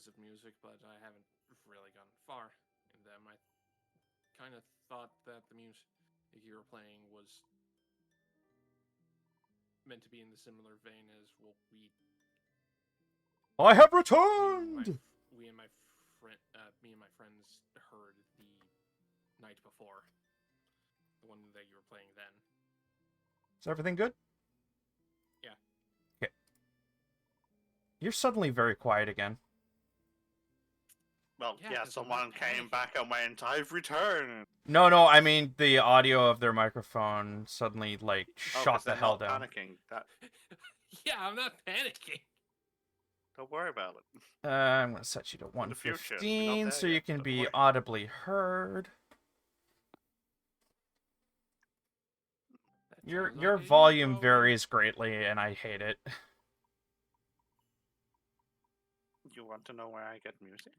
of music, but I haven't really gone far in them. I kind of thought that the music you were playing was meant to be in the similar vein as what I have me returned! and my friends heard the night before. The one that you were playing then. Is everything good? Yeah. Okay. You're suddenly very quiet again. Well, Yeah, yeah, 'cause I'm someone not came panicking. back and went, I've returned! No, I mean the audio of their microphone suddenly, like, Oh, shot 'cause the they're hell not down. panicking. That, Yeah, I'm not panicking. don't worry about it. I'm gonna set you to In the future, we're not 115 there so you yet, can don't be worry. audibly heard. That Your sounds like a you volume problem. varies greatly, and I hate it. You want to know where I get music?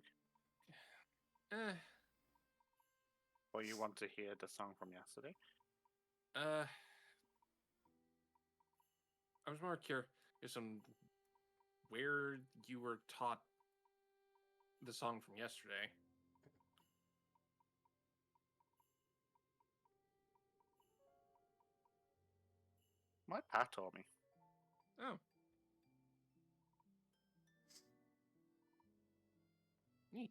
Eh, Or you want to hear the song from yesterday? I was more curious on where you were taught the song from yesterday. My Pat told me. Oh. Neat.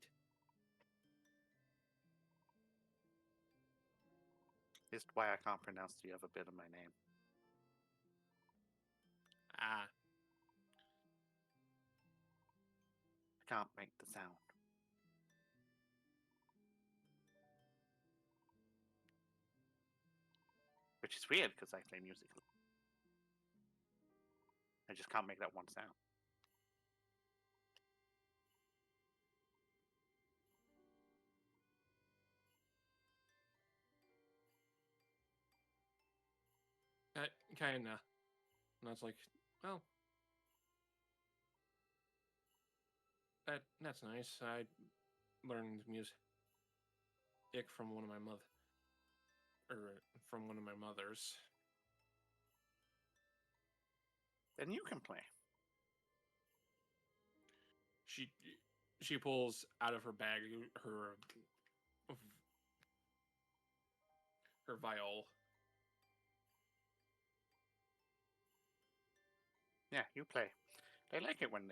It's why I can't pronounce the other bit of my name. Ah. I can't make the sound. Which is weird, because I play music. I just can't make that one sound. Kind of. And I was like, well, that's nice. I learned music from one of my from one of my mothers. Then you can play. She pulls out of her bag her viol. Yeah, you play. They like it when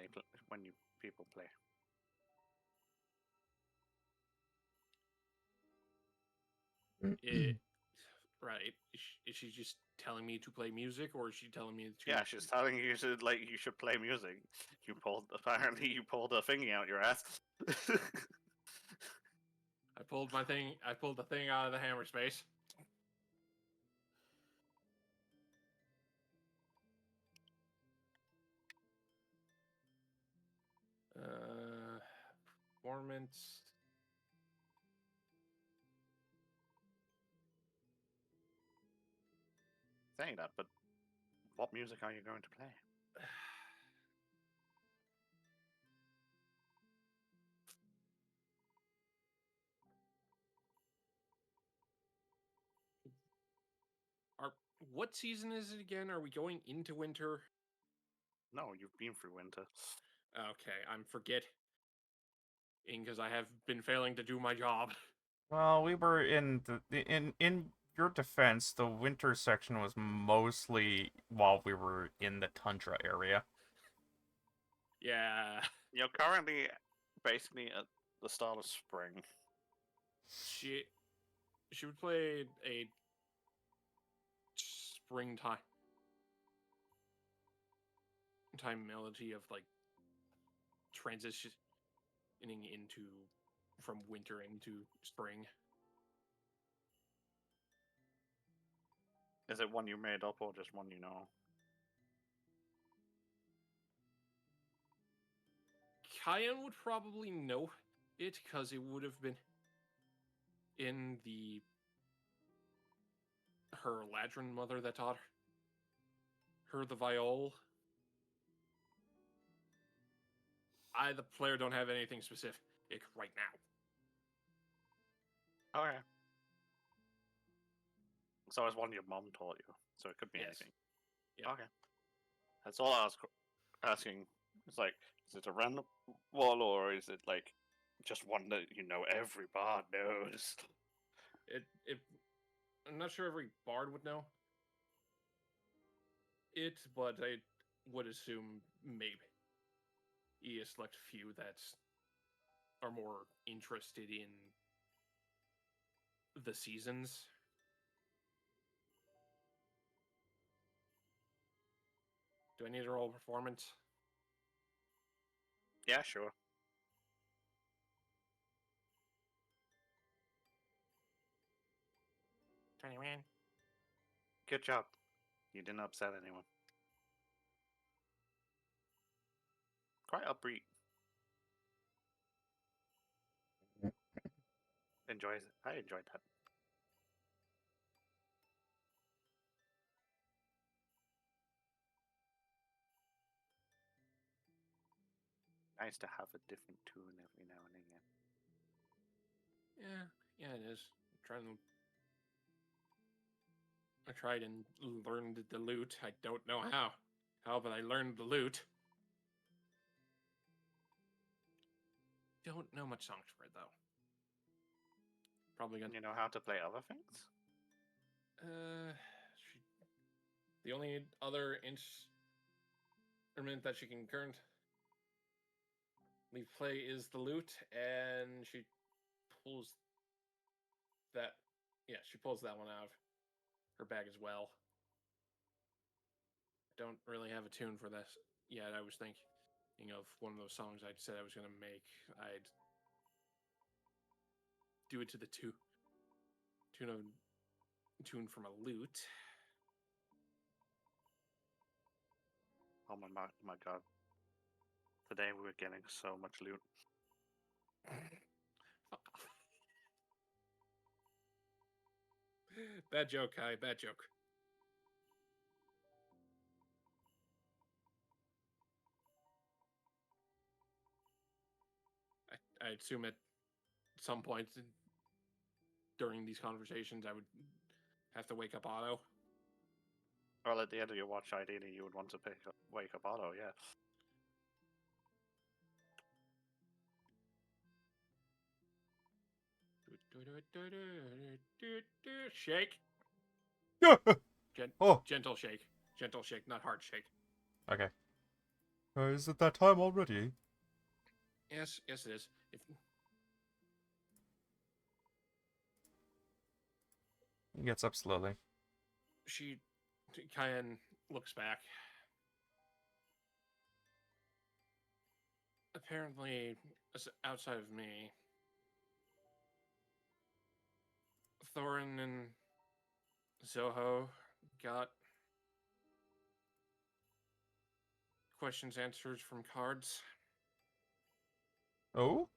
when you people play. Right. Is she just telling me to play music, or is she telling me to? Yeah, she's telling you to you should play music. Apparently you pulled a thingy out your ass. I pulled the thing out of the hammer space. Performance. Saying that, but what music are you going to play? What season is it again? Are we going into winter? No, you've been through winter. Okay, I'm forgetting because I have been failing to do my job. Well, we were in your defense, the winter section was mostly while we were in the tundra area. Yeah, You're currently basically at the start of spring. she would play a springtime melody of like transitioning into from winter into spring. Is it one you made up or just one you know? Kyan would probably know it because it would have been in her Ladrin mother that taught her the viol. I, the player, don't have anything specific right now. Okay. So it's one your mom taught you, so it could be Yes. anything. Yeah. Okay. That's all I was asking. It's like, is it a random one or is it like just one that you know every bard knows? I'm not sure every bard would know it, but I would assume maybe a select few that are more interested in the seasons. Do I need to roll performance? Yeah, sure. 21. Good job. You didn't upset anyone. Quite upbeat. Enjoys it. I enjoyed that. Nice to have a different tune every now and again. Yeah, it is. I tried and learned the lute. I don't know how, but I learned the lute. Don't know much songs for it though. Probably gonna. You know how to play other things? The only other instrument that she can currently play is the lute, and she pulls that. Yeah, she pulls that one out of her bag as well. Don't really have a tune for this yet. I was thinking of one of those songs I said I was gonna make. I'd do it to the tune from a lute. Oh my god. Today we were getting so much loot. Bad joke, Kai. Bad joke. I assume at some point during these conversations I would have to wake up Otto. Well, at the end of your watch, ideally, you would want to wake up Otto, yeah. Shake. Oh, Gentle shake. Gentle shake, not hard shake. okay. Is it that time already? Yes, it is. He gets up slowly. Kyan looks back. Apparently, outside of me, Thorin and Zoho got questions answered from cards. Oh?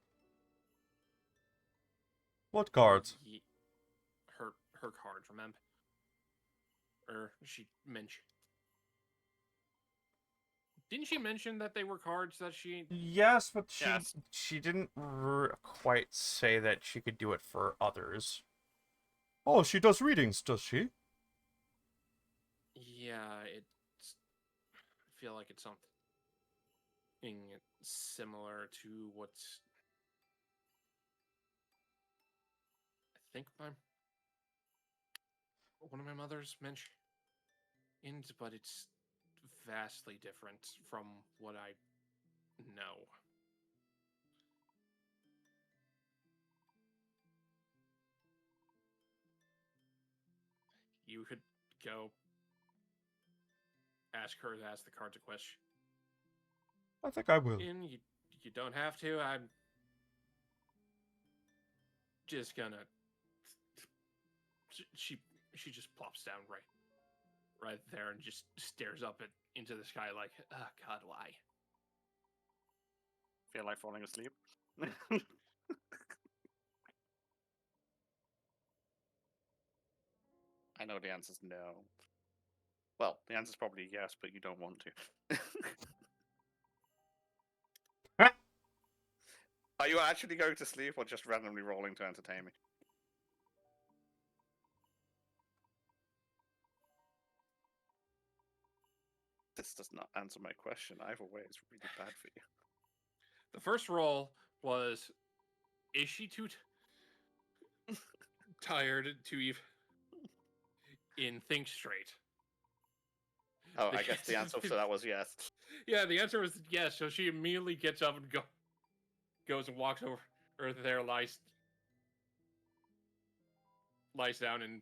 What cards? Her cards, remember? Or she mentioned. Didn't she mention that they were cards that she... Yes, but Yes. she didn't quite say that she could do it for others. Oh, she does readings, does she? Yeah, I feel like it's something similar to what's... I think one of my mother's mentioned, but it's vastly different from what I know. You could go ask her to ask the cards a question. I think I will. You don't have to. I'm just gonna. She just plops down right there and just stares up into the sky like, oh God, why? Feel like falling asleep? I know the answer's no. Well, the answer's probably yes, but you don't want to. Are you actually going to sleep or just randomly rolling to entertain me? This does not answer my question. Either way, it's really bad for you. The first roll was, is she too tired to even think straight? Oh, I guess the answer for that was yes. Yeah, the answer was yes. So she immediately gets up and goes and walks over there, lies down, and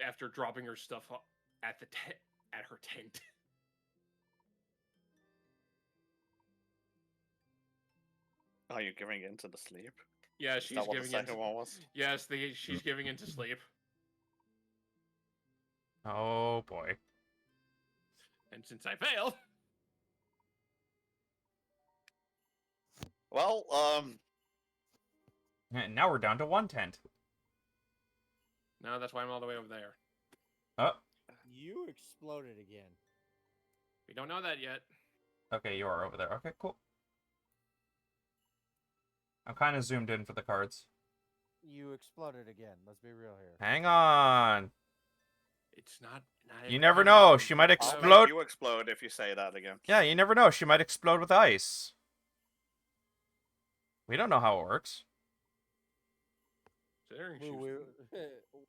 after dropping her stuff at her tent. Are you giving in to the sleep? Yeah, Is she's that what the giving in. second one was? Yes, she's giving into sleep. Oh boy. And since I failed, Well, And now we're down to 1 tent. no, that's why I'm all the way over there. Oh, You exploded again. We don't know that yet. okay, you are over there. Okay, cool. I'm kind of zoomed in for the cards. You exploded again. Let's be real here. Hang on. It's not. You never know. She might I'll explode. make you explode if you say that again. Yeah, you never know. She might explode with ice. We don't know how it works. Considering she Woo, was- woo.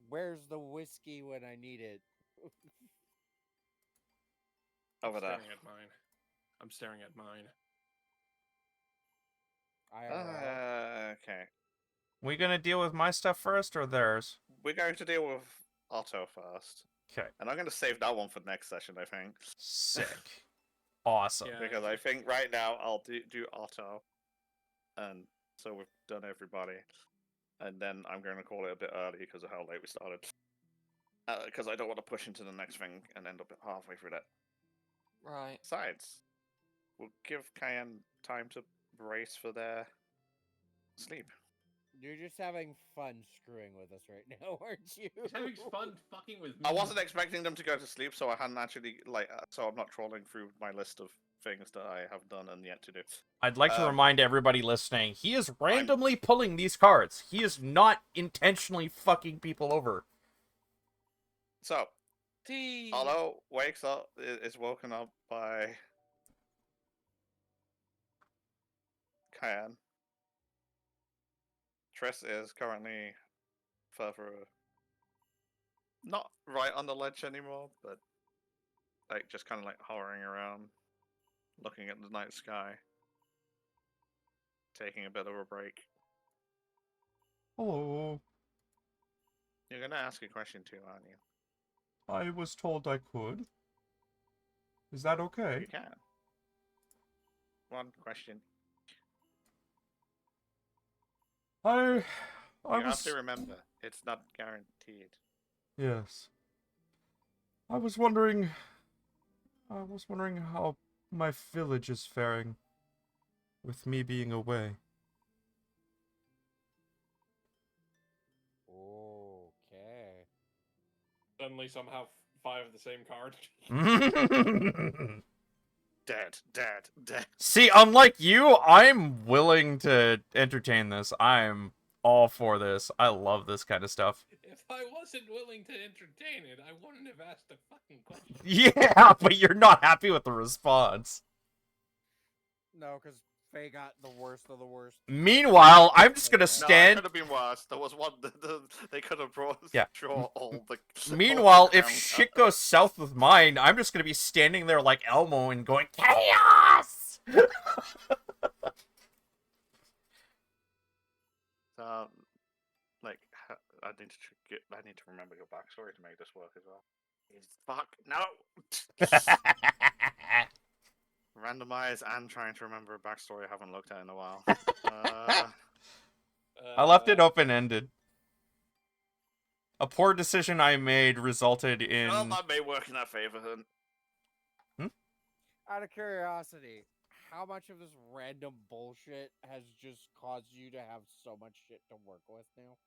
Where's the whiskey when I need it? Over there. staring at mine. I'm staring at mine. Okay. We gonna deal with my stuff first or theirs? We're going to deal with Otto first. Okay. And I'm going to save that one for next session, I think. Sick. Awesome. Yeah. Because I think right now I'll do Otto. And so we've done everybody. And then I'm going to call it a bit early because of how late we started. Because I don't want to push into the next thing and end up halfway through that. Right. Besides, we'll give Cayenne time to brace for their sleep. You're just having fun screwing with us right now, aren't you? He's having fun fucking with me. I wasn't expecting them to go to sleep, so I hadn't actually so I'm not trawling through my list of things that I have done and yet to do. I'd like to Um, remind everybody listening, he is randomly pulling these cards. He is not intentionally fucking people over. So, Tea. Otto wakes up, is woken up by Cayenne. Triss is currently further, not right on the ledge anymore, but like just kind of like hovering around, looking at the night sky, taking a bit of a break. Hello. You're gonna ask a question too, aren't you? I was told I could. Is that okay? You can. One question. I You have was... to remember, it's not guaranteed. Yes. I was wondering how my village is faring with me being away. Okay. Suddenly, somehow, 5 of the same card. Dead. See, unlike you, I'm willing to entertain this. I'm all for this. I love this kind of stuff. If I wasn't willing to entertain it, I wouldn't have asked a fucking question. Yeah, but you're not happy with the response. No, because Faye got the worst of the worst. Meanwhile, I'm just gonna No, it stand. could have been worse. There was one. They could have brought Yeah. sure all the. Meanwhile, all the if ground shit cover. goes south with mine, I'm just gonna be standing there like Elmo and going chaos. Like, I need to remember your backstory to make this work as well. Fuck no. Randomize and trying to remember a backstory I haven't looked at in a while. I left it open-ended. A poor decision I made resulted in. Well, that may work in our favor. Then. Out of curiosity, how much of this random bullshit has just caused you to have so much shit to work with now?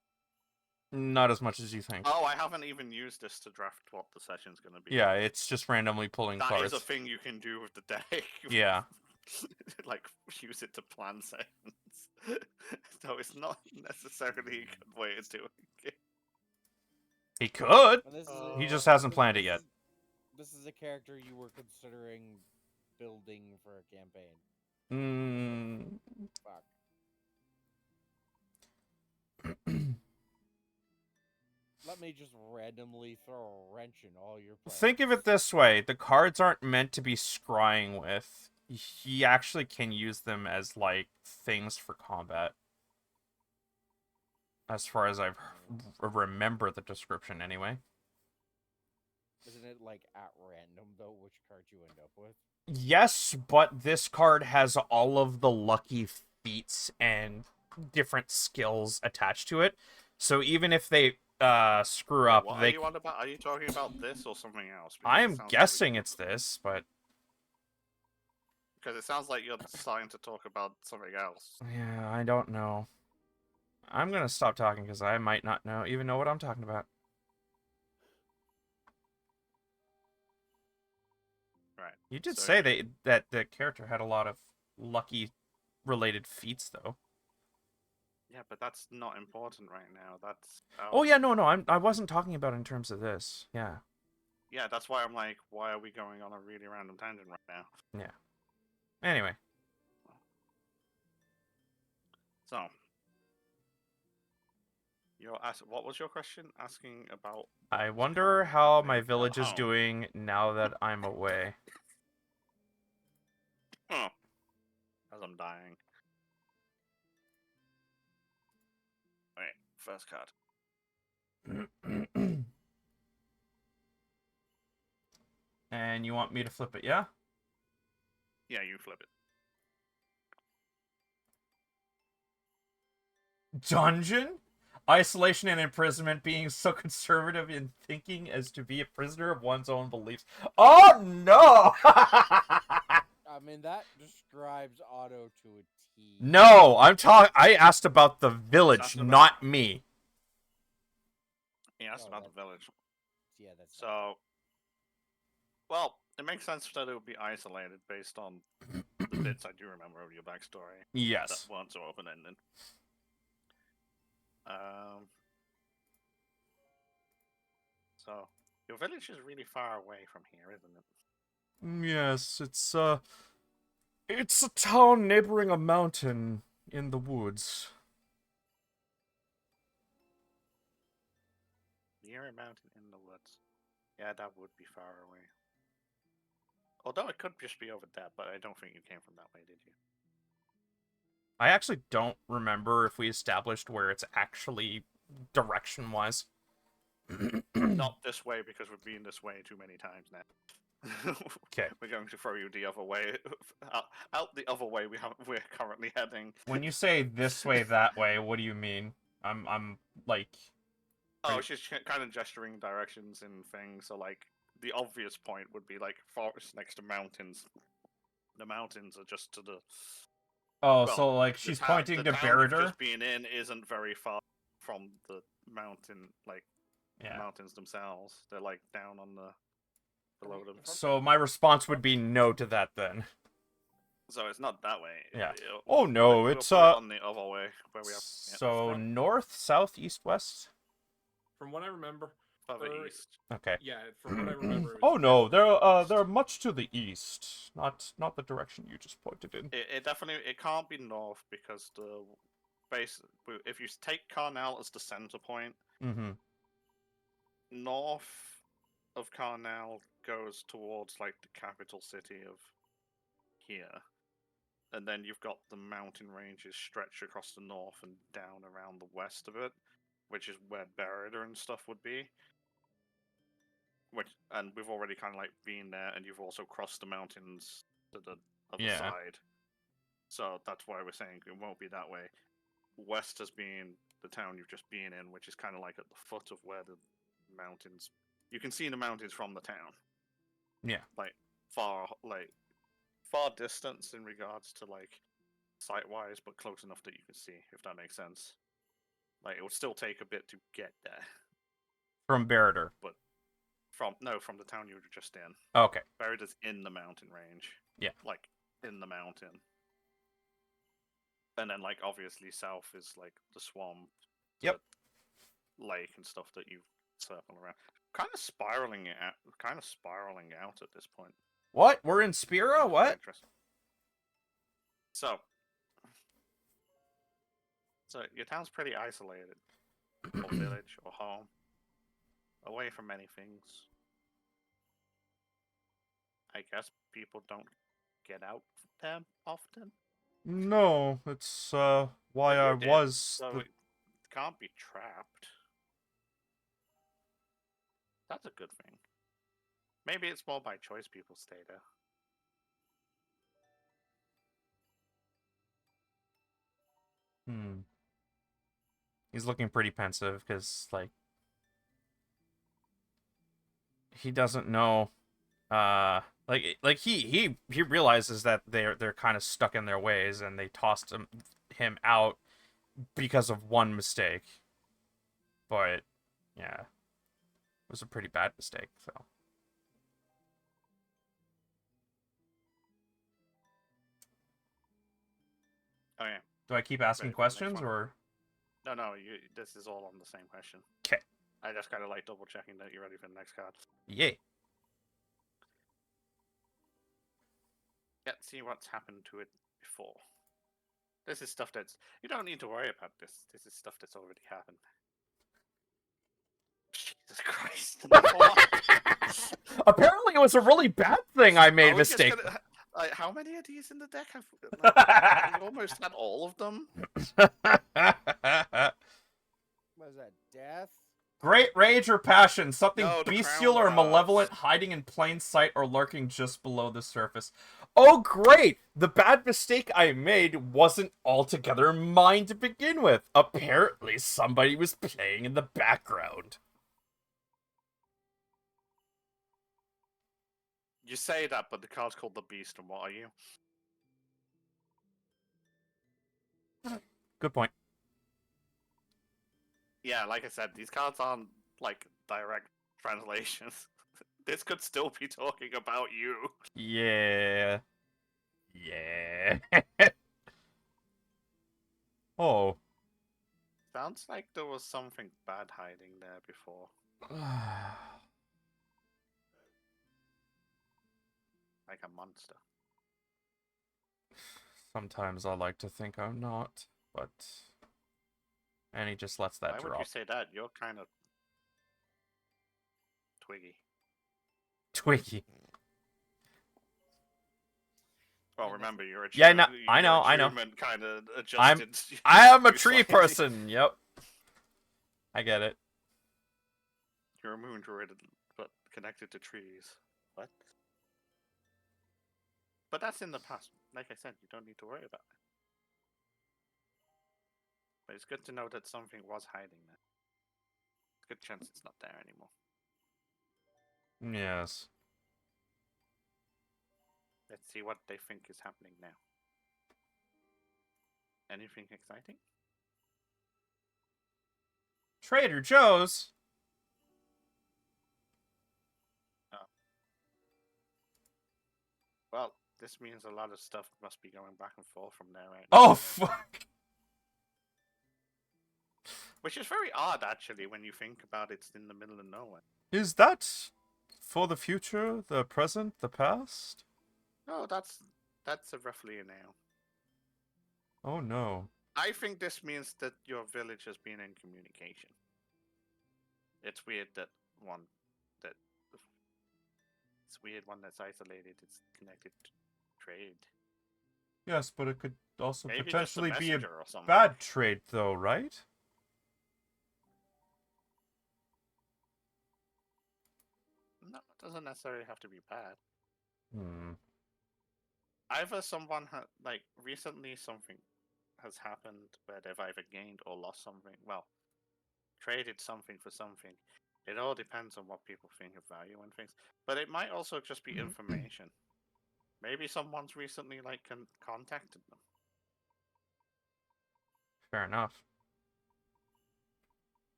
Not as much as you think. Oh, I haven't even used this to draft what the session's gonna be. Yeah, it's just randomly pulling That cards. is a thing you can do with the deck. Yeah. Like, use it to plan sessions. So it's not necessarily a good way of doing it. He could. And this is Uh, He just hasn't planned it yet. This is a character you were considering building for a campaign. Fuck. Let me just randomly throw a wrench in all your plans. Think of it this way. The cards aren't meant to be scrying with. He actually can use them as, like, things for combat. As far as I remember the description, anyway. Isn't it like at random though which card you end up with? Yes, but this card has all of the lucky feats and different skills attached to it. So even if they screw up, What they... are you on about? Are you talking about this or something else? I Because it am sounds like guessing it's this, but... Because it sounds like you're starting to talk about something else. Yeah, I don't know. I'm gonna stop talking because I might not even know what I'm talking about. Right. You did So- say that the character had a lot of lucky related feats, though. Yeah, but that's not important right now. That's. Oh yeah, no, I wasn't talking about it in terms of this. Yeah. Yeah, that's why I'm like, why are we going on a really random tangent right now? Anyway, So. What was your question? Asking about. I wonder how my Maybe village is home. doing now that I'm away. As I'm dying. Wait, first card. And you want me to flip it, yeah? Yeah, you flip it. Dungeon? Isolation and imprisonment, being so conservative in thinking as to be a prisoner of one's own beliefs. Oh no! I mean that describes Otto to a T. No, I asked about the village, Talking about- not me. He asked Oh, about that- the village. Yeah, that's So. Well, it makes sense that it would be isolated based on the bits I do remember of your backstory. Yes. That weren't so open-ended. So, your village is really far away from here, isn't it? Yes, it's a town neighboring a mountain in the woods. Near a mountain in the woods. Yeah, that would be far away. Although it could just be over there, but I don't think you came from that way, did you? I actually don't remember if we established where it's actually direction-wise. Not this way, because we've been this way too many times now. Okay. We're going to throw you the other way, out the other way we're currently heading. When you say this way, that way, what do you mean? I'm like... Oh, she's kind of gesturing directions and things. So, like, the obvious point would be like forest next to mountains. The mountains are just to the. Oh, well, so like the she's town- pointing the to town you've Baradur? just been in isn't very far from the mountain, like Yeah. mountains themselves. They're like down on the below them. So my response would be no to that then. So it's not that way. Yeah. It'll- Oh no, we'll it's put it on the other way where we have. So north, south, east, west? From what I remember, further east. Okay. Yeah, from what I remember. It Oh was no, east. they're much to the east, not the direction you just pointed in. It definitely it can't be north because the base. If you take Carnell as the center point, Mm-hmm. north of Carnell goes towards like the capital city of here, and then you've got the mountain ranges stretch across the north and down around the west of it, which is where Berida and stuff would be. Which, and we've already kind of like been there, and you've also crossed the mountains to the other Yeah. side. So that's why we're saying it won't be that way. West has been the town you've just been in, which is kind of like at the foot of where the mountains. You can see the mountains from the town. Yeah. Like far distance in regards to like sight wise, but close enough that you can see, if that makes sense. Like it would still take a bit to get there. From Baradur. From the town you were just in. Okay. Barida's in the mountain range. Yeah. Like in the mountain. And then like obviously south is like the swamp. Yep. The lake and stuff that you circle around. Kind of spiraling out at this point. What? We're in Spira? What? Interesting. So your town's pretty isolated. Or village or home. Away from many things. I guess people don't get out there often. No, it's why But I you did, was. So it can't be trapped. That's a good thing. Maybe it's more by choice people stay there. He's looking pretty pensive because like he doesn't know. Like he realizes that they're kind of stuck in their ways and they tossed him out because of one mistake. But yeah, it was a pretty bad mistake. So Oh yeah. do I keep asking Ready for the next questions one? or? No. This is all on the same question. 'Kay. I just kind of like double checking that you're ready for the next card. Yeah. Let's see what's happened to it before. This is stuff that's you don't need to worry about this. This is stuff that's already happened. Jesus Christ! Apparently, it was a really bad thing. I made Are a we just mistake. gonna- like, how many of these in the deck have? Like, we almost had all of them. What is that? Death? Great rage or passion, something No, the bestial crown or cards. malevolent hiding in plain sight or lurking just below the surface. Oh, great! The bad mistake I made wasn't altogether mine to begin with. Apparently, somebody was playing in the background. You say that, but the card's called the Beast, and what are you? Good point. Yeah, like I said, these cards aren't like direct translations. This could still be talking about you. Yeah. Yeah. Oh. Sounds like there was something bad hiding there before. Like a monster. Sometimes I like to think I'm not, but... And he just lets that Why would drop. you say that? You're kind of twiggy. Twiggy. Well, remember, you're a Yeah, no, you're I know, a I know. human kind of adjusted. I am a you tree slightly. person. Yep. I get it. You're a moon druid, but connected to trees. What? But that's in the past. Like I said, you don't need to worry about it. But it's good to know that something was hiding there. Good chance it's not there anymore. Yes. Let's see what they think is happening now. Anything exciting? Trader Joe's. Well, this means a lot of stuff must be going back and forth from there right now. Oh, fuck. Which is very odd, actually, when you think about it's in the middle of nowhere. Is that for the future, the present, the past? No, that's roughly a now. Oh no. I think this means that your village has been in communication. It's weird that one that's isolated is connected to trade. Yes, but it could also Maybe potentially just a be a messenger or something. bad trade, though, right? No, it doesn't necessarily have to be bad. Hmm. Either someone recently something has happened where they've either gained or lost something. Well, traded something for something. It all depends on what people think of value and things. But it might also just be information. Maybe someone's recently contacted them. Fair enough.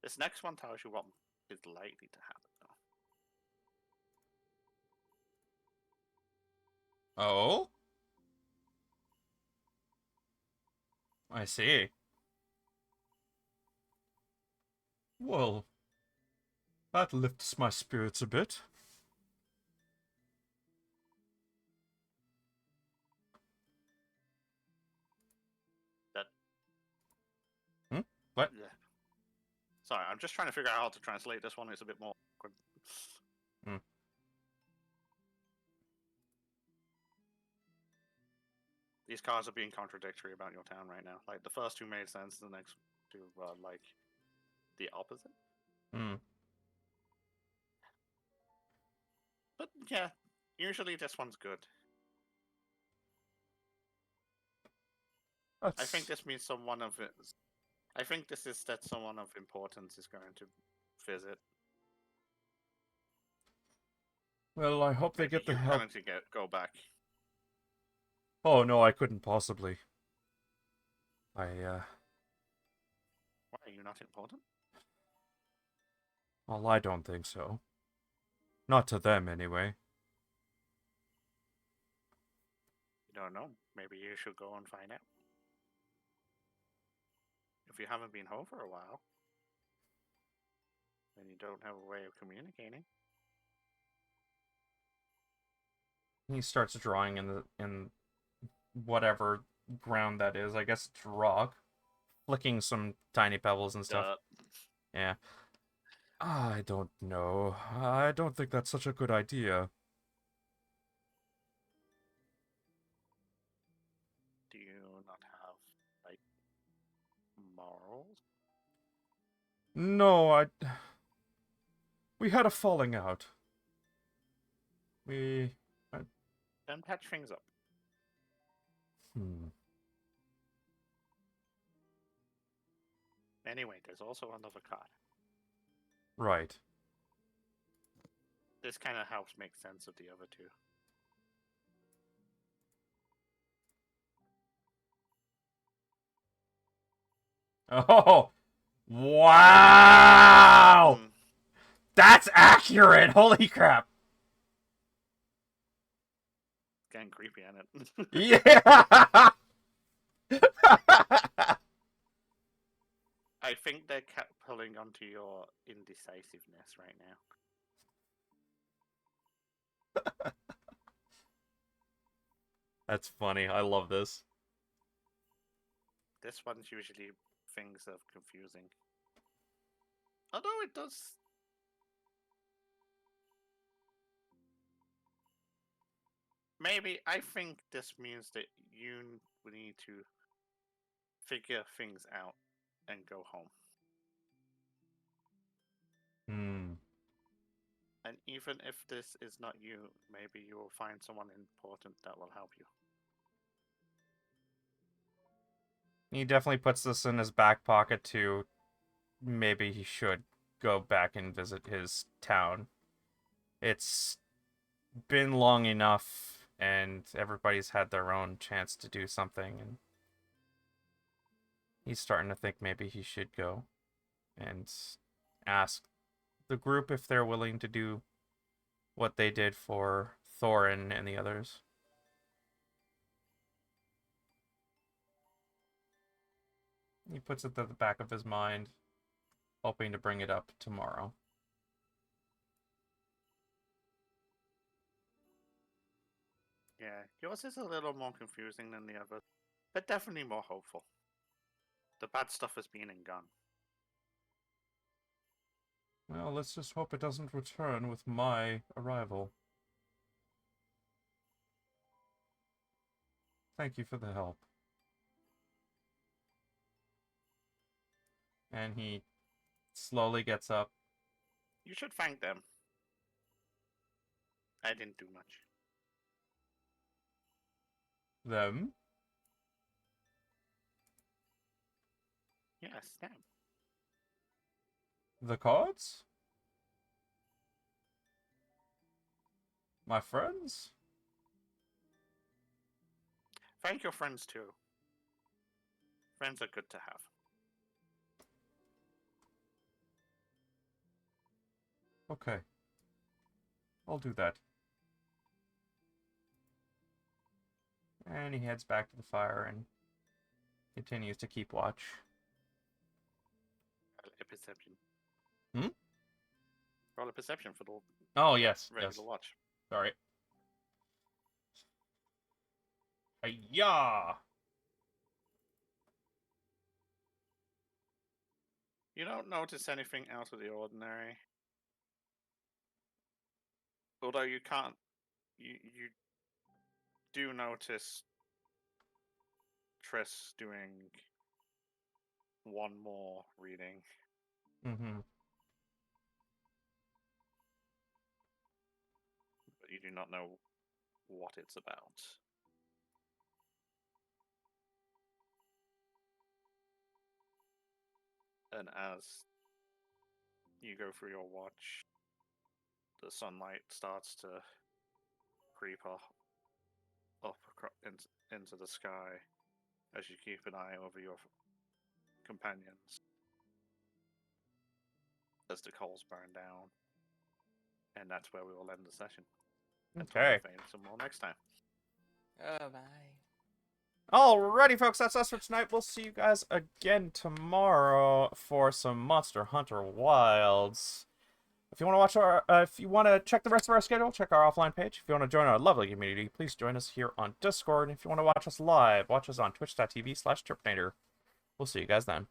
This next one tells you what is likely to happen, though. Oh? I see. Well, that lifts my spirits a bit. What? Yeah. Sorry, I'm just trying to figure out how to translate this one. It's a bit more awkward. Hmm. These cards are being contradictory about your town right now. Like, the first two made sense, the next two are, the opposite. Hmm. But, yeah, usually this one's good. That's... I think this means someone of it. I think this is that someone of importance is going to visit. Well, I hope they Maybe get the you're help. going to go back. Oh no, I couldn't possibly. Why are you not important? Well, I don't think so. Not to them, anyway. You don't know. Maybe you should go and find out. If you haven't been home for a while, then you don't have a way of communicating. He starts drawing in whatever ground that is. I guess it's rock. Flicking some tiny pebbles and stuff. Yeah. I don't know. I don't think that's such a good idea. Do you not have, morals? No, we had a falling out. Then patch things up. Anyway, there's also another card. Right. This kind of helps make sense of the other two. Oh! Wow! That's accurate! Holy crap! Getting creepy, isn't it? Yeah! I think they're pulling onto your indecisiveness right now. That's funny. I love this. This one's usually things of confusing. Although it does... Maybe, I think this means that you need to figure things out and go home. And even if this is not you, maybe you will find someone important that will help you. He definitely puts this in his back pocket too. Maybe he should go back and visit his town. It's been long enough, and everybody's had their own chance to do something, and he's starting to think maybe he should go and ask the group if they're willing to do what they did for Thorin and the others. He puts it at the back of his mind, hoping to bring it up tomorrow. Yeah, yours is a little more confusing than the other, but definitely more hopeful. The bad stuff has been and gone. Well, let's just hope it doesn't return with my arrival. Thank you for the help. And he slowly gets up. You should thank them. I didn't do much. Them? Yes, them. The cards? My friends? Thank your friends too. Friends are good to have. Okay. I'll do that. And he heads back to the fire and continues to keep watch. A perception. Hmm? Roll a perception for the Oh, yes. regular Yes. watch. Sorry. Hi-ya! You don't notice anything out of the ordinary. Although you can't, you do notice Triss doing one more reading. Mm-hmm. But you do not know what it's about. And as you go through your watch, the sunlight starts to creep up into the sky as you keep an eye over your companions as the coals burn down. And that's where we will end the session. And Tom will Okay. feign some more next time. Oh my. Alrighty, folks, that's us for tonight. We'll see you guys again tomorrow for some Monster Hunter Wilds. If you want to watch our, if you want to check the rest of our schedule, check our offline page. If you want to join our lovely community, please join us here on Discord. And if you want to watch us live, watch us on twitch.tv/Terpinator. We'll see you guys then.